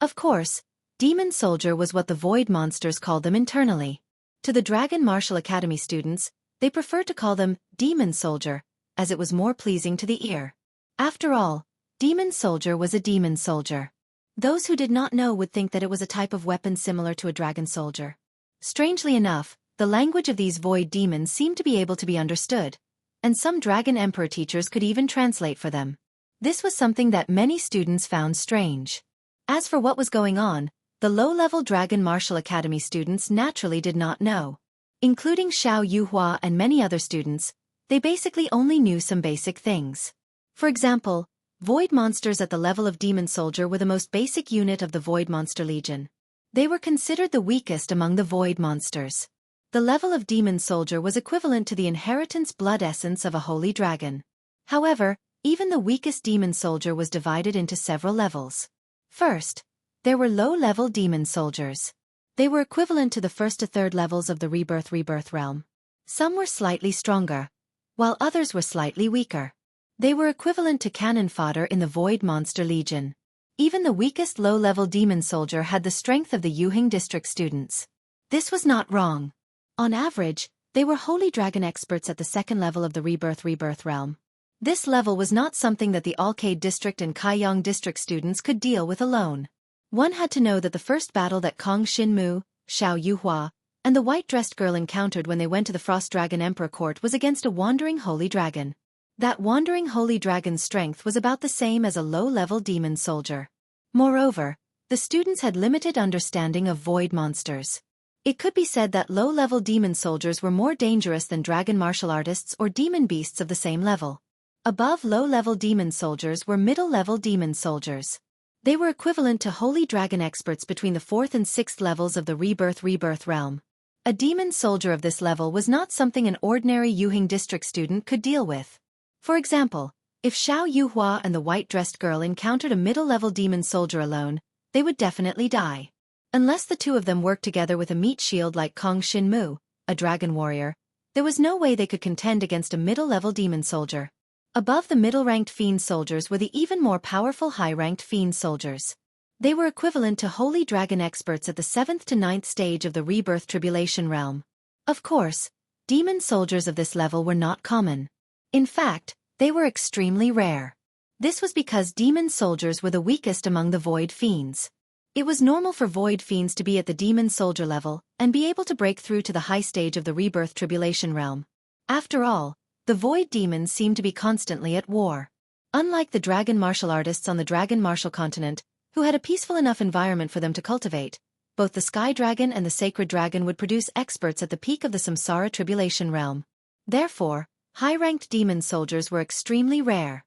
Of course, Demon Soldier was what the void monsters called them internally. To the Dragon Martial Academy students, they preferred to call them Demon Soldier, as it was more pleasing to the ear. After all, Demon Soldier was a demon soldier. Those who did not know would think that it was a type of weapon similar to a dragon soldier. Strangely enough, the language of these void demons seemed to be able to be understood, and some Dragon Emperor teachers could even translate for them. This was something that many students found strange. As for what was going on, the low-level Dragon Martial Academy students naturally did not know. Including Xiao Yuhua and many other students, they basically only knew some basic things. For example, void monsters at the level of Demon Soldier were the most basic unit of the Void Monster Legion. They were considered the weakest among the void monsters. The level of Demon Soldier was equivalent to the inheritance blood essence of a holy dragon. However, even the weakest Demon Soldier was divided into several levels. First, there were low-level Demon Soldiers. They were equivalent to the 1st to 3rd levels of the rebirth realm. Some were slightly stronger, while others were slightly weaker. They were equivalent to cannon fodder in the Void Monster Legion. Even the weakest low-level Demon Soldier had the strength of the Yuhing District students. This was not wrong. On average, they were Holy Dragon experts at the 2nd level of the rebirth realm. This level was not something that the Alcade District and Kaiyang District students could deal with alone. One had to know that the first battle that Kong Xinmu, Xiao Yuhua, and the white-dressed girl encountered when they went to the Frost Dragon Emperor Court was against a wandering Holy Dragon. That wandering Holy Dragon's strength was about the same as a low-level Demon Soldier. Moreover, the students had limited understanding of void monsters. It could be said that low-level Demon Soldiers were more dangerous than Dragon Martial Artists or Demon Beasts of the same level. Above low-level Demon Soldiers were middle-level Demon Soldiers. They were equivalent to Holy Dragon experts between the 4th and 6th levels of the rebirth realm. A Demon Soldier of this level was not something an ordinary Yuhing District student could deal with. For example, if Xiao Yuhua and the white-dressed girl encountered a middle-level Demon Soldier alone, they would definitely die. Unless the two of them worked together with a meat shield like Kong Xinmu, a dragon warrior, there was no way they could contend against a middle-level Demon Soldier. Above the middle-ranked Fiend Soldiers were the even more powerful high-ranked Fiend Soldiers. They were equivalent to Holy Dragon experts at the 7th to 9th stage of the Rebirth Tribulation realm. Of course, Demon Soldiers of this level were not common. In fact, they were extremely rare. This was because Demon Soldiers were the weakest among the Void Fiends. It was normal for Void Fiends to be at the Demon Soldier level and be able to break through to the high stage of the Rebirth Tribulation realm. After all, the Void Demons seemed to be constantly at war. Unlike the Dragon Martial Artists on the Dragon Martial continent, who had a peaceful enough environment for them to cultivate, both the Sky Dragon and the Sacred Dragon would produce experts at the peak of the Samsara Tribulation realm. Therefore, high-ranked Demon Soldiers were extremely rare.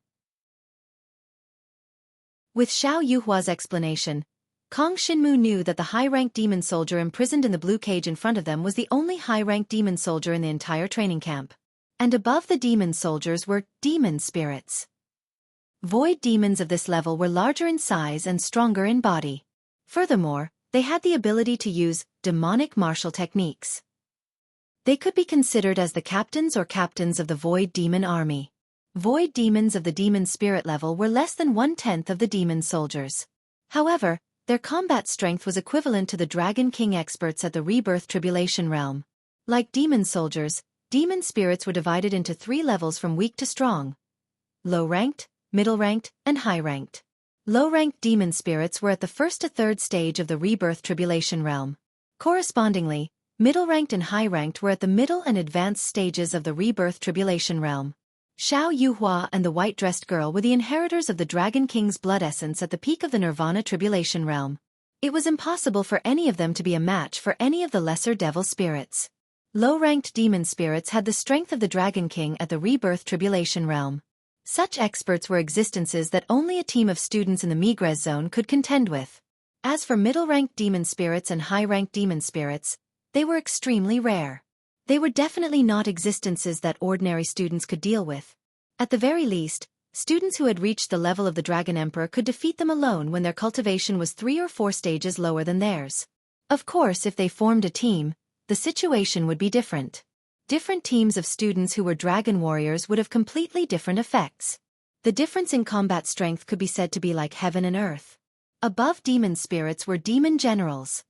With Xiao Yuhua's explanation, Kong Xinmu knew that the high-ranked Demon Soldier imprisoned in the blue cage in front of them was the only high-ranked Demon Soldier in the entire training camp. And above the Demon Soldiers were Demon Spirits. Void Demons of this level were larger in size and stronger in body. Furthermore, they had the ability to use demonic martial techniques. They could be considered as the captains of the Void Demon army. Void Demons of the Demon Spirit level were less than 1/10 of the Demon Soldiers. However, their combat strength was equivalent to the Dragon King experts at the Rebirth Tribulation realm. Like Demon Soldiers, Demon Spirits were divided into 3 levels from weak to strong: low-ranked, middle-ranked, and high-ranked. Low-ranked demon spirits were at the first to third stage of the rebirth tribulation realm. Correspondingly, middle-ranked and high-ranked were at the middle and advanced stages of the rebirth tribulation realm. Xiao Yuhua and the white-dressed girl were the inheritors of the Dragon King's blood essence at the peak of the Nirvana tribulation realm. It was impossible for any of them to be a match for any of the lesser devil spirits. Low-ranked demon spirits had the strength of the Dragon King at the rebirth tribulation realm. Such experts were existences that only a team of students in the Migres zone could contend with. As for middle-ranked demon spirits and high-ranked demon spirits, they were extremely rare. They were definitely not existences that ordinary students could deal with. At the very least, students who had reached the level of the Dragon Emperor could defeat them alone when their cultivation was 3 or 4 stages lower than theirs. Of course, if they formed a team, the situation would be different. Different teams of students who were dragon warriors would have completely different effects. The difference in combat strength could be said to be like heaven and earth. Above demon spirits were demon generals.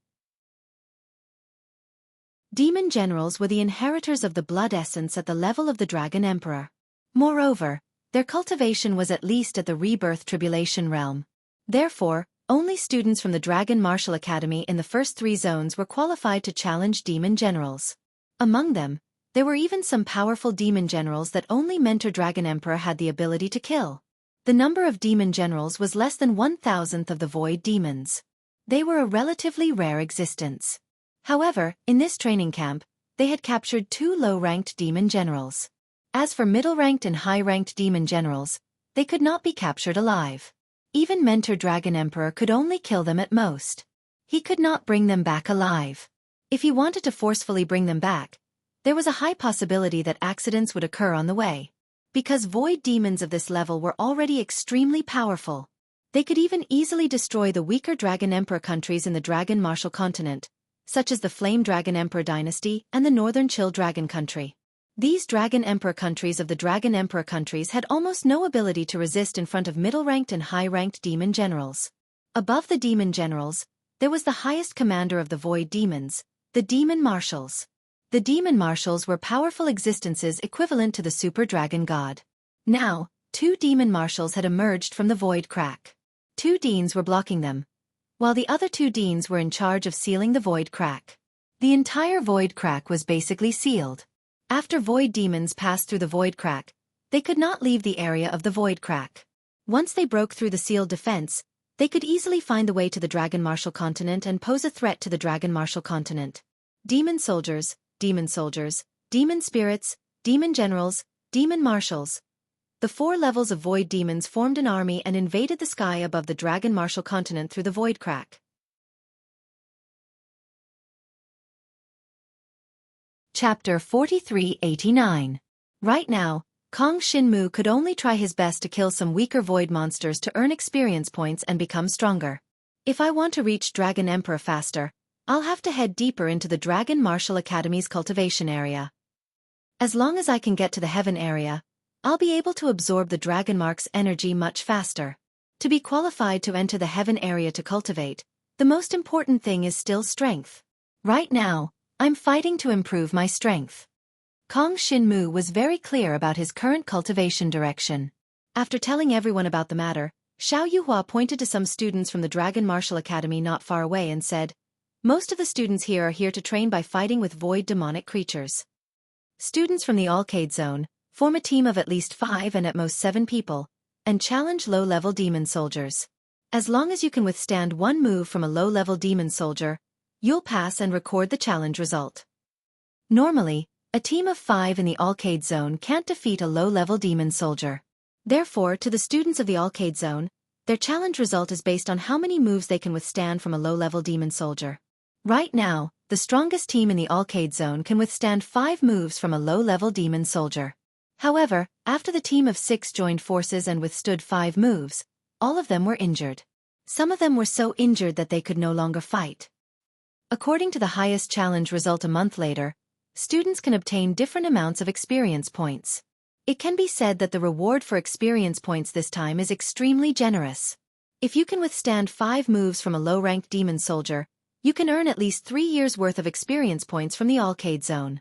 Demon generals were the inheritors of the blood essence at the level of the Dragon Emperor. Moreover, their cultivation was at least at the rebirth tribulation realm. Therefore, only students from the Dragon Martial Academy in the first 3 zones were qualified to challenge demon generals. Among them, there were even some powerful demon generals that only Mentor Dragon Emperor had the ability to kill. The number of demon generals was less than 1,000th of the void demons. They were a relatively rare existence. However, in this training camp, they had captured 2 low-ranked demon generals. As for middle-ranked and high-ranked demon generals, they could not be captured alive. Even Mentor Dragon Emperor could only kill them at most. He could not bring them back alive. If he wanted to forcefully bring them back, there was a high possibility that accidents would occur on the way. Because void demons of this level were already extremely powerful, they could even easily destroy the weaker Dragon Emperor countries in the Dragon Martial continent, such as the Flame Dragon Emperor dynasty and the Northern Chill Dragon country. These Dragon Emperor countries of the Dragon Emperor countries had almost no ability to resist in front of middle-ranked and high-ranked demon generals. Above the demon generals, there was the highest commander of the void demons, the demon marshals. The demon marshals were powerful existences equivalent to the super dragon god. Now, 2 demon marshals had emerged from the void crack. 2 deans were blocking them, while the other 2 deans were in charge of sealing the void crack. The entire void crack was basically sealed. After void demons passed through the void crack, they could not leave the area of the void crack. Once they broke through the sealed defense, they could easily find the way to the Dragon Martial continent and pose a threat to the Dragon Martial continent. Demon soldiers, demon spirits, demon generals, demon marshals. The 4 levels of void demons formed an army and invaded the sky above the Dragon Martial continent through the void crack. Chapter 4389. Right now, Kong Shinmu could only try his best to kill some weaker void monsters to earn experience points and become stronger. If I want to reach Dragon Emperor faster, I'll have to head deeper into the Dragon Martial Academy's cultivation area. As long as I can get to the Heaven area, I'll be able to absorb the Dragon Mark's energy much faster. To be qualified to enter the Heaven area to cultivate, the most important thing is still strength. Right now, I'm fighting to improve my strength. Kong Shinmu was very clear about his current cultivation direction. After telling everyone about the matter, Xiao Yuhua pointed to some students from the Dragon Martial Academy not far away and said, "Most of the students here are here to train by fighting with void demonic creatures. Students from the Alcade Zone form a team of at least 5 and at most 7 people, and challenge low-level demon soldiers. As long as you can withstand 1 move from a low-level demon soldier, you'll pass and record the challenge result. Normally, a team of 5 in the Alcade Zone can't defeat a low-level demon soldier. Therefore, to the students of the Alcade Zone, their challenge result is based on how many moves they can withstand from a low-level demon soldier. Right now, the strongest team in the Alcade Zone can withstand 5 moves from a low-level demon soldier. However, after the team of 6 joined forces and withstood 5 moves, all of them were injured. Some of them were so injured that they could no longer fight. According to the highest challenge result a month later, students can obtain different amounts of experience points. It can be said that the reward for experience points this time is extremely generous. If you can withstand 5 moves from a low-ranked demon soldier, you can earn at least 3 years' worth of experience points from the Alcade Zone.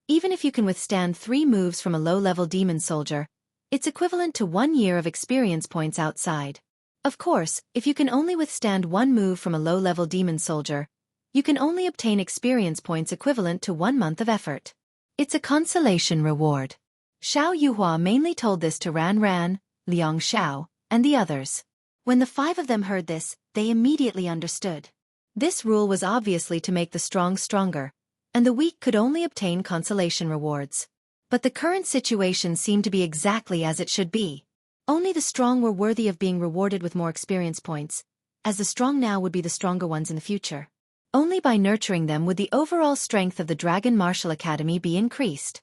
Even if you can withstand 3 moves from a low-level demon soldier, It's equivalent to 1 year of experience points outside. Of course, if you can only withstand one move from a low-level demon soldier, you can only obtain experience points equivalent to 1 month of effort. It's a consolation reward. Xiao Yuhua mainly told this to Ran Ran, Liang Xiao, and the others. When the 5 of them heard this, they immediately understood. This rule was obviously to make the strong stronger, and the weak could only obtain consolation rewards. But the current situation seemed to be exactly as it should be. Only the strong were worthy of being rewarded with more experience points, as the strong now would be the stronger ones in the future. Only by nurturing them would the overall strength of the Dragon Martial Academy be increased.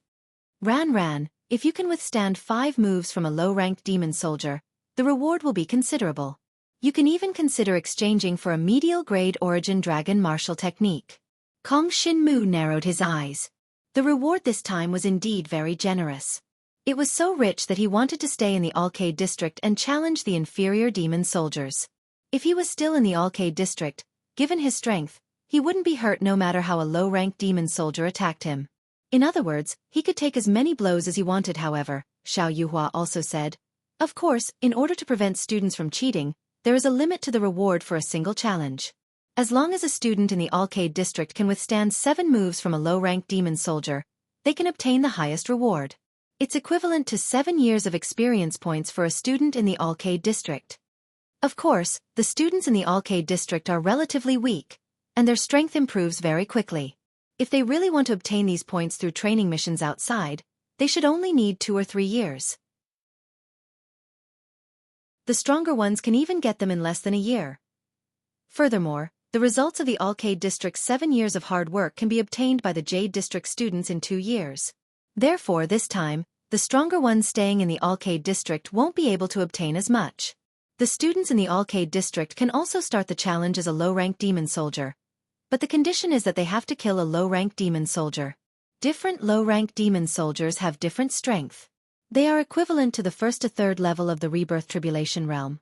Ran Ran, if you can withstand 5 moves from a low-ranked demon soldier, the reward will be considerable. You can even consider exchanging for a medial grade origin dragon martial technique. Kong Shinmu narrowed his eyes. The reward this time was indeed very generous. It was so rich that he wanted to stay in the Alcade district and challenge the inferior demon soldiers. If he was still in the Alcade district, given his strength, he wouldn't be hurt no matter how a low-ranked demon soldier attacked him. In other words, he could take as many blows as he wanted. However, Xiao Yuhua also said, of course, in order to prevent students from cheating, there is a limit to the reward for a single challenge. As long as a student in the Alcade district can withstand 7 moves from a low-ranked demon soldier, they can obtain the highest reward. It's equivalent to 7 years of experience points for a student in the Alcade district. Of course, the students in the Alcade district are relatively weak, and their strength improves very quickly. If they really want to obtain these points through training missions outside, they should only need 2 or 3 years. The stronger ones can even get them in less than a year. Furthermore, the results of the Alcade District's 7 years of hard work can be obtained by the Jade District students in 2 years. Therefore, this time, the stronger ones staying in the Alcade District won't be able to obtain as much. The students in the Alcade District can also start the challenge as a low-ranked demon soldier, but the condition is that they have to kill a low-ranked demon soldier. Different low-ranked demon soldiers have different strength. They are equivalent to the 1st to 3rd level of the Rebirth Tribulation realm.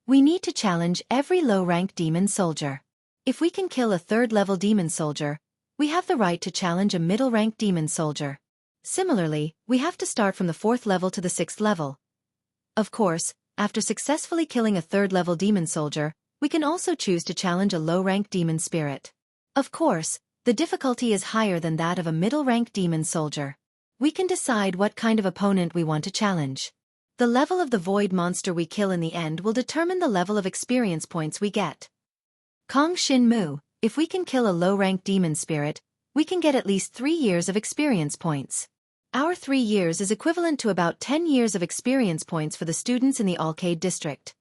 We need to challenge every low-ranked demon soldier. If we can kill a 3rd-level demon soldier, we have the right to challenge a middle-ranked demon soldier. Similarly, we have to start from the 4th level to the 6th level. Of course, after successfully killing a 3rd-level demon soldier, we can also choose to challenge a low-ranked demon spirit. Of course, the difficulty is higher than that of a middle-ranked demon soldier. We can decide what kind of opponent we want to challenge. The level of the void monster we kill in the end will determine the level of experience points we get. Kong Shinmu, if we can kill a low-ranked demon spirit, we can get at least 3 years of experience points. Our 3 years is equivalent to about 10 years of experience points for the students in the Alcade district.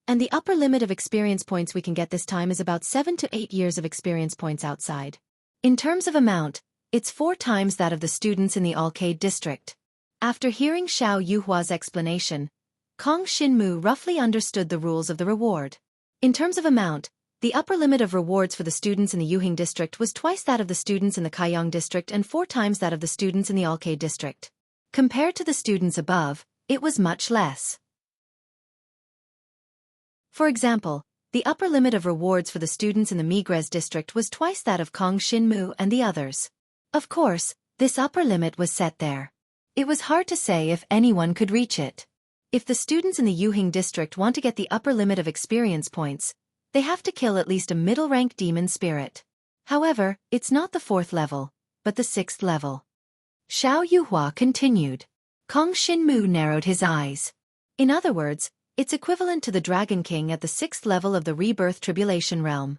And the upper limit of experience points we can get this time is about 7 to 8 years of experience points outside. In terms of amount, it's 4 times that of the students in the Alcade district. After hearing Xiao Yuhua's explanation, Kong Shinmu roughly understood the rules of the reward. In terms of amount, the upper limit of rewards for the students in the Yuhing district was twice that of the students in the Kaiyang district and 4 times that of the students in the Alcade district. Compared to the students above, it was much less. For example, the upper limit of rewards for the students in the Migres district was twice that of Kong Shinmu and the others. Of course, this upper limit was set there. It was hard to say if anyone could reach it. If the students in the Yuhing district want to get the upper limit of experience points, they have to kill at least a middle-ranked demon spirit. However, it's not the 4th level, but the 6th level. Xiao Yuhua continued. Kong Shinmu narrowed his eyes. In other words, it's equivalent to the Dragon King at the 6th level of the Rebirth Tribulation realm.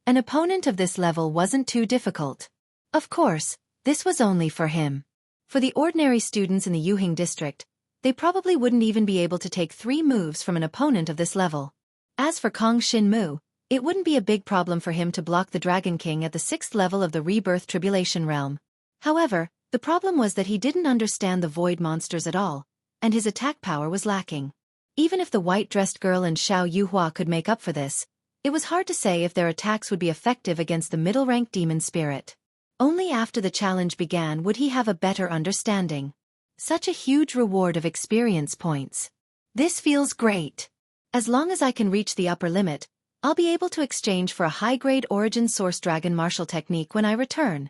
An opponent of this level wasn't too difficult. Of course, this was only for him. For the ordinary students in the Yuhing district, they probably wouldn't even be able to take 3 moves from an opponent of this level. As for Kong Shinmu, it wouldn't be a big problem for him to block the Dragon King at the 6th level of the Rebirth Tribulation realm. However, the problem was that he didn't understand the void monsters at all, and his attack power was lacking. Even if the white-dressed girl and Xiao Yuhua could make up for this, it was hard to say if their attacks would be effective against the middle-ranked demon spirit. Only after the challenge began would he have a better understanding. Such a huge reward of experience points. This feels great. As long as I can reach the upper limit, I'll be able to exchange for a high-grade Origin Source Dragon martial technique when I return.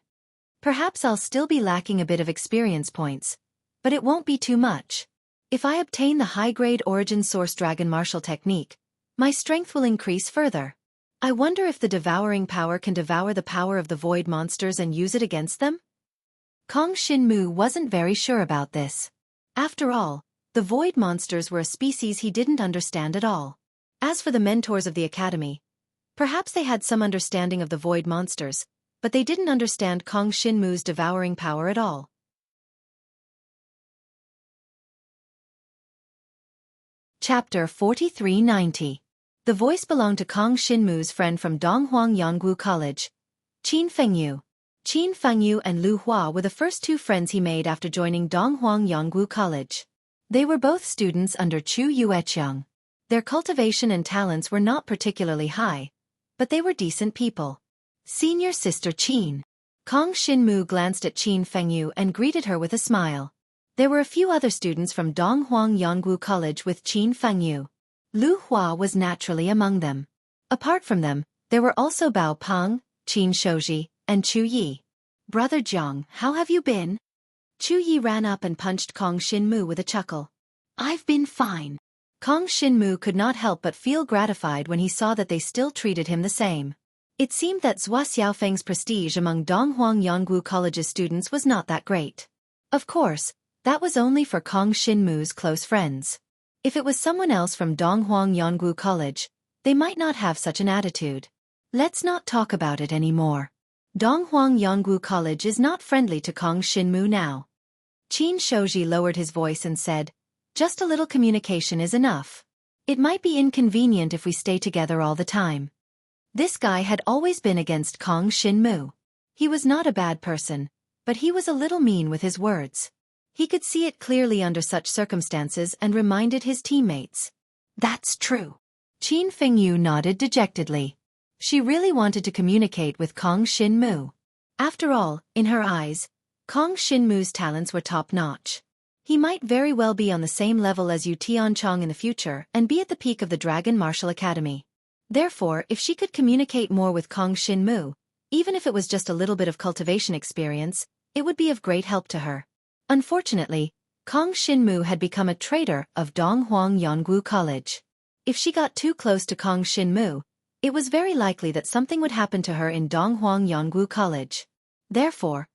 Perhaps I'll still be lacking a bit of experience points, but it won't be too much. If I obtain the high-grade origin source dragon martial technique, my strength will increase further. I wonder if the devouring power can devour the power of the void monsters and use it against them? Kong Shinmu wasn't very sure about this. After all, the void monsters were a species he didn't understand at all. As for the mentors of the academy, perhaps they had some understanding of the void monsters, but they didn't understand Kong Shinmu's devouring power at all. Chapter 4390. The voice belonged to Kong Shinmu's friend from Donghuang Yonggu College, Qin Fengyu. Qin Fengyu and Lu Hua were the first two friends he made after joining Donghuang Yonggu College. They were both students under Chu Yueqiang. Their cultivation and talents were not particularly high, but they were decent people. Senior sister Qin. Kong Shinmu glanced at Qin Fengyu and greeted her with a smile. There were a few other students from Donghuang Yonggu College with Qin Fengyu. Lu Hua was naturally among them. Apart from them, there were also Bao Peng, Qin Shoji, and Chu Yi. Brother Jiang, how have you been? Chu Yi ran up and punched Kong Shinmu with a chuckle. I've been fine. Kong Shinmu could not help but feel gratified when he saw that they still treated him the same. It seemed that Zhua Xiaofeng's prestige among Donghuang Yonggu College's students was not that great. Of course, that was only for Kong Shinmu's close friends. If it was someone else from Donghuang Yonggu College, they might not have such an attitude. Let's not talk about it anymore. Donghuang Yonggu College is not friendly to Kong Shinmu now. Qin Shoji lowered his voice and said, just a little communication is enough. It might be inconvenient if we stay together all the time. This guy had always been against Kong Shinmu. He was not a bad person, but he was a little mean with his words. He could see it clearly under such circumstances and reminded his teammates. That's true. Qin Fengyu nodded dejectedly. She really wanted to communicate with Kong Shinmu. After all, in her eyes, Kong Shinmu's talents were top-notch. He might very well be on the same level as Yu Tianchong in the future and be at the peak of the Dragon Martial Academy. Therefore, if she could communicate more with Kong Shinmu, even if it was just a little bit of cultivation experience, it would be of great help to her. Unfortunately, Kong Shinmu had become a traitor of Donghuang Yonggu College. If she got too close to Kong Shinmu, it was very likely that something would happen to her in Donghuang Yonggu College. Therefore,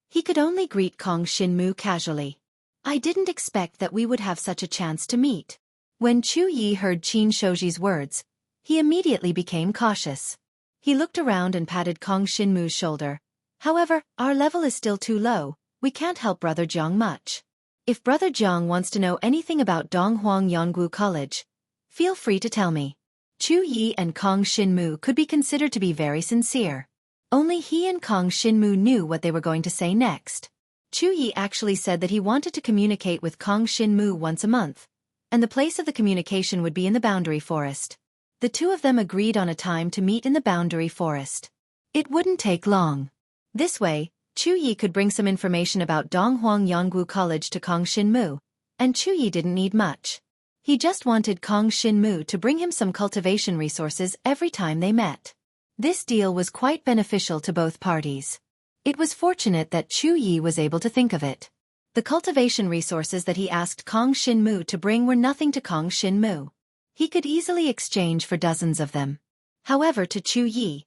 he could only greet Kong Shinmu casually. I didn't expect that we would have such a chance to meet. When Chu Yi heard Qin Shoji's words, he immediately became cautious. He looked around and patted Kong Shinmu's shoulder. However, our level is still too low. We can't help Brother Jiang much. If Brother Jiang wants to know anything about Donghuang Yonggu College, feel free to tell me. Chu Yi and Kong Shinmu could be considered to be very sincere. Only he and Kong Shinmu knew what they were going to say next. Chu Yi actually said that he wanted to communicate with Kong Shinmu once a month, and the place of the communication would be in the Boundary Forest. The two of them agreed on a time to meet in the Boundary Forest. It wouldn't take long. This way, Chu Yi could bring some information about Donghuang Yonggu College to Kong Shinmu, and Chu Yi didn't need much. He just wanted Kong Shinmu to bring him some cultivation resources every time they met. This deal was quite beneficial to both parties. It was fortunate that Chu Yi was able to think of it. The cultivation resources that he asked Kong Shinmu to bring were nothing to Kong Shinmu. He could easily exchange for dozens of them. However, to Chu Yi,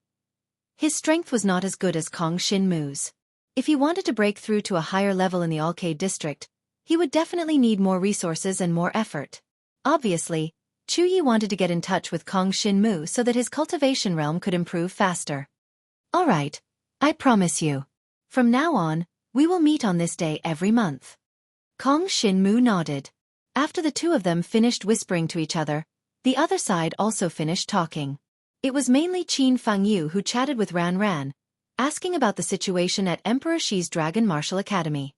his strength was not as good as Kong Shinmu's. If he wanted to break through to a higher level in the Alcade district, he would definitely need more resources and more effort. Obviously, Chu Yi wanted to get in touch with Kong Shinmu so that his cultivation realm could improve faster. All right, I promise you. From now on, we will meet on this day every month. Kong Shinmu nodded. After the two of them finished whispering to each other, the other side also finished talking. It was mainly Qin Fengyu who chatted with Ran Ran, asking about the situation at Emperor Shi's Dragon Martial Academy.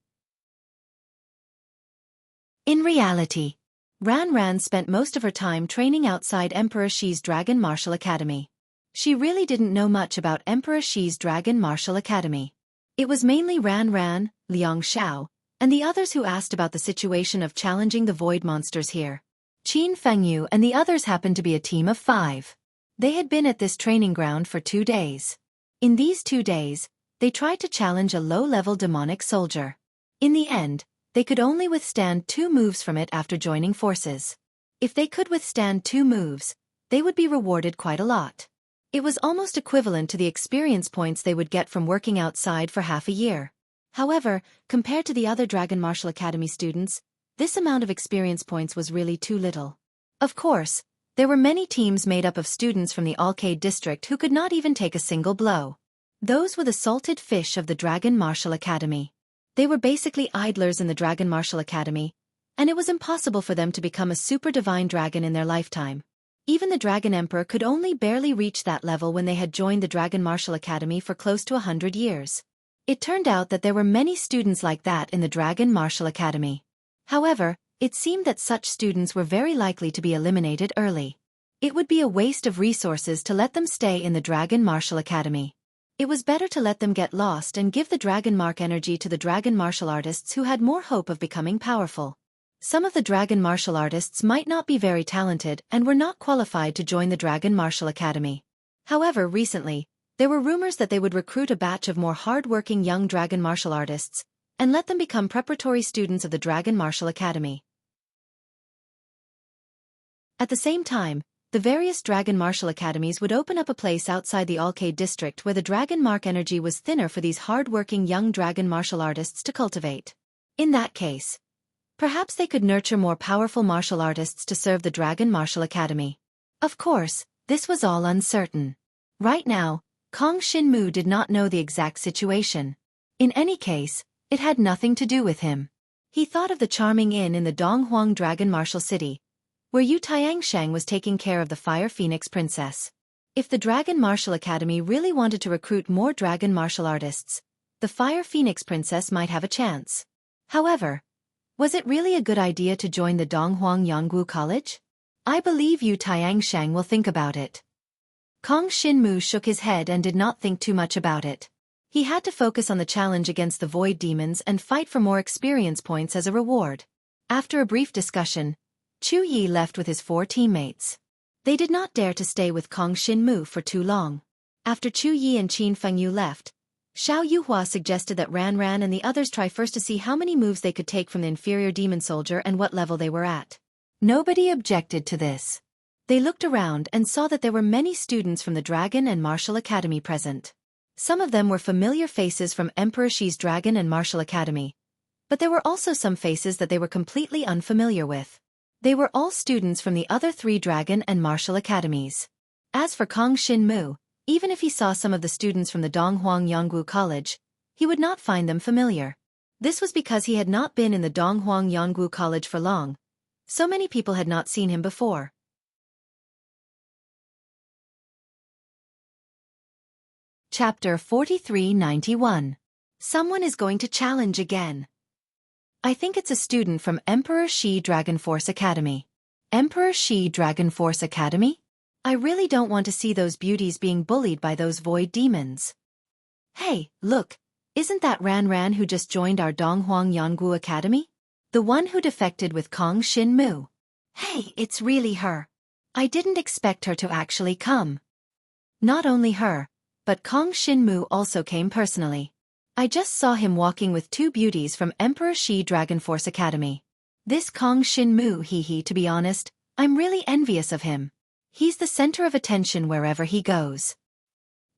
In reality, Ran Ran spent most of her time training outside Emperor Shi's Dragon Martial Academy. She really didn't know much about Emperor Shi's Dragon Martial Academy. It was mainly Ran Ran, Liang Xiao, and the others who asked about the situation of challenging the void monsters here. Qin Fengyu and the others happened to be a team of 5. They had been at this training ground for 2 days. In these 2 days, they tried to challenge a low-level demonic soldier. In the end, they could only withstand 2 moves from it after joining forces. If they could withstand 2 moves, they would be rewarded quite a lot. It was almost equivalent to the experience points they would get from working outside for half a year. However, compared to the other Dragon Martial Academy students, this amount of experience points was really too little. Of course, there were many teams made up of students from the Alcade district who could not even take a single blow. Those were the salted fish of the Dragon Martial Academy. They were basically idlers in the Dragon Martial Academy, and it was impossible for them to become a super divine dragon in their lifetime. Even the Dragon Emperor could only barely reach that level when they had joined the Dragon Martial Academy for close to 100 years. It turned out that there were many students like that in the Dragon Martial Academy. However, it seemed that such students were very likely to be eliminated early. It would be a waste of resources to let them stay in the Dragon Martial Academy. It was better to let them get lost and give the Dragon Mark energy to the Dragon Martial artists who had more hope of becoming powerful. Some of the Dragon Martial artists might not be very talented and were not qualified to join the Dragon Martial Academy. However, recently, there were rumors that they would recruit a batch of more hard-working young Dragon Martial artists and let them become preparatory students of the Dragon Martial Academy. At the same time, the various Dragon Martial Academies would open up a place outside the Alcade district where the Dragon Mark energy was thinner for these hard-working young Dragon Martial artists to cultivate. In that case, perhaps they could nurture more powerful martial artists to serve the Dragon Martial Academy. Of course, this was all uncertain. Right now, Kong Shin-mu did not know the exact situation. In any case, it had nothing to do with him. He thought of the charming inn in the Donghuang Dragon Martial City, where Yu Tiangshang was taking care of the Fire Phoenix Princess. If the Dragon Martial Academy really wanted to recruit more Dragon Martial artists, the Fire Phoenix Princess might have a chance. However, was it really a good idea to join the Donghuang Yanggu College? I believe Yu Tiangshang will think about it. Kong Shin-mu shook his head and did not think too much about it. He had to focus on the challenge against the Void Demons and fight for more experience points as a reward. After a brief discussion, Xueqi left with his 4 teammates. They did not dare to stay with Kong Shin-mu for too long. After Xueqi and Qin Fengyu left, Xiao Yuhua suggested that Ran Ran and the others try first to see how many moves they could take from the inferior demon soldier and what level they were at. Nobody objected to this. They looked around and saw that there were many students from the Dragon and Martial Academy present. Some of them were familiar faces from Emperor Shi's Dragon and Martial Academy, but there were also some faces that they were completely unfamiliar with. They were all students from the other 3 Dragon and Martial Academies. As for Kong Shin-mu, even if he saw some of the students from the Donghuang Yanggu College, he would not find them familiar. This was because he had not been in the Donghuang Yanggu College for long. So many people had not seen him before. Chapter 4391. Someone is going to challenge again. I think it's a student from Emperor Shi Dragon Force Academy. Emperor Shi Dragon Force Academy? I really don't want to see those beauties being bullied by those void demons. Hey, look, isn't that Ran Ran who just joined our Donghuang Yanggu Academy? The one who defected with Kong Shin-mu. Hey, it's really her. I didn't expect her to actually come. Not only her, but Kong Shin-mu also came personally. I just saw him walking with 2 beauties from Emperor Shi Dragon Force Academy. This Kong Shin-mu, to be honest, I'm really envious of him. He's the center of attention wherever he goes.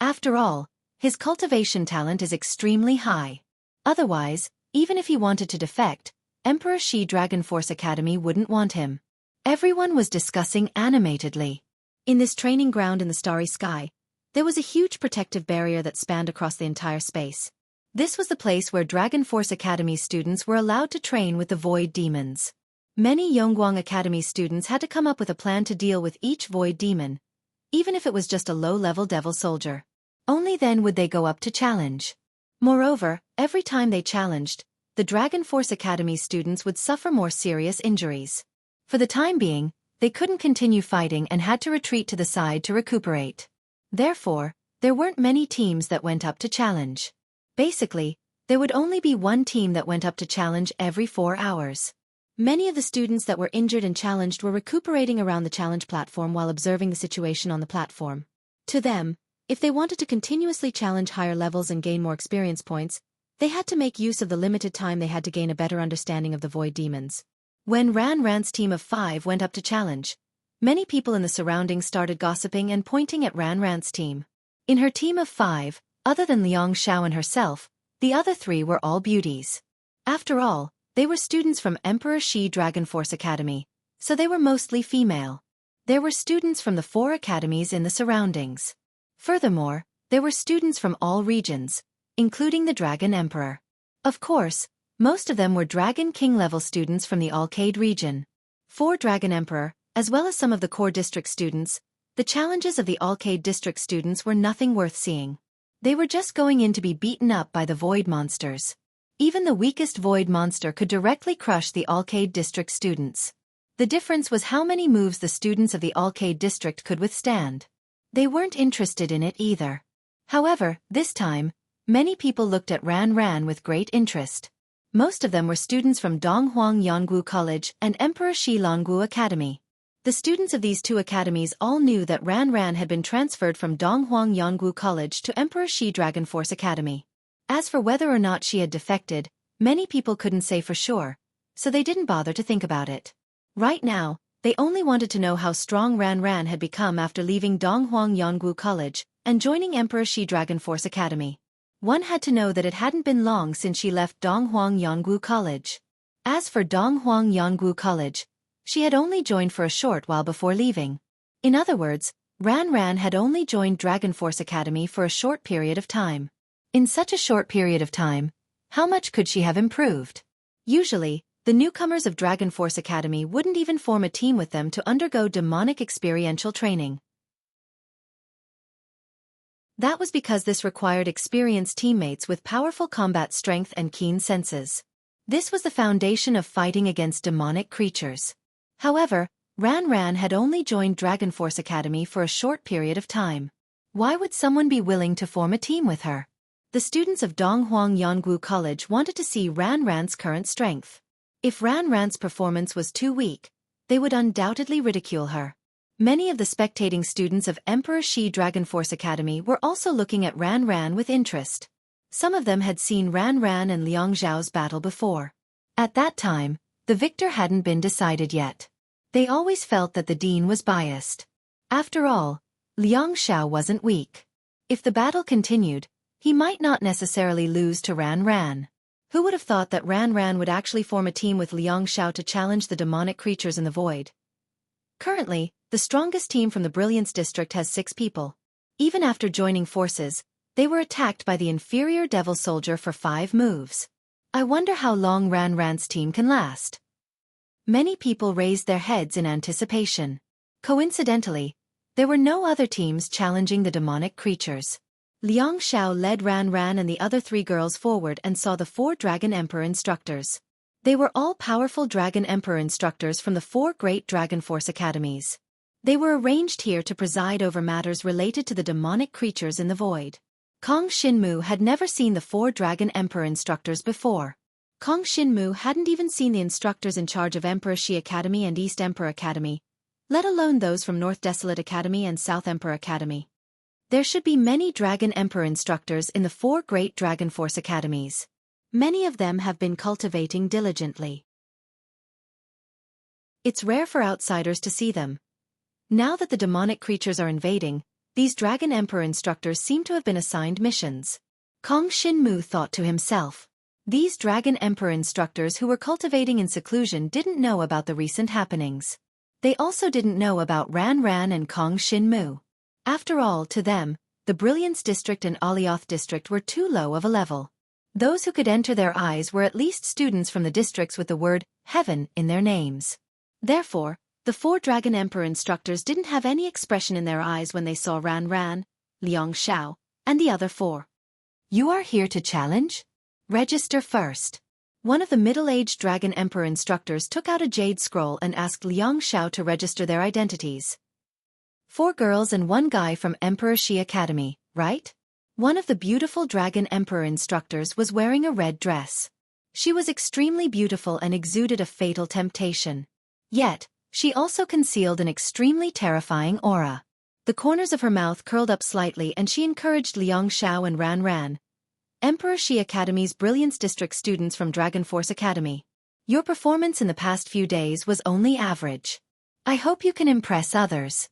After all, his cultivation talent is extremely high. Otherwise, even if he wanted to defect, Emperor Shi Dragon Force Academy wouldn't want him. Everyone was discussing animatedly. In this training ground in the starry sky, there was a huge protective barrier that spanned across the entire space. This was the place where Dragon Force Academy students were allowed to train with the Void Demons. Many Yongguang Academy students had to come up with a plan to deal with each Void Demon, even if it was just a low-level devil soldier. Only then would they go up to challenge. Moreover, every time they challenged, the Dragon Force Academy students would suffer more serious injuries. For the time being, they couldn't continue fighting and had to retreat to the side to recuperate. Therefore, there weren't many teams that went up to challenge. Basically, there would only be one team that went up to challenge every 4 hours. Many of the students that were injured and challenged were recuperating around the challenge platform while observing the situation on the platform. To them, if they wanted to continuously challenge higher levels and gain more experience points, They had to make use of the limited time they had to gain a better understanding of the void demons. When Ran Ran's team of 5 went up to challenge, many people in the surroundings started gossiping and pointing at Ran Ran's team. In her team of 5, other than Liang Xiao and herself, the other 3 were all beauties. After all, they were students from Emperor Shi Dragon Force Academy, so they were mostly female. There were students from the 4 academies in the surroundings. Furthermore, there were students from all regions, including the Dragon Emperor. Of course, most of them were Dragon King level students from the Alcade region. For Dragon Emperor, as well as some of the core district students, the challenges of the Alcade district students were nothing worth seeing. They were just going in to be beaten up by the void monsters. Even the weakest void monster could directly crush the Alcade district students. The difference was how many moves the students of the Alcade district could withstand. They weren't interested in it either. However, this time, many people looked at Ran Ran with great interest. Most of them were students from Donghuang Yanggu College and Emperor Shi Longgu Academy. The students of these 2 academies all knew that Ran Ran had been transferred from Donghuang Yanggu College to Emperor Shi Dragon Force Academy. As for whether or not she had defected, many people couldn't say for sure, so they didn't bother to think about it. Right now, they only wanted to know how strong Ran Ran had become after leaving Donghuang Yanggu College and joining Emperor Shi Dragon Force Academy. One had to know that it hadn't been long since she left Donghuang Yanggu College. As for Donghuang Yanggu College, she had only joined for a short while before leaving. In other words, Ran Ran had only joined Dragon Force Academy for a short period of time. In such a short period of time, how much could she have improved? Usually, the newcomers of Dragon Force Academy wouldn't even form a team with them to undergo demonic experiential training. That was because this required experienced teammates with powerful combat strength and keen senses. This was the foundation of fighting against demonic creatures. However, Ran Ran had only joined Dragon Force Academy for a short period of time. Why would someone be willing to form a team with her? The students of Donghuang Yanggu College wanted to see Ran Ran's current strength. If Ran Ran's performance was too weak, they would undoubtedly ridicule her. Many of the spectating students of Emperor Shi Dragon Force Academy were also looking at Ran Ran with interest. Some of them had seen Ran Ran and Liang Xiao's battle before. At that time, the victor hadn't been decided yet. They always felt that the dean was biased. After all, Liang Xiao wasn't weak. If the battle continued, he might not necessarily lose to Ran Ran. Who would have thought that Ran Ran would actually form a team with Liang Xiao to challenge the demonic creatures in the void? Currently, the strongest team from the Brilliance District has 6 people. Even after joining forces, they were attacked by the inferior Devil Soldier for 5 moves. I wonder how long Ran Ran's team can last. Many people raised their heads in anticipation. Coincidentally, there were no other teams challenging the demonic creatures. Liang Xiao led Ran Ran and the other 3 girls forward and saw the 4 Dragon Emperor instructors. They were all powerful Dragon Emperor instructors from the 4 great Dragon Force academies. They were arranged here to preside over matters related to the demonic creatures in the void. Kong Xinmu had never seen the 4 Dragon Emperor instructors before. Kong Xinmu hadn't even seen the instructors in charge of Emperor Shi Academy and East Emperor Academy, let alone those from North Desolate Academy and South Emperor Academy. There should be many Dragon Emperor instructors in the 4 great Dragon Force academies. Many of them have been cultivating diligently. It's rare for outsiders to see them. Now that the demonic creatures are invading, these Dragon Emperor instructors seem to have been assigned missions. Kong Xinmu thought to himself. These Dragon Emperor instructors who were cultivating in seclusion didn't know about the recent happenings. They also didn't know about Ran Ran and Kong Xinmu. After all, to them, the Brilliance District and Alioth District were too low of a level. Those who could enter their eyes were at least students from the districts with the word heaven in their names. Therefore, the 4 Dragon Emperor instructors didn't have any expression in their eyes when they saw Ran Ran, Liang Xiao, and the other 4. You are here to challenge? Register first. One of the middle-aged Dragon Emperor instructors took out a jade scroll and asked Liang Xiao to register their identities. 4 girls and 1 guy from Emperor Shi Academy, right? One of the beautiful Dragon Emperor instructors was wearing a red dress. She was extremely beautiful and exuded a fatal temptation. Yet, she also concealed an extremely terrifying aura. The corners of her mouth curled up slightly and she encouraged Liang Xiao and Ran Ran. Emperor Shi Academy's Brilliance District students from Dragon Force Academy. Your performance in the past few days was only average. I hope you can impress others.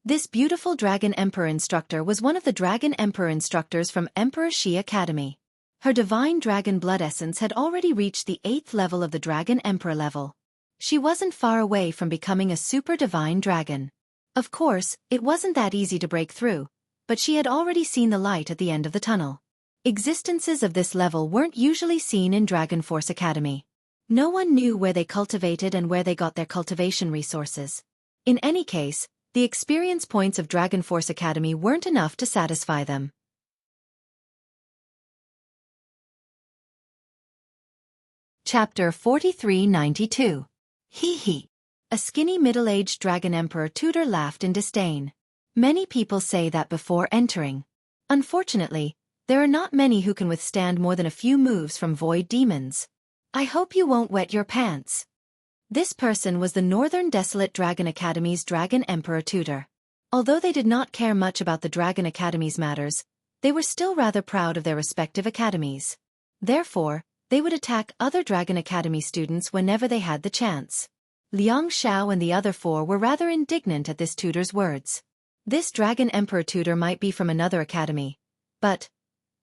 This beautiful Dragon Emperor instructor was one of the Dragon Emperor instructors from Emperor Shi Academy. Her divine dragon blood essence had already reached the 8th level of the Dragon Emperor level. She wasn't far away from becoming a super divine dragon. Of course, it wasn't that easy to break through, but she had already seen the light at the end of the tunnel. Existences of this level weren't usually seen in Dragon Force Academy. No one knew where they cultivated and where they got their cultivation resources. In any case, the experience points of Dragon Force Academy weren't enough to satisfy them. Chapter 4392. Hee hee. A skinny middle-aged Dragon Emperor tutor laughed in disdain. Many people say that before entering. Unfortunately, there are not many who can withstand more than a few moves from void demons. I hope you won't wet your pants. This person was the Northern Desolate Dragon Academy's Dragon Emperor tutor. Although they did not care much about the Dragon Academy's matters, they were still rather proud of their respective academies. Therefore, they would attack other Dragon Academy students whenever they had the chance. Liang Xiao and the other 4 were rather indignant at this tutor's words. This Dragon Emperor tutor might be from another academy. But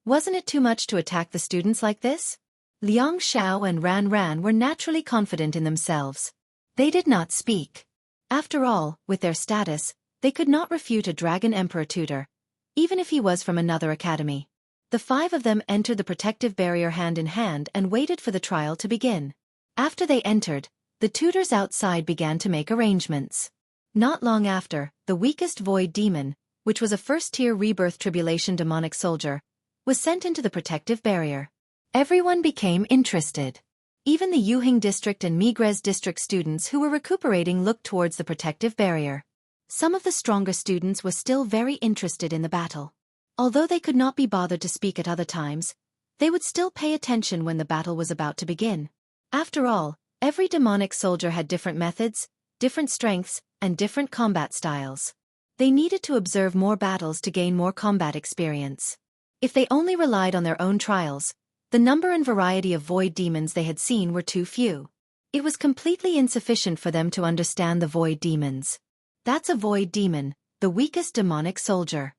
wasn't it too much to attack the students like this? Liang Xiao and Ran Ran were naturally confident in themselves. They did not speak. After all, with their status, they could not refute a Dragon Emperor tutor, even if he was from another academy. The 5 of them entered the protective barrier hand in hand and waited for the trial to begin. After they entered, the tutors outside began to make arrangements. Not long after, the weakest void demon, which was a first-tier rebirth tribulation demonic soldier, was sent into the protective barrier. Everyone became interested. Even the Yuhing district and Migres district students who were recuperating looked towards the protective barrier. Some of the stronger students were still very interested in the battle. Although they could not be bothered to speak at other times, they would still pay attention when the battle was about to begin. After all, every demonic soldier had different methods, different strengths, and different combat styles. They needed to observe more battles to gain more combat experience. If they only relied on their own trials, the number and variety of void demons they had seen were too few. It was completely insufficient for them to understand the void demons. That's a void demon, the weakest demonic soldier.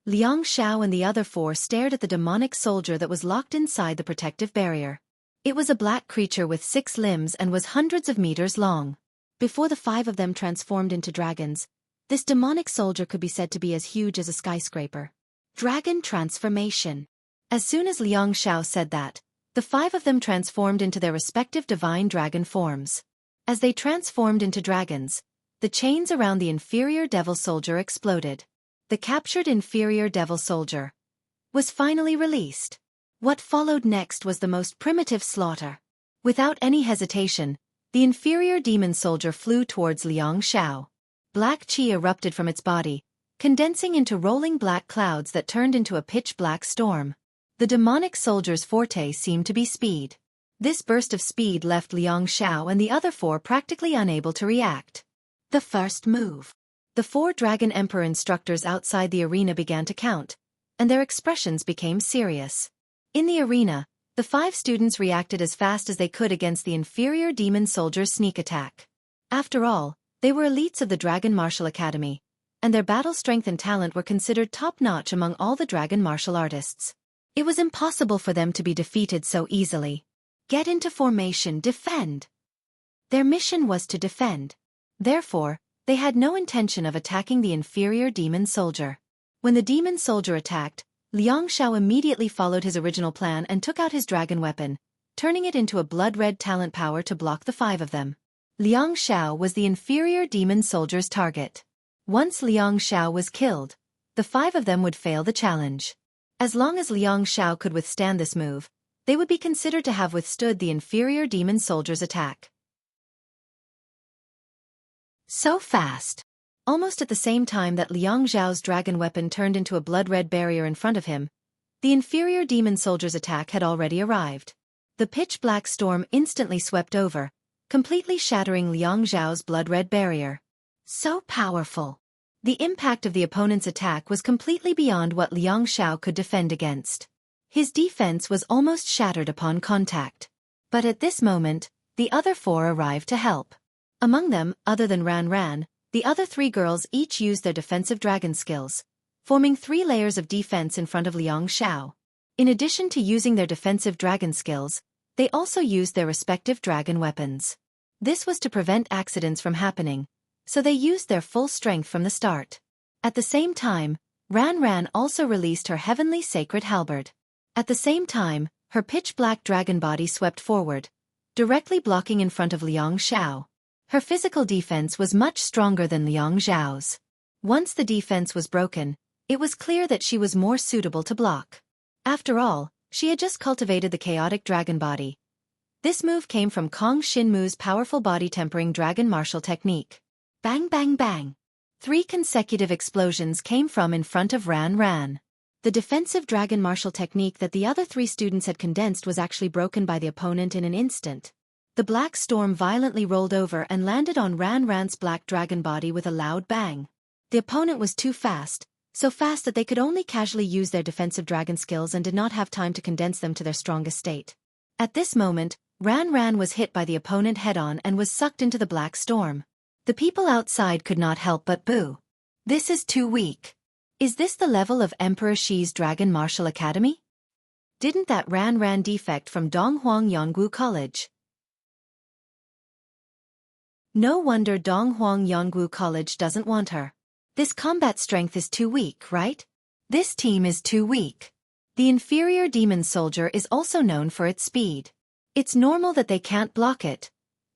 Liang Xiao and the other 4 stared at the demonic soldier that was locked inside the protective barrier. It was a black creature with 6 limbs and was hundreds of meters long. Before the 5 of them transformed into dragons, this demonic soldier could be said to be as huge as a skyscraper. Dragon transformation. As soon as Liang Xiao said that, the 5 of them transformed into their respective divine dragon forms. As they transformed into dragons, the chains around the inferior devil soldier exploded. The captured inferior devil soldier was finally released. What followed next was the most primitive slaughter. Without any hesitation, the inferior demon soldier flew towards Liang Xiao. Black chi erupted from its body, condensing into rolling black clouds that turned into a pitch-black storm. The demonic soldier's forte seemed to be speed. This burst of speed left Liang Xiao and the other 4 practically unable to react. The first move. The 4 Dragon Emperor instructors outside the arena began to count, and their expressions became serious. In the arena, the 5 students reacted as fast as they could against the inferior demon soldier's sneak attack. After all, they were elites of the Dragon Martial Academy, and their battle strength and talent were considered top-notch among all the dragon martial artists. It was impossible for them to be defeated so easily. Get into formation, defend. Their mission was to defend. Therefore, they had no intention of attacking the inferior demon soldier. When the demon soldier attacked, Liang Xiao immediately followed his original plan and took out his dragon weapon, turning it into a blood-red talent power to block the 5 of them. Liang Xiao was the inferior demon soldier's target. Once Liang Xiao was killed, the 5 of them would fail the challenge. As long as Liang Xiao could withstand this move, they would be considered to have withstood the inferior demon soldier's attack. So fast. Almost at the same time that Liang Xiao's dragon weapon turned into a blood-red barrier in front of him, the inferior demon soldier's attack had already arrived. The pitch-black storm instantly swept over, completely shattering Liang Xiao's blood-red barrier. So powerful. The impact of the opponent's attack was completely beyond what Liang Xiao could defend against. His defense was almost shattered upon contact. But at this moment, the other four arrived to help. Among them, other than Ran, the other three girls each used their defensive dragon skills, forming 3 layers of defense in front of Liang Xiao. In addition to using their defensive dragon skills, they also used their respective dragon weapons. This was to prevent accidents from happening, so they used their full strength from the start. At the same time, Ran also released her heavenly sacred halberd. At the same time, her pitch-black dragon body swept forward, directly blocking in front of Liang Xiao. Her physical defense was much stronger than Liang Xiao's. Once the defense was broken, it was clear that she was more suitable to block. After all, she had just cultivated the chaotic dragon body. This move came from Kong Shinmu's powerful body-tempering dragon martial technique. Bang bang bang. 3 consecutive explosions came from in front of Ran. The defensive dragon martial technique that the other 3 students had condensed was actually broken by the opponent in an instant. The black storm violently rolled over and landed on Ran's black dragon body with a loud bang. The opponent was too fast, so fast that they could only casually use their defensive dragon skills and did not have time to condense them to their strongest state. At this moment, Ran was hit by the opponent head-on and was sucked into the black storm. The people outside could not help but boo. This is too weak. Is this the level of Emperor Shi's Dragon Martial Academy? Didn't that Ran defect from Donghuang Yongwu College? No wonder Donghuang Yongwu College doesn't want her. This combat strength is too weak, right? This team is too weak. The inferior demon soldier is also known for its speed. It's normal that they can't block it,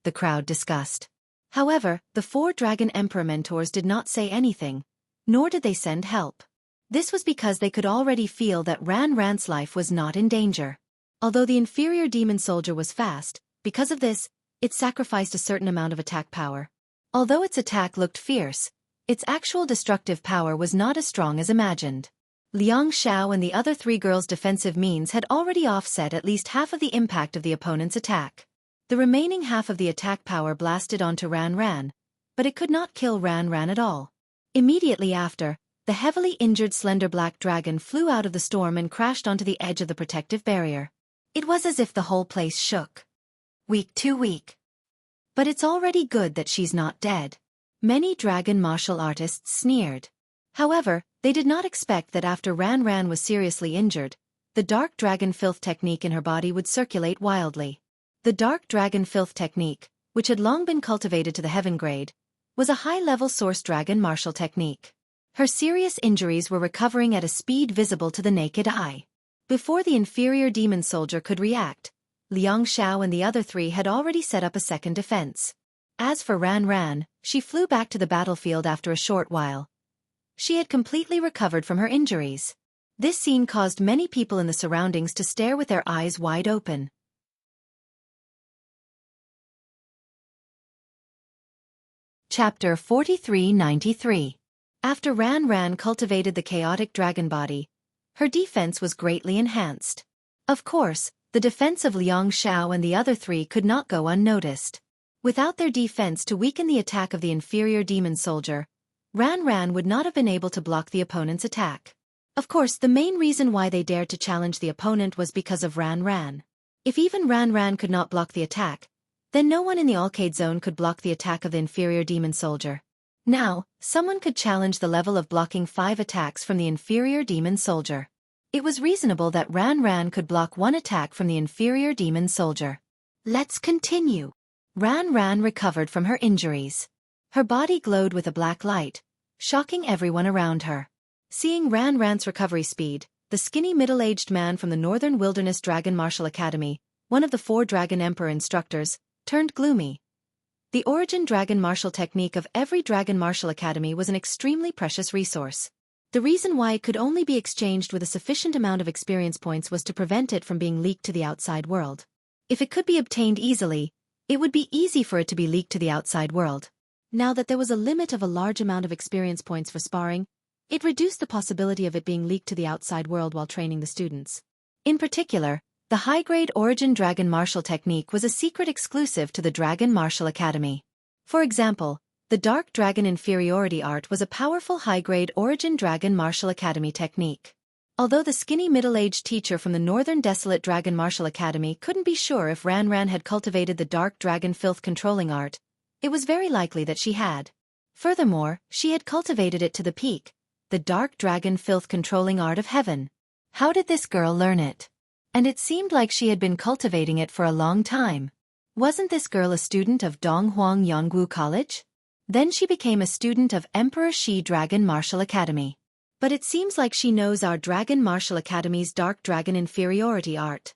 the crowd discussed. However, the 4 Dragon Emperor mentors did not say anything, nor did they send help. This was because they could already feel that Ran's life was not in danger. Although the inferior demon soldier was fast, because of this, it sacrificed a certain amount of attack power. Although its attack looked fierce, its actual destructive power was not as strong as imagined. Liang Xiao and the other 3 girls' defensive means had already offset at least half of the impact of the opponent's attack. The remaining half of the attack power blasted onto Ran, but it could not kill Ran at all. Immediately after, the heavily injured slender black dragon flew out of the storm and crashed onto the edge of the protective barrier. It was as if the whole place shook. Weak, too weak. But it's already good that she's not dead. Many dragon martial artists sneered. However, they did not expect that after Ran was seriously injured, the dark dragon filth technique in her body would circulate wildly. The dark dragon filth technique, which had long been cultivated to the heaven grade, was a high-level source dragon martial technique. Her serious injuries were recovering at a speed visible to the naked eye. Before the inferior demon soldier could react, Liang Xiao and the other 3 had already set up a second defense. As for Ran, she flew back to the battlefield after a short while. She had completely recovered from her injuries. This scene caused many people in the surroundings to stare with their eyes wide open. Chapter 4393. After Ran cultivated the chaotic dragon body, her defense was greatly enhanced. Of course, the defense of Liang Xiao and the other 3 could not go unnoticed. Without their defense to weaken the attack of the inferior demon soldier, Ran would not have been able to block the opponent's attack. Of course, the main reason why they dared to challenge the opponent was because of Ran. If even Ran could not block the attack, then no one in the arcade zone could block the attack of the inferior demon soldier. Now, someone could challenge the level of blocking 5 attacks from the inferior demon soldier. It was reasonable that Ran could block 1 attack from the inferior demon soldier. Let's continue. Ran recovered from her injuries. Her body glowed with a black light, shocking everyone around her. Seeing Ran's recovery speed, the skinny middle-aged man from the Northern Wilderness Dragon Martial Academy, one of the 4 Dragon Emperor instructors, turned gloomy. The origin dragon martial technique of every Dragon Martial Academy was an extremely precious resource. The reason why it could only be exchanged with a sufficient amount of experience points was to prevent it from being leaked to the outside world. If it could be obtained easily, it would be easy for it to be leaked to the outside world. Now that there was a limit of a large amount of experience points for sparring, it reduced the possibility of it being leaked to the outside world while training the students. In particular, the high-grade origin dragon martial technique was a secret exclusive to the Dragon Martial Academy. For example, the Dark Dragon Inferiority Art was a powerful high-grade origin dragon martial academy technique. Although the skinny middle-aged teacher from the Northern Desolate Dragon Martial Academy couldn't be sure if Ran Ran had cultivated the dark dragon filth controlling art, it was very likely that she had. Furthermore, she had cultivated it to the peak, the dark dragon filth controlling art of heaven. How did this girl learn it? And it seemed like she had been cultivating it for a long time. Wasn't this girl a student of Donghuang Yongwu College? Then she became a student of Emperor Shi Dragon Martial Academy. But it seems like she knows our Dragon Martial Academy's dark dragon inferiority art.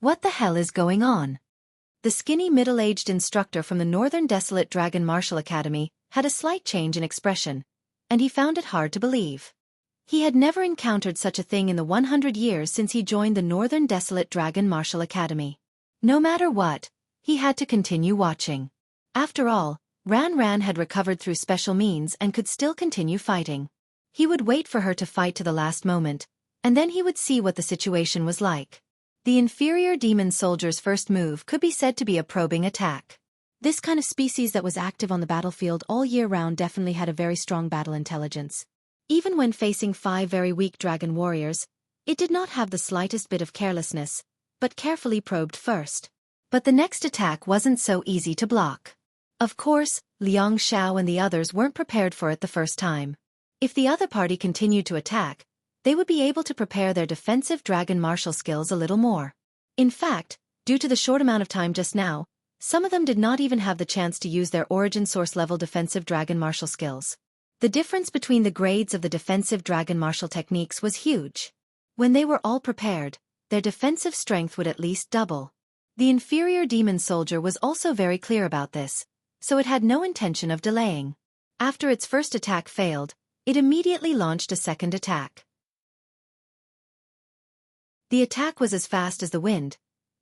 What the hell is going on? The skinny middle-aged instructor from the Northern Desolate Dragon Martial Academy had a slight change in expression, and he found it hard to believe. He had never encountered such a thing in the 100 years since he joined the Northern Desolate Dragon Martial Academy. No matter what, he had to continue watching. After all, Ran Ran had recovered through special means and could still continue fighting. He would wait for her to fight to the last moment, and then he would see what the situation was like. The inferior demon soldier's first move could be said to be a probing attack. This kind of species that was active on the battlefield all year round definitely had a very strong battle intelligence. Even when facing 5 very weak dragon warriors, it did not have the slightest bit of carelessness, but carefully probed first. But the next attack wasn't so easy to block. Of course, Liang Xiao and the others weren't prepared for it the first time. If the other party continued to attack, they would be able to prepare their defensive dragon martial skills a little more. In fact, due to the short amount of time just now, some of them did not even have the chance to use their origin source level defensive dragon martial skills. The difference between the grades of the defensive dragon martial techniques was huge. When they were all prepared, their defensive strength would at least double. The inferior demon soldier was also very clear about this, so it had no intention of delaying. After its first attack failed, it immediately launched a second attack. The attack was as fast as the wind,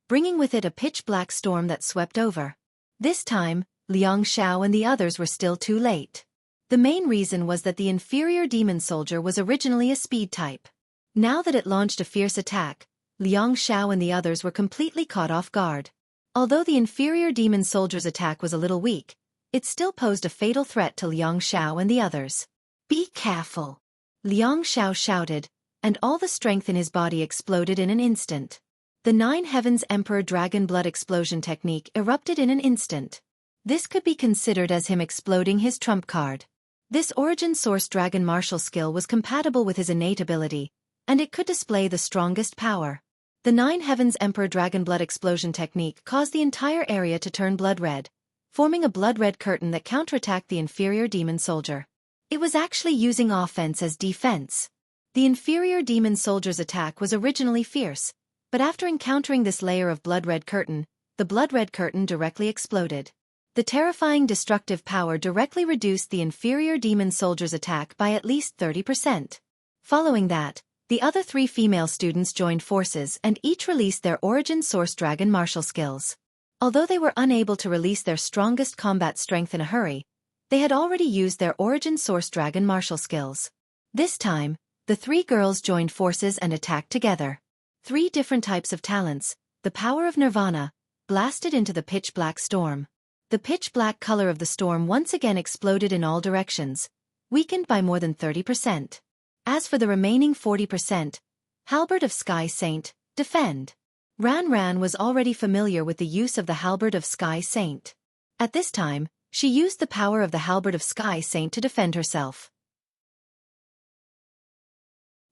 bringing with it a pitch-black storm that swept over. This time, Liang Xiao and the others were still too late. The main reason was that the inferior demon soldier was originally a speed type. Now that it launched a fierce attack, Liang Xiao and the others were completely caught off guard. Although the inferior demon soldier's attack was a little weak, it still posed a fatal threat to Liang Xiao and the others. "Be careful!" Liang Xiao shouted, and all the strength in his body exploded in an instant. The 9 Heavens Emperor Dragon Blood Explosion technique erupted in an instant. This could be considered as him exploding his trump card. This origin source dragon martial skill was compatible with his innate ability, and it could display the strongest power. The 9 Heavens Emperor Dragon Blood Explosion technique caused the entire area to turn blood red, forming a blood-red curtain that counterattacked the inferior demon soldier. It was actually using offense as defense. The inferior demon soldier's attack was originally fierce, but after encountering this layer of blood-red curtain, the blood-red curtain directly exploded. The terrifying destructive power directly reduced the inferior demon soldier's attack by at least 30%. Following that, the other 3 female students joined forces and each released their origin source dragon martial skills. Although they were unable to release their strongest combat strength in a hurry, they had already used their origin source dragon martial skills. This time, the 3 girls joined forces and attacked together. 3 different types of talents, the power of Nirvana, blasted into the pitch-black storm. The pitch-black color of the storm once again exploded in all directions, weakened by more than 30%. As for the remaining 40%, Halberd of Sky Saint, defend. Ran Ran was already familiar with the use of the Halberd of Sky Saint. At this time, she used the power of the Halberd of Sky Saint to defend herself.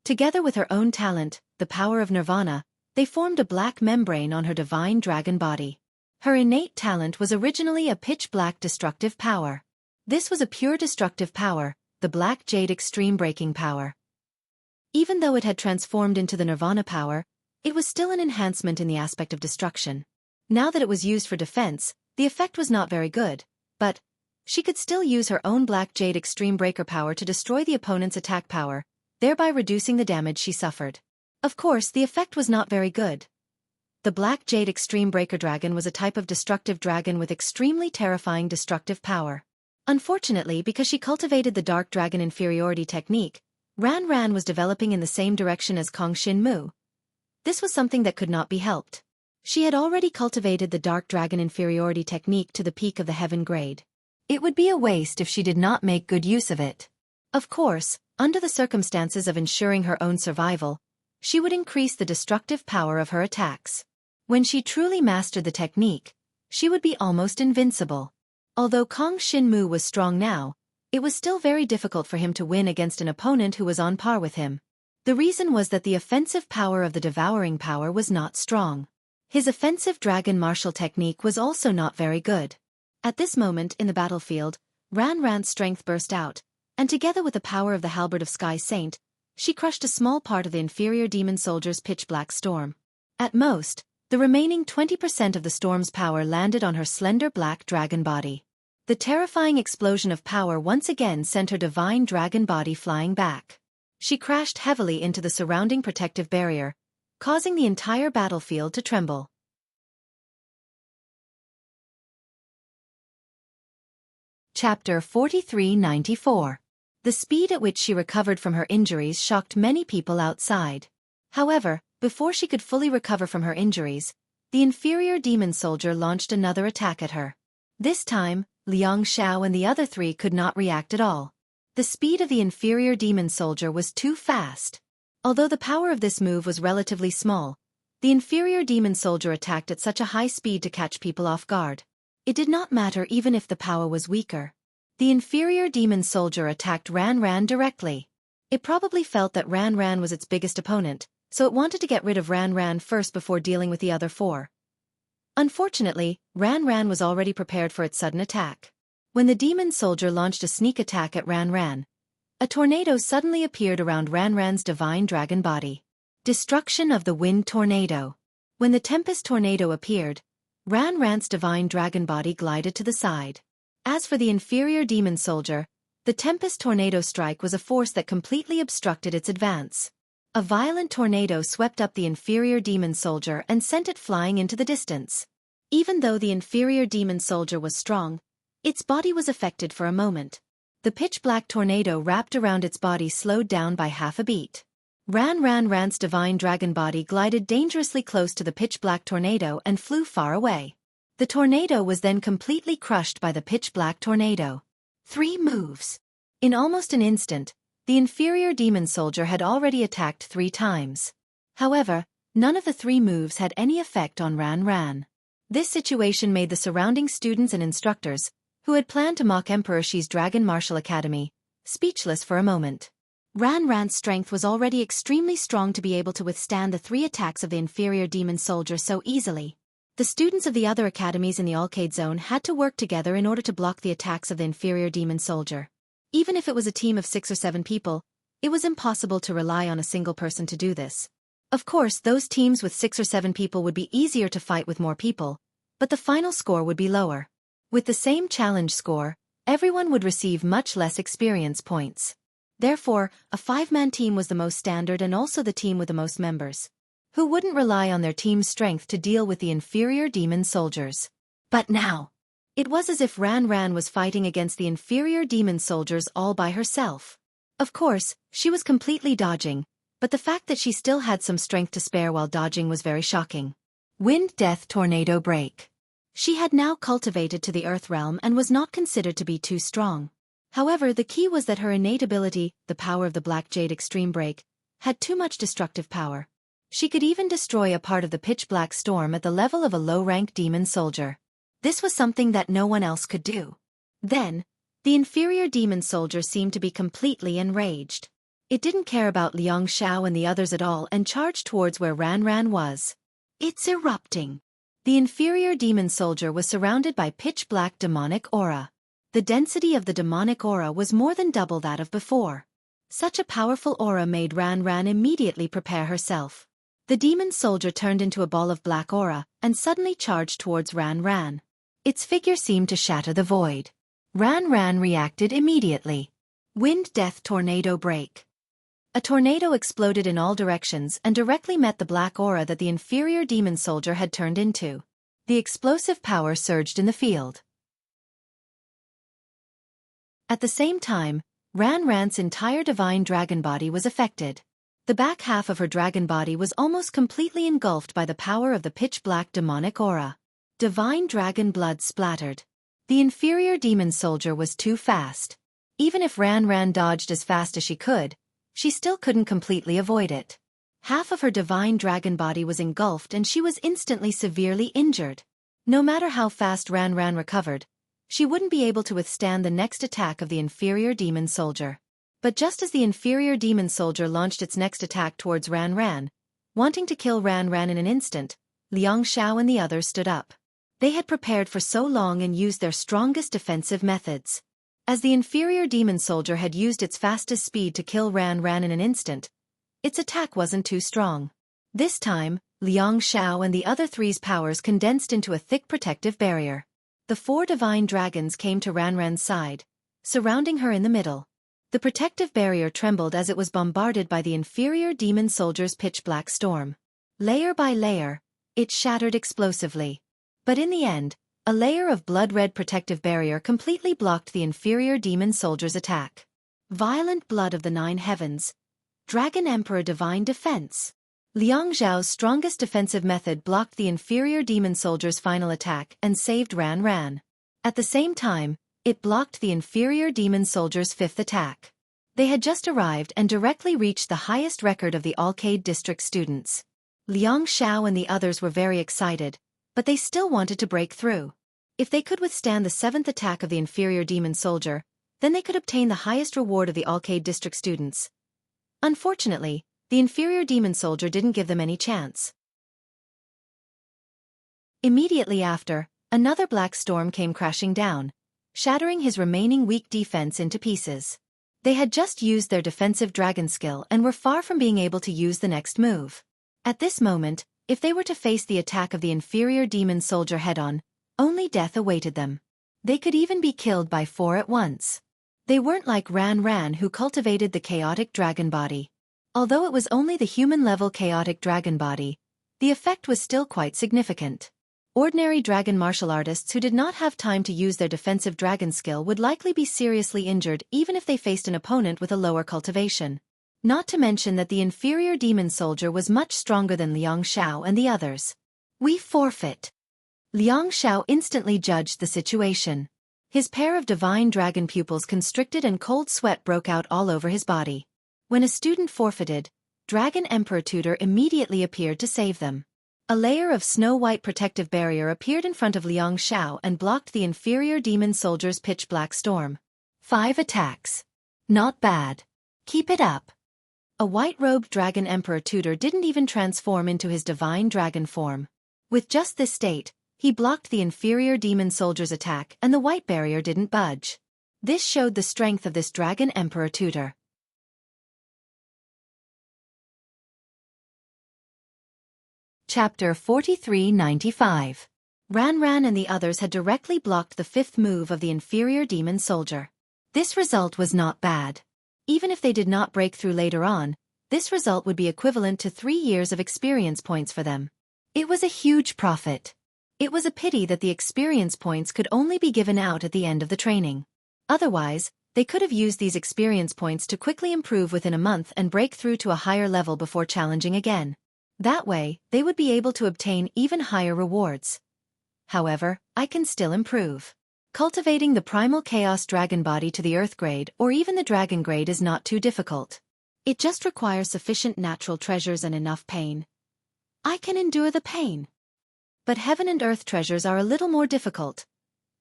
Together with her own talent, the power of Nirvana, they formed a black membrane on her divine dragon body. Her innate talent was originally a pitch-black destructive power. This was a pure destructive power, the Black Jade Extreme Breaking Power. Even though it had transformed into the Nirvana power, it was still an enhancement in the aspect of destruction. Now that it was used for defense, the effect was not very good, but she could still use her own Black Jade Extreme Breaker power to destroy the opponent's attack power, thereby reducing the damage she suffered. Of course, the effect was not very good. The Black Jade Extreme Breaker Dragon was a type of destructive dragon with extremely terrifying destructive power. Unfortunately, because she cultivated the Dark Dragon Inferiority technique, Ran Ran was developing in the same direction as Kong Shin Mu. This was something that could not be helped. She had already cultivated the Dark Dragon Inferiority technique to the peak of the heaven grade. It would be a waste if she did not make good use of it. Of course, Under the circumstances of ensuring her own survival, she would increase the destructive power of her attacks. When she truly mastered the technique, she would be almost invincible. Although Kong Xinmu was strong now, it was still very difficult for him to win against an opponent who was on par with him. The reason was that the offensive power of the devouring power was not strong. His offensive dragon martial technique was also not very good. At this moment in the battlefield, Ran's strength burst out, and together with the power of the halberd of Sky Saint, she crushed a small part of the inferior demon soldier's pitch-black storm. At most, the remaining 20% of the storm's power landed on her slender black dragon body. The terrifying explosion of power once again sent her divine dragon body flying back. She crashed heavily into the surrounding protective barrier, causing the entire battlefield to tremble. Chapter 4394. The speed at which she recovered from her injuries shocked many people outside. However, before she could fully recover from her injuries, the inferior demon soldier launched another attack at her. This time, Liang Xiao and the other three could not react at all. The speed of the inferior demon soldier was too fast. Although the power of this move was relatively small, the inferior demon soldier attacked at such a high speed to catch people off guard. It did not matter even if the power was weaker. The inferior demon soldier attacked Ran directly. It probably felt that Ran was its biggest opponent, so it wanted to get rid of Ran first before dealing with the other four. Unfortunately, Ran was already prepared for its sudden attack. When the demon soldier launched a sneak attack at Ran, a tornado suddenly appeared around Ran's divine dragon body. Destruction of the wind tornado. When the tempest tornado appeared, Ran's divine dragon body glided to the side. As for the inferior demon soldier, the tempest tornado strike was a force that completely obstructed its advance. A violent tornado swept up the inferior demon soldier and sent it flying into the distance. Even though the inferior demon soldier was strong, its body was affected for a moment. The pitch-black tornado wrapped around its body slowed down by half a beat. Ran's divine dragon body glided dangerously close to the pitch-black tornado and flew far away. The tornado was then completely crushed by the pitch-black tornado. 3 moves. In almost an instant, the inferior demon soldier had already attacked 3 times. However, none of the 3 moves had any effect on Ran. This situation made the surrounding students and instructors, who had planned to mock Emperor Shi's Dragon Martial Academy, speechless for a moment. Ran's strength was already extremely strong to be able to withstand the 3 attacks of the inferior demon soldier so easily. The students of the other academies in the Alcade Zone had to work together in order to block the attacks of the inferior demon soldier. Even if it was a team of 6 or 7 people, it was impossible to rely on a single person to do this. Of course, those teams with 6 or 7 people would be easier to fight with more people, but the final score would be lower. With the same challenge score, everyone would receive much less experience points. Therefore, a 5-man team was the most standard and also the team with the most members, who wouldn't rely on their team's strength to deal with the inferior demon soldiers. But now, it was as if Ran was fighting against the inferior demon soldiers all by herself. Of course, she was completely dodging, but the fact that she still had some strength to spare while dodging was very shocking. Wind Death Tornado Break. She had now cultivated to the Earth realm and was not considered to be too strong. However, the key was that her innate ability, the power of the Black Jade Extreme Break, had too much destructive power. She could even destroy a part of the pitch-black storm at the level of a low-rank demon soldier. This was something that no one else could do. Then, the inferior demon soldier seemed to be completely enraged. It didn't care about Liang Xiao and the others at all and charged towards where Ran was. It's erupting. The inferior demon soldier was surrounded by pitch-black demonic aura. The density of the demonic aura was more than double that of before. Such a powerful aura made Ran immediately prepare herself. The demon soldier turned into a ball of black aura and suddenly charged towards Ran. Its figure seemed to shatter the void. Ran reacted immediately. Wind Death Tornado Break. A tornado exploded in all directions and directly met the black aura that the inferior demon soldier had turned into. The explosive power surged in the field. At the same time, Ran's entire divine dragon body was affected. The back half of her dragon body was almost completely engulfed by the power of the pitch-black demonic aura. Divine dragon blood splattered. The inferior demon soldier was too fast. Even if Ran Ran dodged as fast as she could, she still couldn't completely avoid it. Half of her divine dragon body was engulfed and she was instantly severely injured. No matter how fast Ran Ran recovered, she wouldn't be able to withstand the next attack of the inferior demon soldier. But just as the inferior demon soldier launched its next attack towards Ran Ran, wanting to kill Ran Ran in an instant, Liang Xiao and the others stood up. They had prepared for so long and used their strongest defensive methods. As the inferior demon soldier had used its fastest speed to kill Ran Ran in an instant, its attack wasn't too strong. This time, Liang Xiao and the other three's powers condensed into a thick protective barrier. The four divine dragons came to Ran Ran's side, surrounding her in the middle. The protective barrier trembled as it was bombarded by the inferior demon soldier's pitch-black storm. Layer by layer, it shattered explosively. But in the end, a layer of blood-red protective barrier completely blocked the inferior demon soldier's attack. Violent blood of the 9 heavens. Dragon Emperor Divine Defense. Liang Xiao's strongest defensive method blocked the inferior demon soldier's final attack and saved Ran Ran. At the same time, it blocked the inferior demon soldier's 5th attack. They had just arrived and directly reached the highest record of the Alcade District students. Liang Xiao and the others were very excited, but they still wanted to break through. If they could withstand the 7th attack of the inferior demon soldier, then they could obtain the highest reward of the Alcade District students. Unfortunately, the inferior demon soldier didn't give them any chance. Immediately after, another black storm came crashing down, shattering his remaining weak defense into pieces. They had just used their defensive dragon skill and were far from being able to use the next move. At this moment, if they were to face the attack of the inferior demon soldier head-on, only death awaited them. They could even be killed by 4 at once. They weren't like Ran Ran, who cultivated the chaotic dragon body. Although it was only the human-level chaotic dragon body, the effect was still quite significant. Ordinary dragon martial artists who did not have time to use their defensive dragon skill would likely be seriously injured even if they faced an opponent with a lower cultivation. Not to mention that the inferior demon soldier was much stronger than Liang Xiao and the others. We forfeit. Liang Xiao instantly judged the situation. His pair of divine dragon pupils constricted and cold sweat broke out all over his body. When a student forfeited, Dragon Emperor Tutor immediately appeared to save them. A layer of snow-white protective barrier appeared in front of Liang Xiao and blocked the inferior demon soldier's pitch-black storm. 5 attacks. Not bad. Keep it up. A white-robed Dragon Emperor Tutor didn't even transform into his divine dragon form. With just this state, he blocked the inferior demon soldier's attack and the white barrier didn't budge. This showed the strength of this Dragon Emperor Tutor. Chapter 4395. Ran Ran and the others had directly blocked the 5th move of the inferior demon soldier. This result was not bad. Even if they did not break through later on, this result would be equivalent to 3 years of experience points for them. It was a huge profit. It was a pity that the experience points could only be given out at the end of the training. Otherwise, they could have used these experience points to quickly improve within a month and break through to a higher level before challenging again. That way, they would be able to obtain even higher rewards. However, I can still improve. Cultivating the primal chaos dragon body to the earth grade or even the dragon grade is not too difficult. It just requires sufficient natural treasures and enough pain. I can endure the pain. But heaven and earth treasures are a little more difficult.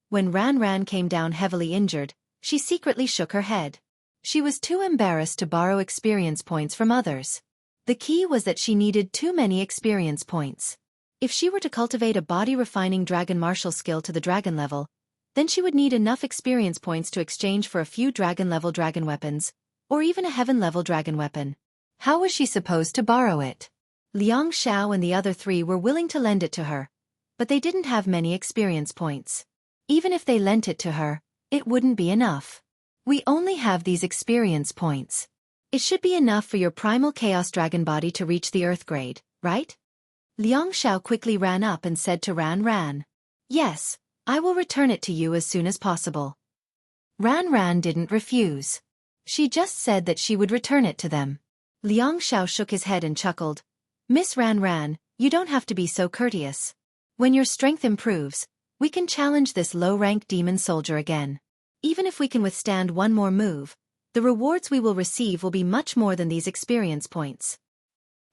When Ran Ran came down heavily injured, she secretly shook her head. She was too embarrassed to borrow experience points from others. The key was that she needed too many experience points. If she were to cultivate a body-refining dragon martial skill to the dragon level, then she would need enough experience points to exchange for a few dragon-level dragon weapons, or even a heaven-level dragon weapon. How was she supposed to borrow it? Liang Xiao and the other 3 were willing to lend it to her, but they didn't have many experience points. Even if they lent it to her, it wouldn't be enough. We only have these experience points. It should be enough for your primal chaos dragon body to reach the earth grade, right? Liang Xiao quickly ran up and said to Ran Ran. Yes, I will return it to you as soon as possible. Ran Ran didn't refuse. She just said that she would return it to them. Liang Xiao shook his head and chuckled. Miss Ran Ran, you don't have to be so courteous. When your strength improves, we can challenge this low-rank demon soldier again. Even if we can withstand one more move, the rewards we will receive will be much more than these experience points.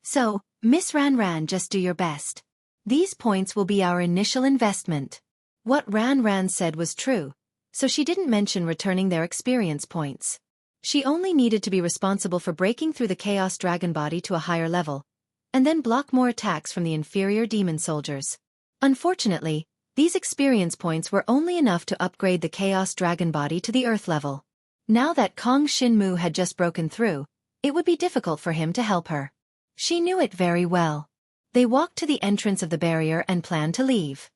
So, Miss Ran Ran, just do your best. These points will be our initial investment. What Ran Ran said was true, so she didn't mention returning their experience points. She only needed to be responsible for breaking through the Chaos Dragon body to a higher level, and then block more attacks from the inferior demon soldiers. Unfortunately, these experience points were only enough to upgrade the Chaos Dragon body to the Earth level. Now that Kong Shinmu had just broken through, it would be difficult for him to help her. She knew it very well. They walked to the entrance of the barrier and planned to leave.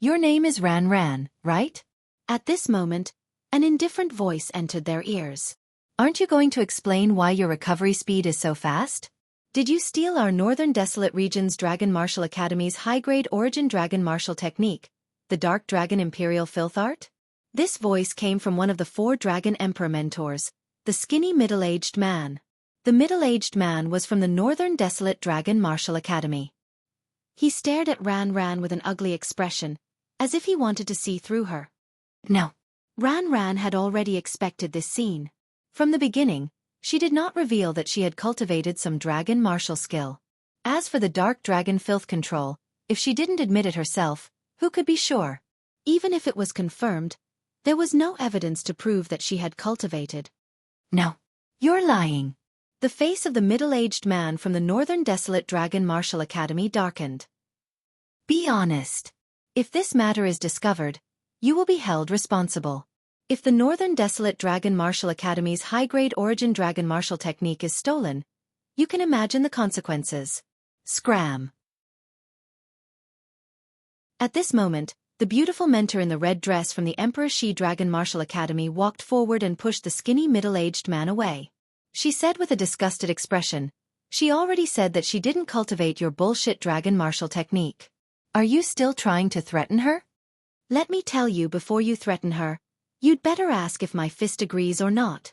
Your name is Ran Ran, right? At this moment, an indifferent voice entered their ears. Aren't you going to explain why your recovery speed is so fast? Did you steal our Northern Desolate Region's Dragon Martial Academy's high-grade Origin Dragon Martial Technique, the Dark Dragon Imperial Filth Art? This voice came from one of the 4 Dragon Emperor mentors, the skinny middle-aged man. The middle-aged man was from the Northern Desolate Dragon Martial Academy. He stared at Ran Ran with an ugly expression, as if he wanted to see through her. No. Ran Ran had already expected this scene. From the beginning, she did not reveal that she had cultivated some dragon martial skill. As for the Dark Dragon Filth Control, if she didn't admit it herself, who could be sure? Even if it was confirmed, there was no evidence to prove that she had cultivated. No. You're lying. The face of the middle-aged man from the Northern Desolate Dragon Martial Academy darkened. Be honest. If this matter is discovered, you will be held responsible. If the Northern Desolate Dragon Martial Academy's high-grade Origin Dragon Martial Technique is stolen, you can imagine the consequences. Scram. At this moment, the beautiful mentor in the red dress from the Emperor Shi Dragon Martial Academy walked forward and pushed the skinny middle-aged man away. She said with a disgusted expression, "She already said that she didn't cultivate your bullshit dragon martial technique. Are you still trying to threaten her? Let me tell you before you threaten her, you'd better ask if my fist agrees or not."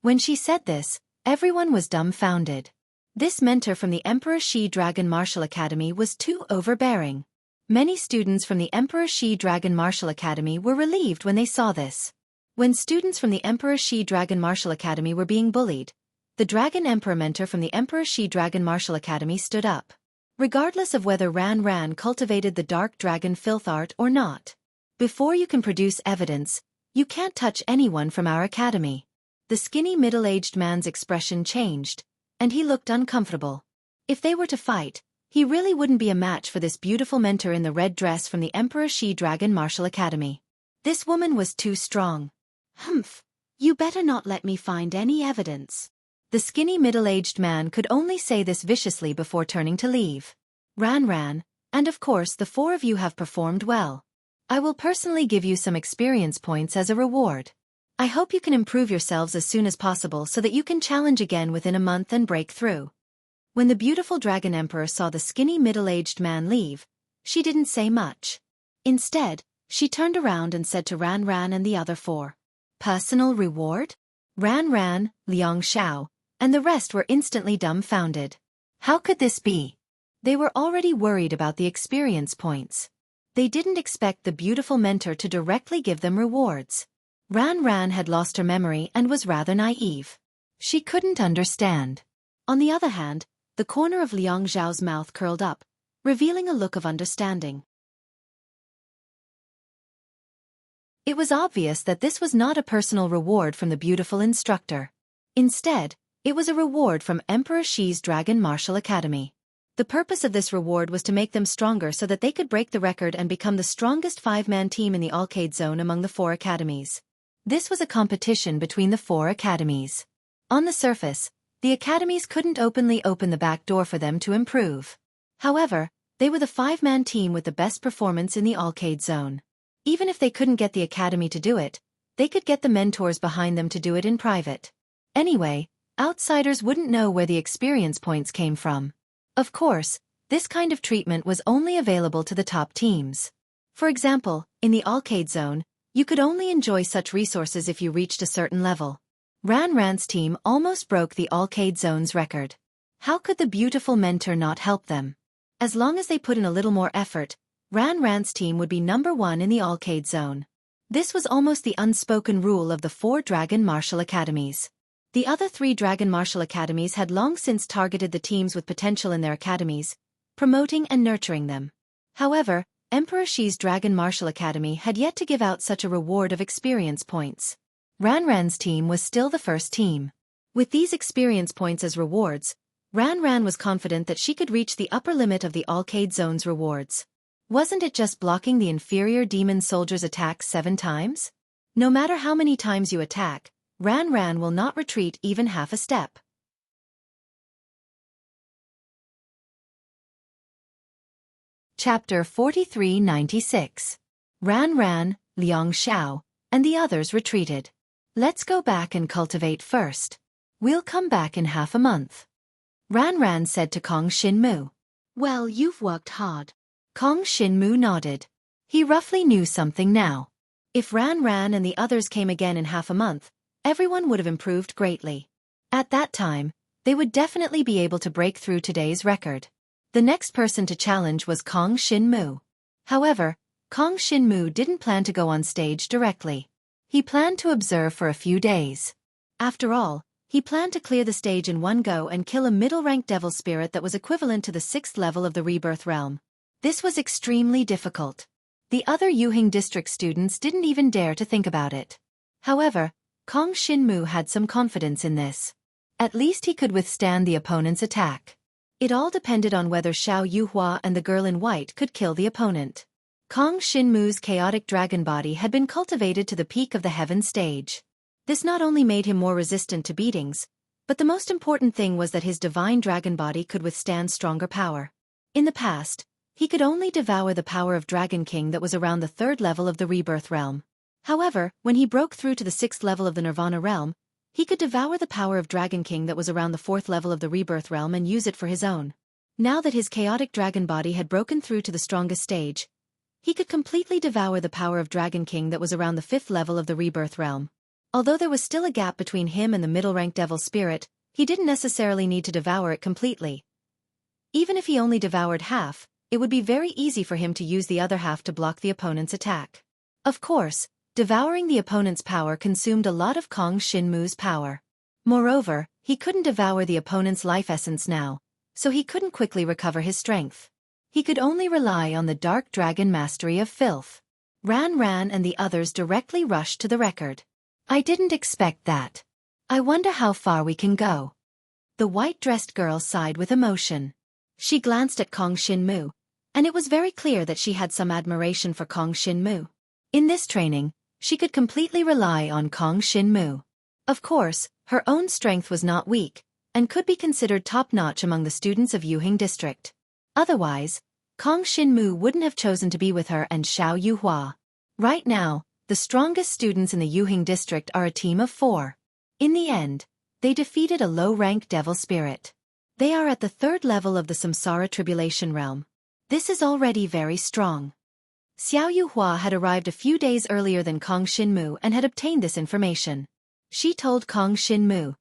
When she said this, everyone was dumbfounded. This mentor from the Emperor Shi Dragon Martial Academy was too overbearing. Many students from the Emperor Shi Dragon Martial Academy were relieved when they saw this. When students from the Emperor Shi Dragon Martial Academy were being bullied, the Dragon Emperor mentor from the Emperor Shi Dragon Martial Academy stood up. Regardless of whether Ran Ran cultivated the Dark Dragon Filth Art or not. Before you can produce evidence, you can't touch anyone from our academy. The skinny middle-aged man's expression changed, and he looked uncomfortable. If they were to fight, he really wouldn't be a match for this beautiful mentor in the red dress from the Emperor Shi Dragon Martial Academy. This woman was too strong. Humph, you better not let me find any evidence. The skinny middle-aged man could only say this viciously before turning to leave. Ran Ran, and of course the 4 of you have performed well. I will personally give you some experience points as a reward. I hope you can improve yourselves as soon as possible so that you can challenge again within a month and break through. When the beautiful Dragon Emperor saw the skinny middle-aged man leave, she didn't say much. Instead, she turned around and said to Ran Ran and the other 4. Personal reward? Ran Ran, Liang Xiao, and the rest were instantly dumbfounded. How could this be? They were already worried about the experience points. They didn't expect the beautiful mentor to directly give them rewards. Ran Ran had lost her memory and was rather naive. She couldn't understand. On the other hand, the corner of Liang Xiao's mouth curled up, revealing a look of understanding. It was obvious that this was not a personal reward from the beautiful instructor. Instead, it was a reward from Emperor Shi's Dragon Martial Academy. The purpose of this reward was to make them stronger so that they could break the record and become the strongest 5-man team in the Arcade Zone among the 4 academies. This was a competition between the 4 academies. On the surface, the academies couldn't openly open the back door for them to improve. However, they were the 5-man team with the best performance in the Arcade Zone. Even if they couldn't get the academy to do it, they could get the mentors behind them to do it in private. Anyway, outsiders wouldn't know where the experience points came from. Of course, this kind of treatment was only available to the top teams. For example, in the Arcade Zone, you could only enjoy such resources if you reached a certain level. Ran Ran's team almost broke the Arcade Zone's record. How could the beautiful mentor not help them? As long as they put in a little more effort, Ran Ran's team would be number 1 in the Arcade Zone. This was almost the unspoken rule of the 4 dragon martial academies. The other 3 dragon martial academies had long since targeted the teams with potential in their academies, promoting and nurturing them. However, Emperor Shi's Dragon Martial Academy had yet to give out such a reward of experience points. Ranran's team was still the first team. With these experience points as rewards, Ranran was confident that she could reach the upper limit of the Arcade Zone's rewards. Wasn't it just blocking the inferior demon soldier's attacks 7 times? No matter how many times you attack, Ranran will not retreat even half a step. Chapter 4396. Ranran, Liang Xiao, and the others retreated. Let's go back and cultivate first. We'll come back in half a month. Ranran said to Kong Shinmu. Well, you've worked hard. Kong Shinmu nodded. He roughly knew something now. If Ranran and the others came again in half a month, everyone would have improved greatly. At that time, they would definitely be able to break through today's record. The next person to challenge was Kong Shinmu. However, Kong Shinmu didn't plan to go on stage directly. He planned to observe for a few days. After all, he planned to clear the stage in one go and kill a middle-ranked devil spirit that was equivalent to the 6th level of the Rebirth Realm. This was extremely difficult. The other Yuhing District students didn't even dare to think about it. However, Kong Shinmu had some confidence in this. At least he could withstand the opponent's attack. It all depended on whether Xiao Yuhua and the girl in white could kill the opponent. Kong Shinmu's chaotic dragon body had been cultivated to the peak of the heaven stage. This not only made him more resistant to beatings, but the most important thing was that his divine dragon body could withstand stronger power. In the past, he could only devour the power of Dragon King that was around the 3rd level of the Rebirth Realm. However, when he broke through to the 6th level of the Nirvana Realm, he could devour the power of Dragon King that was around the 4th level of the Rebirth Realm and use it for his own. Now that his chaotic dragon body had broken through to the strongest stage, he could completely devour the power of Dragon King that was around the 5th level of the Rebirth Realm. Although there was still a gap between him and the middle-ranked devil spirit, he didn't necessarily need to devour it completely. Even if he only devoured half, it would be very easy for him to use the other half to block the opponent's attack. Of course, devouring the opponent's power consumed a lot of Kong Shinmu's power. Moreover, he couldn't devour the opponent's life essence now, so he couldn't quickly recover his strength. He could only rely on the Dark Dragon Mastery of Filth. Ranran and the others directly rushed to the record. I didn't expect that. I wonder how far we can go. The white-dressed girl sighed with emotion. She glanced at Kong Shinmu, and it was very clear that she had some admiration for Kong Shinmu. In this training, she could completely rely on Kong Shinmu. Of course, her own strength was not weak, and could be considered top-notch among the students of Yuhing District. Otherwise, Kong Shinmu wouldn't have chosen to be with her and Xiao Yuhua. Right now, the strongest students in the Yuhing District are a team of 4. In the end, they defeated a low-ranked devil spirit. They are at the 3rd level of the Samsara Tribulation Realm. This is already very strong. Xiao Yuhua had arrived a few days earlier than Kong Shinmu and had obtained this information. She told Kong Shinmu,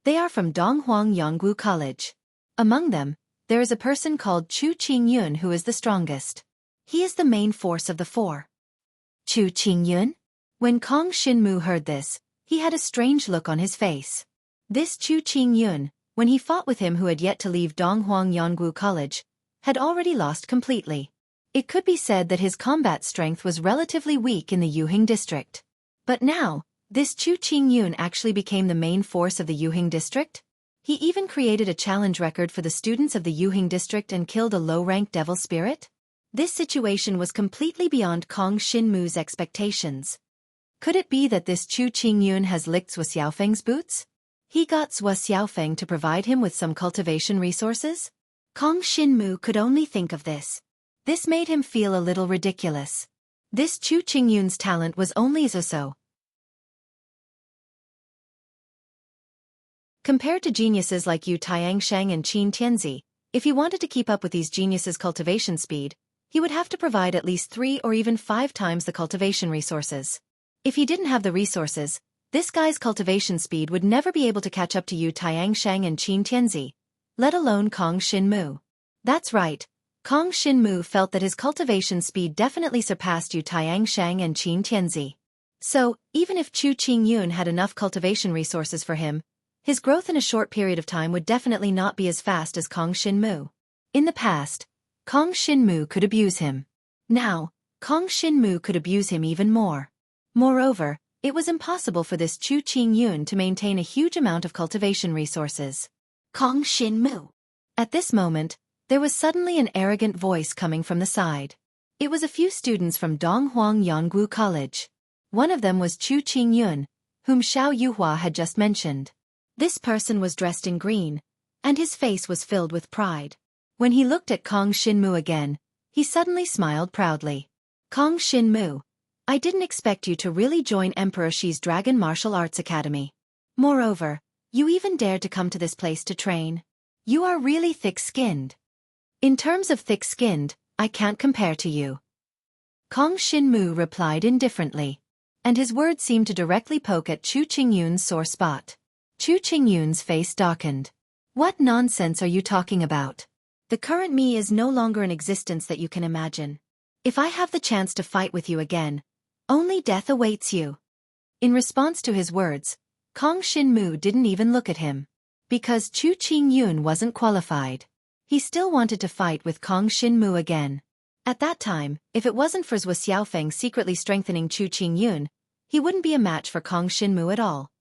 they are from Donghuang Yonggu College. Among them, there is a person called Chu Qingyun who is the strongest. He is the main force of the 4. Chu Qingyun? When Kong Shinmu heard this, he had a strange look on his face. This Chu Qingyun, when he fought with him who had yet to leave Donghuang Yonggu College, had already lost completely. It could be said that his combat strength was relatively weak in the Yuhing District. But now, this Chu Qingyun actually became the main force of the Yuhing District? He even created a challenge record for the students of the Yuhing District and killed a low-ranked devil spirit? This situation was completely beyond Kong Shinmu's expectations. Could it be that this Chu Qingyun has licked Zhou Xiaofeng's boots? He got Zhou Xiaofeng to provide him with some cultivation resources? Kong Shinmu could only think of this. This made him feel a little ridiculous. This Chu Qingyun's talent was only so. Compared to geniuses like Yu Tiansheng and Qin Tianzi, if he wanted to keep up with these geniuses' cultivation speed, he would have to provide at least 3 or even 5 times the cultivation resources. If he didn't have the resources, this guy's cultivation speed would never be able to catch up to Yu Tiansheng and Qin Tianzi, let alone Kong Shinmu. That's right, Kong Shinmu felt that his cultivation speed definitely surpassed Yu Tiansheng and Qin Tianzi. So, even if Chu Qingyun had enough cultivation resources for him, his growth in a short period of time would definitely not be as fast as Kong Shinmu. In the past, Kong Shinmu could abuse him. Now, Kong Shinmu could abuse him even more. Moreover, it was impossible for this Chu Qingyun to maintain a huge amount of cultivation resources. Kong Shinmu. At this moment, there was suddenly an arrogant voice coming from the side. It was a few students from Donghuang Yonggu College. One of them was Chu Qingyun, whom Xiao Yuhua had just mentioned. This person was dressed in green, and his face was filled with pride. When he looked at Kong Shinmu again, he suddenly smiled proudly. Kong Shinmu, I didn't expect you to really join Emperor Shi's Dragon Martial Arts Academy. Moreover, you even dared to come to this place to train. You are really thick-skinned. In terms of thick-skinned, I can't compare to you. Kong Shinmu replied indifferently, and his words seemed to directly poke at Chu Qingyun's sore spot. Chu Qingyun's face darkened. What nonsense are you talking about? The current me is no longer in existence that you can imagine. If I have the chance to fight with you again, only death awaits you. In response to his words, Kong Shinmu didn't even look at him. Because Chu Qingyun wasn't qualified. He still wanted to fight with Kong Shinmu again. At that time, if it wasn't for Zhuo Xiaofeng secretly strengthening Chu Qingyun, he wouldn't be a match for Kong Shinmu at all.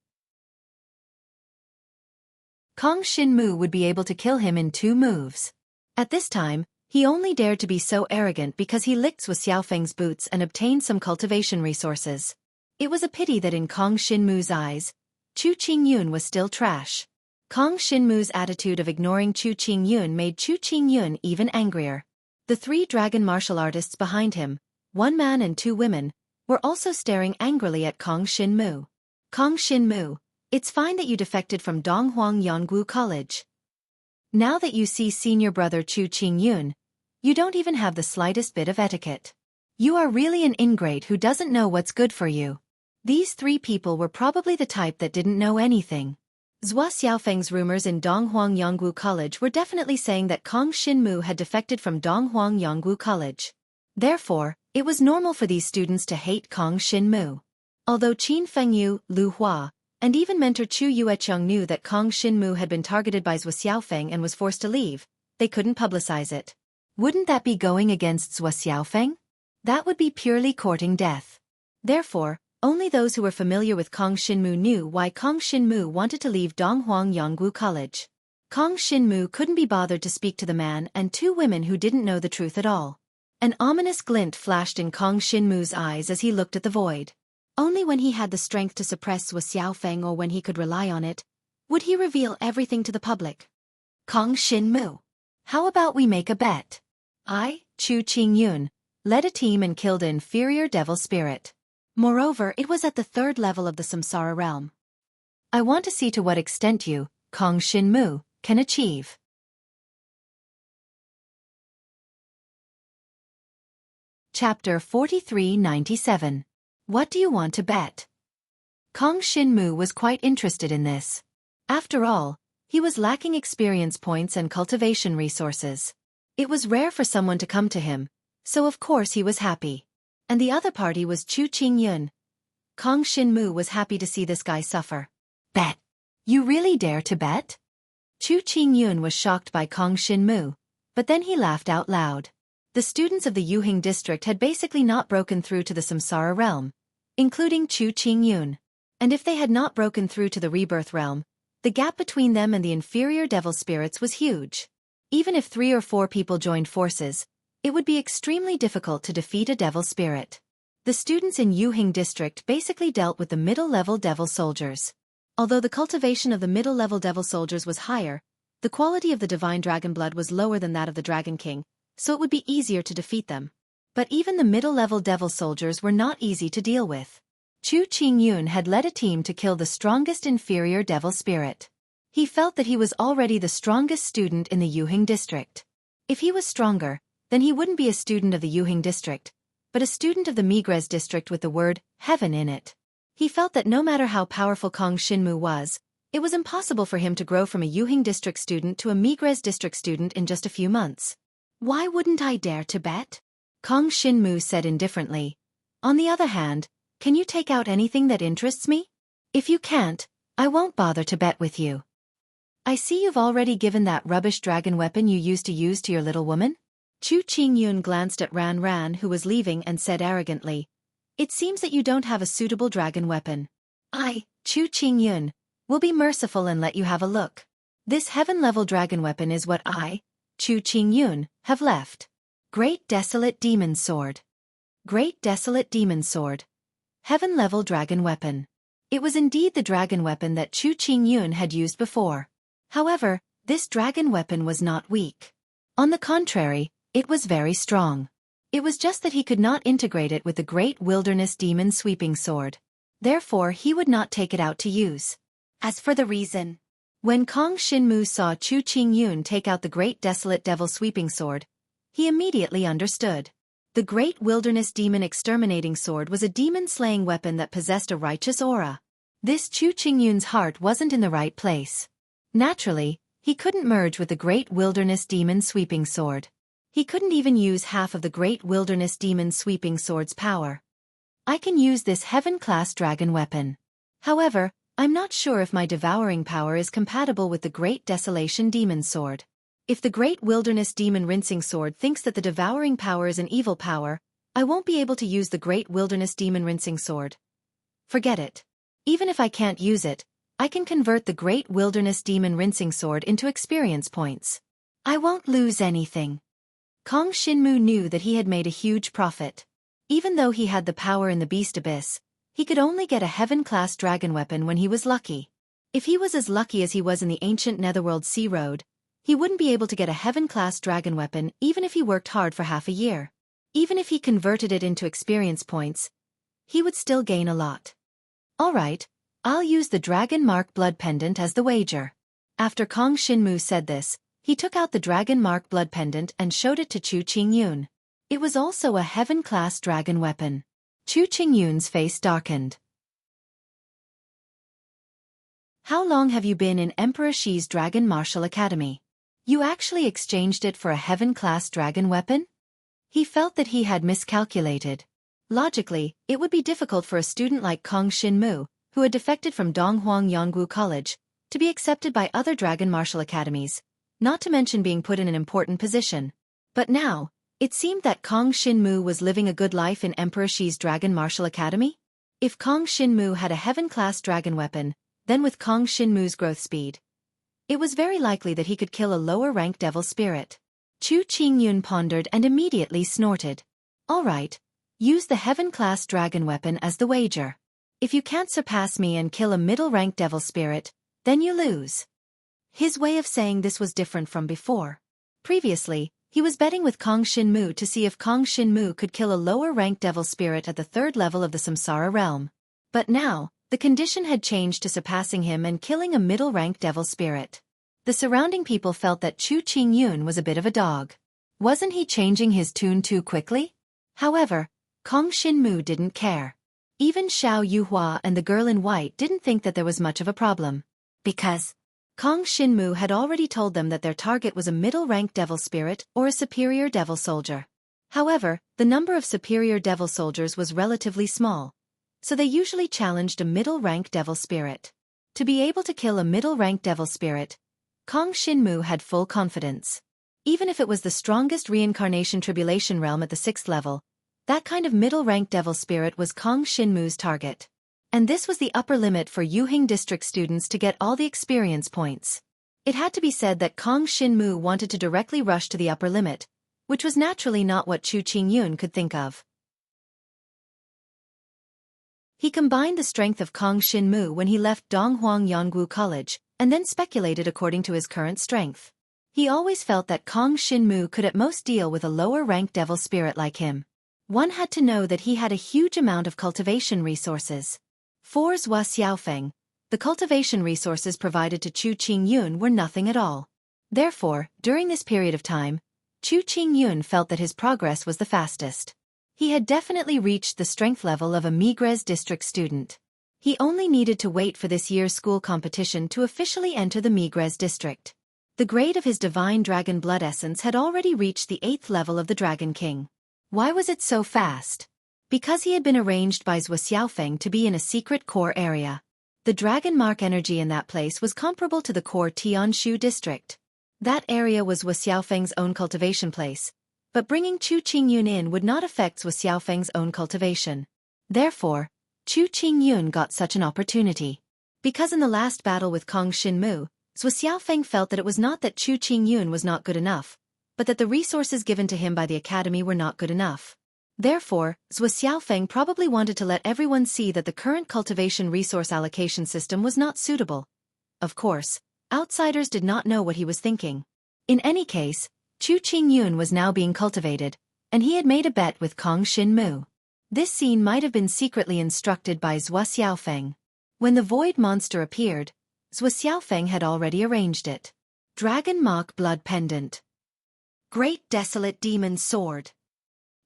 Kong Shinmu would be able to kill him in 2 moves. At this time, he only dared to be so arrogant because he licked Zhuo Xiaofeng's boots and obtained some cultivation resources. It was a pity that in Kong Shinmu's eyes, Chu Qingyun was still trash. Kong Shinmu's attitude of ignoring Chu Qingyun made Chu Qingyun even angrier. The 3 dragon martial artists behind him, 1 man and 2 women, were also staring angrily at Kong Shinmu. Kong Shinmu, it's fine that you defected from Donghuang Yonggu College. Now that you see senior brother Chu Qingyun, you don't even have the slightest bit of etiquette. You are really an ingrate who doesn't know what's good for you. These 3 people were probably the type that didn't know anything. Zhuo Xiaofeng's rumors in Donghuang Yonggu College were definitely saying that Kong Shinmu had defected from Donghuang Yonggu College. Therefore, it was normal for these students to hate Kong Shinmu. Although Qin Fengyu, Lu Hua, and even mentor Chu Yuecheng knew that Kong Shinmu had been targeted by Zhuo Xiaofeng and was forced to leave, they couldn't publicize it. Wouldn't that be going against Zhuo Xiaofeng? That would be purely courting death. Therefore, only those who were familiar with Kong Shinmu knew why Kong Shinmu wanted to leave Donghuang Yonggu College. Kong Shinmu couldn't be bothered to speak to the man and 2 women who didn't know the truth at all. An ominous glint flashed in Kong Shinmu's eyes as he looked at the void. Only when he had the strength to suppress Zhuo Xiaofeng or when he could rely on it, would he reveal everything to the public. Kong Shinmu. How about we make a bet? I, Chu Qingyun, led a team and killed an inferior devil spirit. Moreover, it was at the 3rd level of the Samsara realm. I want to see to what extent you, Kong Shinmu, can achieve. Chapter 4397. What do you want to bet? Kong Shinmu was quite interested in this. After all, he was lacking experience points and cultivation resources. It was rare for someone to come to him, so of course he was happy. And the other party was Chu Qingyun. Kong Shinmu was happy to see this guy suffer. Bet. You really dare to bet? Chu Qingyun was shocked by Kong Shinmu, but then he laughed out loud. The students of the Yuhing district had basically not broken through to the Samsara realm, including Chu Qingyun. And if they had not broken through to the rebirth realm, the gap between them and the inferior devil spirits was huge. Even if 3 or 4 people joined forces, it would be extremely difficult to defeat a devil spirit. The students in Yuhing district basically dealt with the middle-level devil soldiers. Although the cultivation of the middle-level devil soldiers was higher, the quality of the divine dragon blood was lower than that of the Dragon King, so it would be easier to defeat them. But even the middle-level devil soldiers were not easy to deal with. Chu Qingyun had led a team to kill the strongest inferior devil spirit. He felt that he was already the strongest student in the Yuhing district. If he was stronger, then he wouldn't be a student of the Yuhing district, but a student of the Migres district with the word heaven in it. He felt that no matter how powerful Kong Shinmu was, it was impossible for him to grow from a Yuhing district student to a Migres district student in just a few months. Why wouldn't I dare to bet? Kong Shinmu said indifferently. On the other hand, Can you take out anything that interests me? If you can't, I won't bother to bet with you. I see you've already given that rubbish dragon weapon you used to use to your little woman? Chu Qingyun glanced at Ran Ran, who was leaving, and said arrogantly, "It seems that you don't have a suitable dragon weapon. I, Chu Qingyun, will be merciful and let you have a look. This heaven-level dragon weapon is what I, Chu Qingyun, have left. Great Desolate Demon Sword. Great Desolate Demon Sword. Heaven-level dragon weapon." It was indeed the dragon weapon that Chu Qingyun had used before. However, this dragon weapon was not weak. On the contrary, it was very strong. It was just that he could not integrate it with the Great Wilderness Demon Sweeping Sword. Therefore he would not take it out to use. As for the reason, when Kong Shinmu saw Chu Qingyun take out the Great Desolate Devil Sweeping Sword, he immediately understood. The Great Wilderness Demon Exterminating Sword was a demon-slaying weapon that possessed a righteous aura. This Chu Qingyun's heart wasn't in the right place. Naturally, he couldn't merge with the Great Wilderness Demon Sweeping Sword. He couldn't even use half of the Great Wilderness Demon Sweeping Sword's power. I can use this heaven-class dragon weapon. However, I'm not sure if my devouring power is compatible with the Great Desolation Demon Sword. If the Great Wilderness Demon Rinsing Sword thinks that the devouring power is an evil power, I won't be able to use the Great Wilderness Demon Rinsing Sword. Forget it. Even if I can't use it, I can convert the Great Wilderness Demon Rinsing Sword into experience points. I won't lose anything. Kong Shinmu knew that he had made a huge profit. Even though he had the power in the Beast Abyss, he could only get a heaven-class dragon weapon when he was lucky. If he was as lucky as he was in the ancient Netherworld Sea Road, he wouldn't be able to get a heaven-class dragon weapon even if he worked hard for half a year. Even if he converted it into experience points, he would still gain a lot. Alright, I'll use the Dragon Mark Blood Pendant as the wager. After Kong Shinmu said this, he took out the Dragon Mark Blood Pendant and showed it to Chu Qingyun. It was also a heaven-class dragon weapon. Chu Qingyun's face darkened. How long have you been in Emperor Shi's Dragon Martial Academy? You actually exchanged it for a heaven-class dragon weapon? He felt that he had miscalculated. Logically, it would be difficult for a student like Kong Shinmu, who had defected from Donghuang Yonggu College, to be accepted by other dragon martial academies, not to mention being put in an important position. But now, it seemed that Kong Shinmu was living a good life in Emperor Shi's Dragon Martial Academy. If Kong Shinmu had a heaven-class dragon weapon, then with Kong Shinmu's growth speed, it was very likely that he could kill a lower-ranked devil spirit. Chu Qingyun pondered and immediately snorted. Alright, use the heaven-class dragon weapon as the wager. If you can't surpass me and kill a middle-ranked devil spirit, then you lose. His way of saying this was different from before. Previously, he was betting with Kong Shinmu to see if Kong Shinmu could kill a lower-ranked devil spirit at the 3rd level of the Samsara realm. But now, the condition had changed to surpassing him and killing a middle-ranked devil spirit. The surrounding people felt that Chu Qingyun was a bit of a dog. Wasn't he changing his tune too quickly? However, Kong Shinmu didn't care. Even Xiao Yuhua and the girl in white didn't think that there was much of a problem. Because Kong Shinmu had already told them that their target was a middle-ranked devil spirit or a superior devil soldier. However, the number of superior devil soldiers was relatively small, so they usually challenged a middle-ranked devil spirit. To be able to kill a middle-ranked devil spirit, Kong Shinmu had full confidence. Even if it was the strongest reincarnation tribulation realm at the 6th level, that kind of middle-ranked devil spirit was Kong Shinmu's target. And this was the upper limit for Yuhing District students to get all the experience points. It had to be said that Kong Shinmu wanted to directly rush to the upper limit, which was naturally not what Chu Qingyun could think of. He combined the strength of Kong Shinmu when he left Donghuang Yonggu College, and then speculated according to his current strength. He always felt that Kong Shinmu could at most deal with a lower-ranked devil spirit like him. One had to know that he had a huge amount of cultivation resources. For Zhua Xiaofeng, the cultivation resources provided to Chu Qingyun were nothing at all. Therefore, during this period of time, Chu Qingyun felt that his progress was the fastest. He had definitely reached the strength level of a Migres district student. He only needed to wait for this year's school competition to officially enter the Migres district. The grade of his divine dragon blood essence had already reached the 8th level of the Dragon King. Why was it so fast? because he had been arranged by Xueqi to be in a secret core area. The dragon mark energy in that place was comparable to the core Tianshu district. That area was Xueqi's own cultivation place, but bringing Chu Qingyun in would not affect Xueqi's own cultivation. Therefore, Chu Qingyun got such an opportunity. Because in the last battle with Kong Xinmu, Xueqi felt that it was not that Chu Qingyun was not good enough, but that the resources given to him by the academy were not good enough. Therefore, Xueqi probably wanted to let everyone see that the current cultivation resource allocation system was not suitable. Of course, outsiders did not know what he was thinking. In any case, Chu Qingyun was now being cultivated, and he had made a bet with Kong Xinmu. This scene might have been secretly instructed by Xueqi. When the void monster appeared, Xueqi had already arranged it. Dragon Mark Blood Pendant. Great Desolate Demon Sword.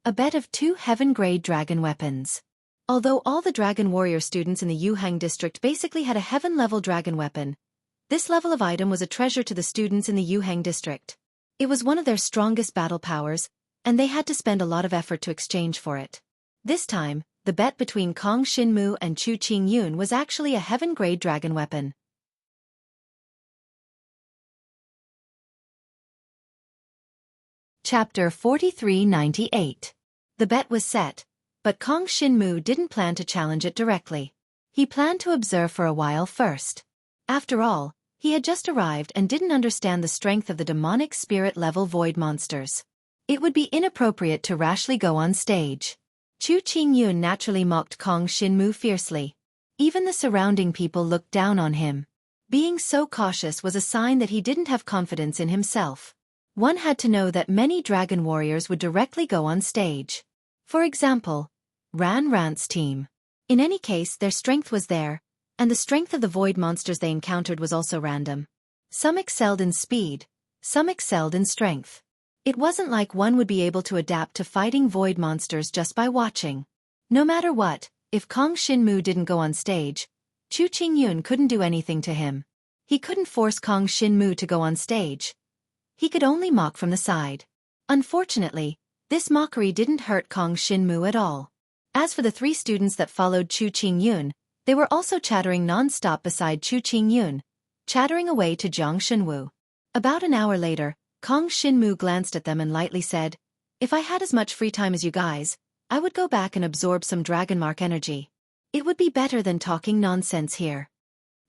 A bet of 2 heaven-grade dragon weapons. Although all the dragon warrior students in the Yuhang district basically had a heaven-level dragon weapon, this level of item was a treasure to the students in the Yuhang district. It was one of their strongest battle powers, and they had to spend a lot of effort to exchange for it. This time, the bet between Kong Xinmu and Chu Qingyun was actually a heaven-grade dragon weapon. Chapter 4398. The bet was set, but Kong Xinmu didn't plan to challenge it directly. He planned to observe for a while first. After all, he had just arrived and didn't understand the strength of the demonic spirit-level void monsters. It would be inappropriate to rashly go on stage. Chu Qingyun naturally mocked Kong Xinmu fiercely. Even the surrounding people looked down on him. Being so cautious was a sign that he didn't have confidence in himself. One had to know that many dragon warriors would directly go on stage. For example, Ran's team. In any case, their strength was there, and the strength of the void monsters they encountered was also random. Some excelled in speed, some excelled in strength. It wasn't like one would be able to adapt to fighting void monsters just by watching. No matter what, if Kong Xinmu didn't go on stage, Chu Qingyun couldn't do anything to him. He couldn't force Kong Xinmu to go on stage. He could only mock from the side. Unfortunately, this mockery didn't hurt Kong Xinmu at all. As for the 3 students that followed Chu Qingyun, they were also chattering non-stop beside Chu Qingyun, chattering away to Jiang Shenwu. About an hour later, Kong Xinmu glanced at them and lightly said, "If I had as much free time as you guys, I would go back and absorb some dragon mark energy. It would be better than talking nonsense here."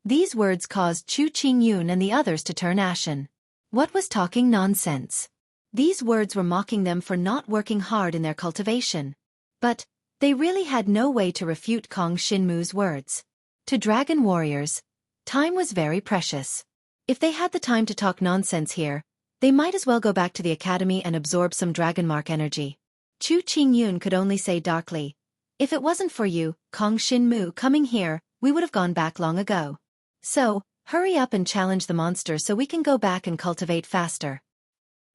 These words caused Chu Qingyun and the others to turn ashen. What was talking nonsense? These words were mocking them for not working hard in their cultivation. But they really had no way to refute Kong Xinmu's words. To dragon warriors, time was very precious. If they had the time to talk nonsense here, they might as well go back to the academy and absorb some dragon mark energy. Chu Qingyun could only say darkly, "If it wasn't for you, Kong Xinmu, coming here, we would have gone back long ago. So, hurry up and challenge the monster so we can go back and cultivate faster."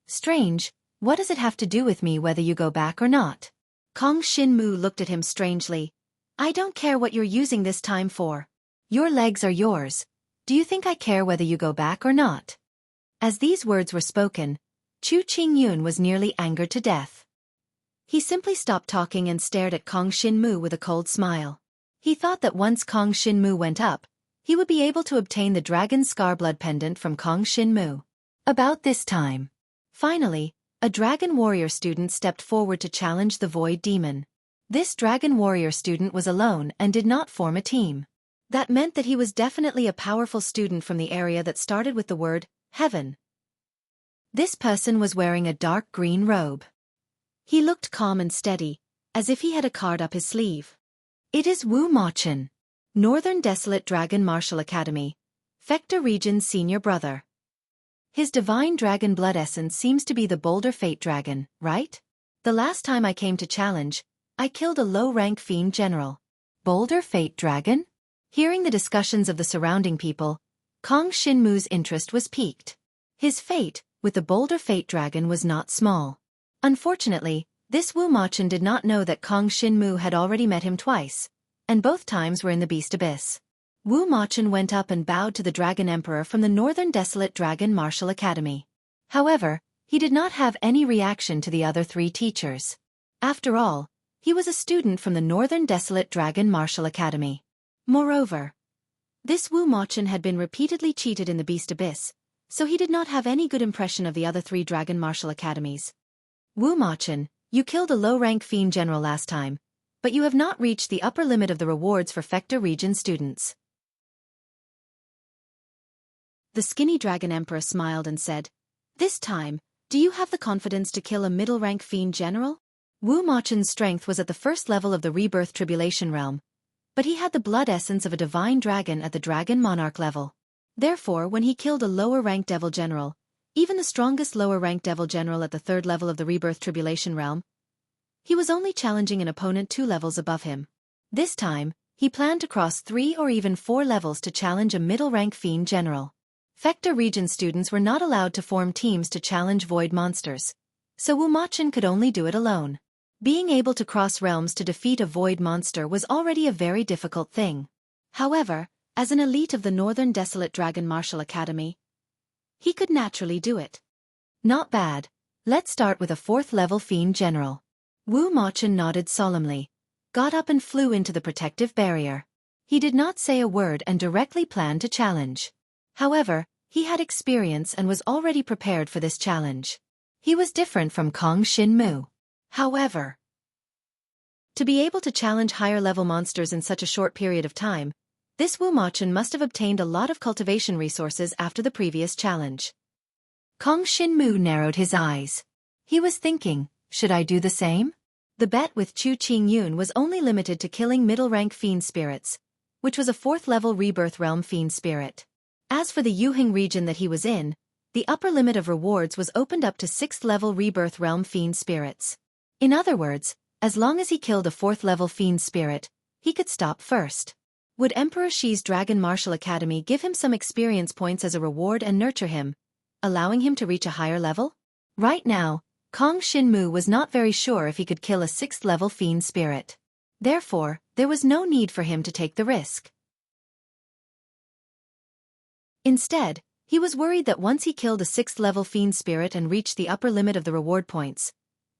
"Strange, what does it have to do with me whether you go back or not?" Kong Xinmu looked at him strangely. "I don't care what you're using this time for. Your legs are yours. Do you think I care whether you go back or not?" As these words were spoken, Chu Qingyun was nearly angered to death. He simply stopped talking and stared at Kong Xinmu with a cold smile. He thought that once Kong Xinmu went up, he would be able to obtain the Dragon Scar Blood Pendant from Kong Xinmu. About this time, finally, a Dragon Warrior student stepped forward to challenge the Void Demon. This Dragon Warrior student was alone and did not form a team. That meant that he was definitely a powerful student from the area that started with the word heaven. This person was wearing a dark green robe. He looked calm and steady, as if he had a card up his sleeve. It is Wu Machin, Northern Desolate Dragon Martial Academy, Fecta Region's senior brother. His divine dragon blood essence seems to be the Boulder Fate Dragon, right? The last time I came to challenge, I killed a low-rank fiend general. Boulder Fate Dragon? Hearing the discussions of the surrounding people, Kong Xinmu's interest was piqued. His fate with the Boulder Fate Dragon was not small. Unfortunately, this Wu Machin did not know that Kong Xinmu had already met him twice, and both times were in the Beast Abyss. Wu Machin went up and bowed to the Dragon Emperor from the Northern Desolate Dragon Martial Academy. However, he did not have any reaction to the other 3 teachers. After all, He was a student from the Northern Desolate Dragon Martial Academy. Moreover, this Wu Machun had been repeatedly cheated in the Beast Abyss, so he did not have any good impression of the other 3 Dragon Martial Academies. Wu Machun, you killed a low-rank fiend general last time, but you have not reached the upper limit of the rewards for Fecta region students. The skinny dragon emperor smiled and said, "This time, do you have the confidence to kill a middle-rank fiend general?" Wu Machun's strength was at the first level of the rebirth tribulation realm, but he had the blood essence of a divine dragon at the dragon monarch level. Therefore, when he killed a lower-ranked devil general, even the strongest lower-ranked devil general at the 3rd level of the rebirth tribulation realm, he was only challenging an opponent 2 levels above him. This time, he planned to cross 3 or even 4 levels to challenge a middle-rank fiend general. Fecta region students were not allowed to form teams to challenge void monsters, so Wu Machun could only do it alone. Being able to cross realms to defeat a void monster was already a very difficult thing. However, as an elite of the Northern Desolate Dragon Martial Academy, he could naturally do it. Not bad. Let's start with a 4th level fiend general. Wu Machun nodded solemnly, got up and flew into the protective barrier. He did not say a word and directly planned to challenge. However, he had experience and was already prepared for this challenge. He was different from Kong Shin-mu. However, to be able to challenge higher-level monsters in such a short period of time, this Wu Machun must have obtained a lot of cultivation resources after the previous challenge. Kong Shin-mu narrowed his eyes. He was thinking, should I do the same? The bet with Chu Qingyun was only limited to killing middle-rank fiend spirits, which was a 4th level rebirth realm fiend spirit. As for the Yuheng region that he was in, the upper limit of rewards was opened up to 6th level rebirth realm fiend spirits. In other words, as long as he killed a 4th level fiend spirit, he could stop first. Would Emperor Shi's Dragon Martial Academy give him some experience points as a reward and nurture him, allowing him to reach a higher level? Right now, Kong Shin-mu was not very sure if he could kill a 6th level fiend spirit. Therefore, there was no need for him to take the risk. Instead, he was worried that once he killed a 6th level fiend spirit and reached the upper limit of the reward points,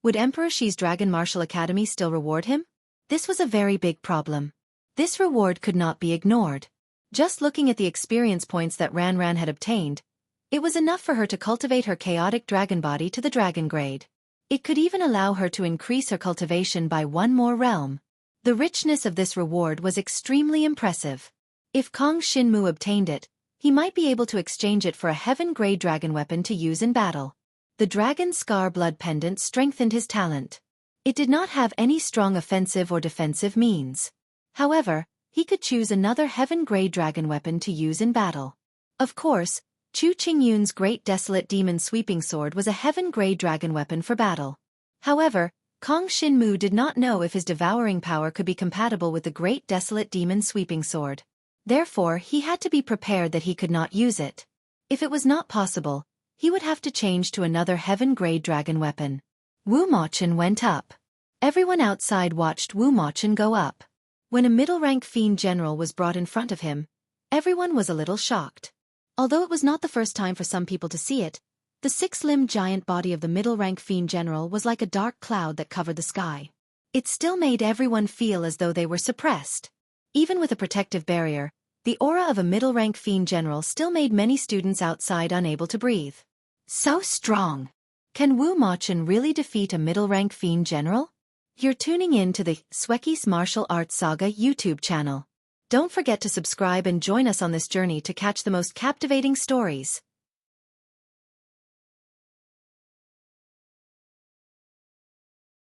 would Emperor Shi's Dragon Martial Academy still reward him? This was a very big problem. This reward could not be ignored. Just looking at the experience points that Ran Ran had obtained, it was enough for her to cultivate her chaotic dragon body to the dragon grade. It could even allow her to increase her cultivation by 1 more realm. The richness of this reward was extremely impressive. If Kong Shin-mu obtained it, he might be able to exchange it for a heaven-grade dragon weapon to use in battle. The Dragon Scar Blood Pendant strengthened his talent. It did not have any strong offensive or defensive means. However, he could choose another heaven-grade dragon weapon to use in battle. Of course, Chu Qingyun's Great Desolate Demon Sweeping Sword was a heaven-grade dragon weapon for battle. However, Kong Shin-mu did not know if his devouring power could be compatible with the Great Desolate Demon Sweeping Sword. Therefore, he had to be prepared that he could not use it. If it was not possible, he would have to change to another heaven-grade dragon weapon. Wu Machun went up. Everyone outside watched Wu Machun go up. When a middle-rank fiend general was brought in front of him, everyone was a little shocked. Although it was not the first time for some people to see it, the 6-limbed giant body of the middle-rank fiend general was like a dark cloud that covered the sky. It still made everyone feel as though they were suppressed. Even with a protective barrier, the aura of a middle-rank fiend general still made many students outside unable to breathe. So strong! Can Wu Machun really defeat a middle-rank fiend general? You're tuning in to the Xueqi's Martial Arts Saga YouTube channel. Don't forget to subscribe and join us on this journey to catch the most captivating stories.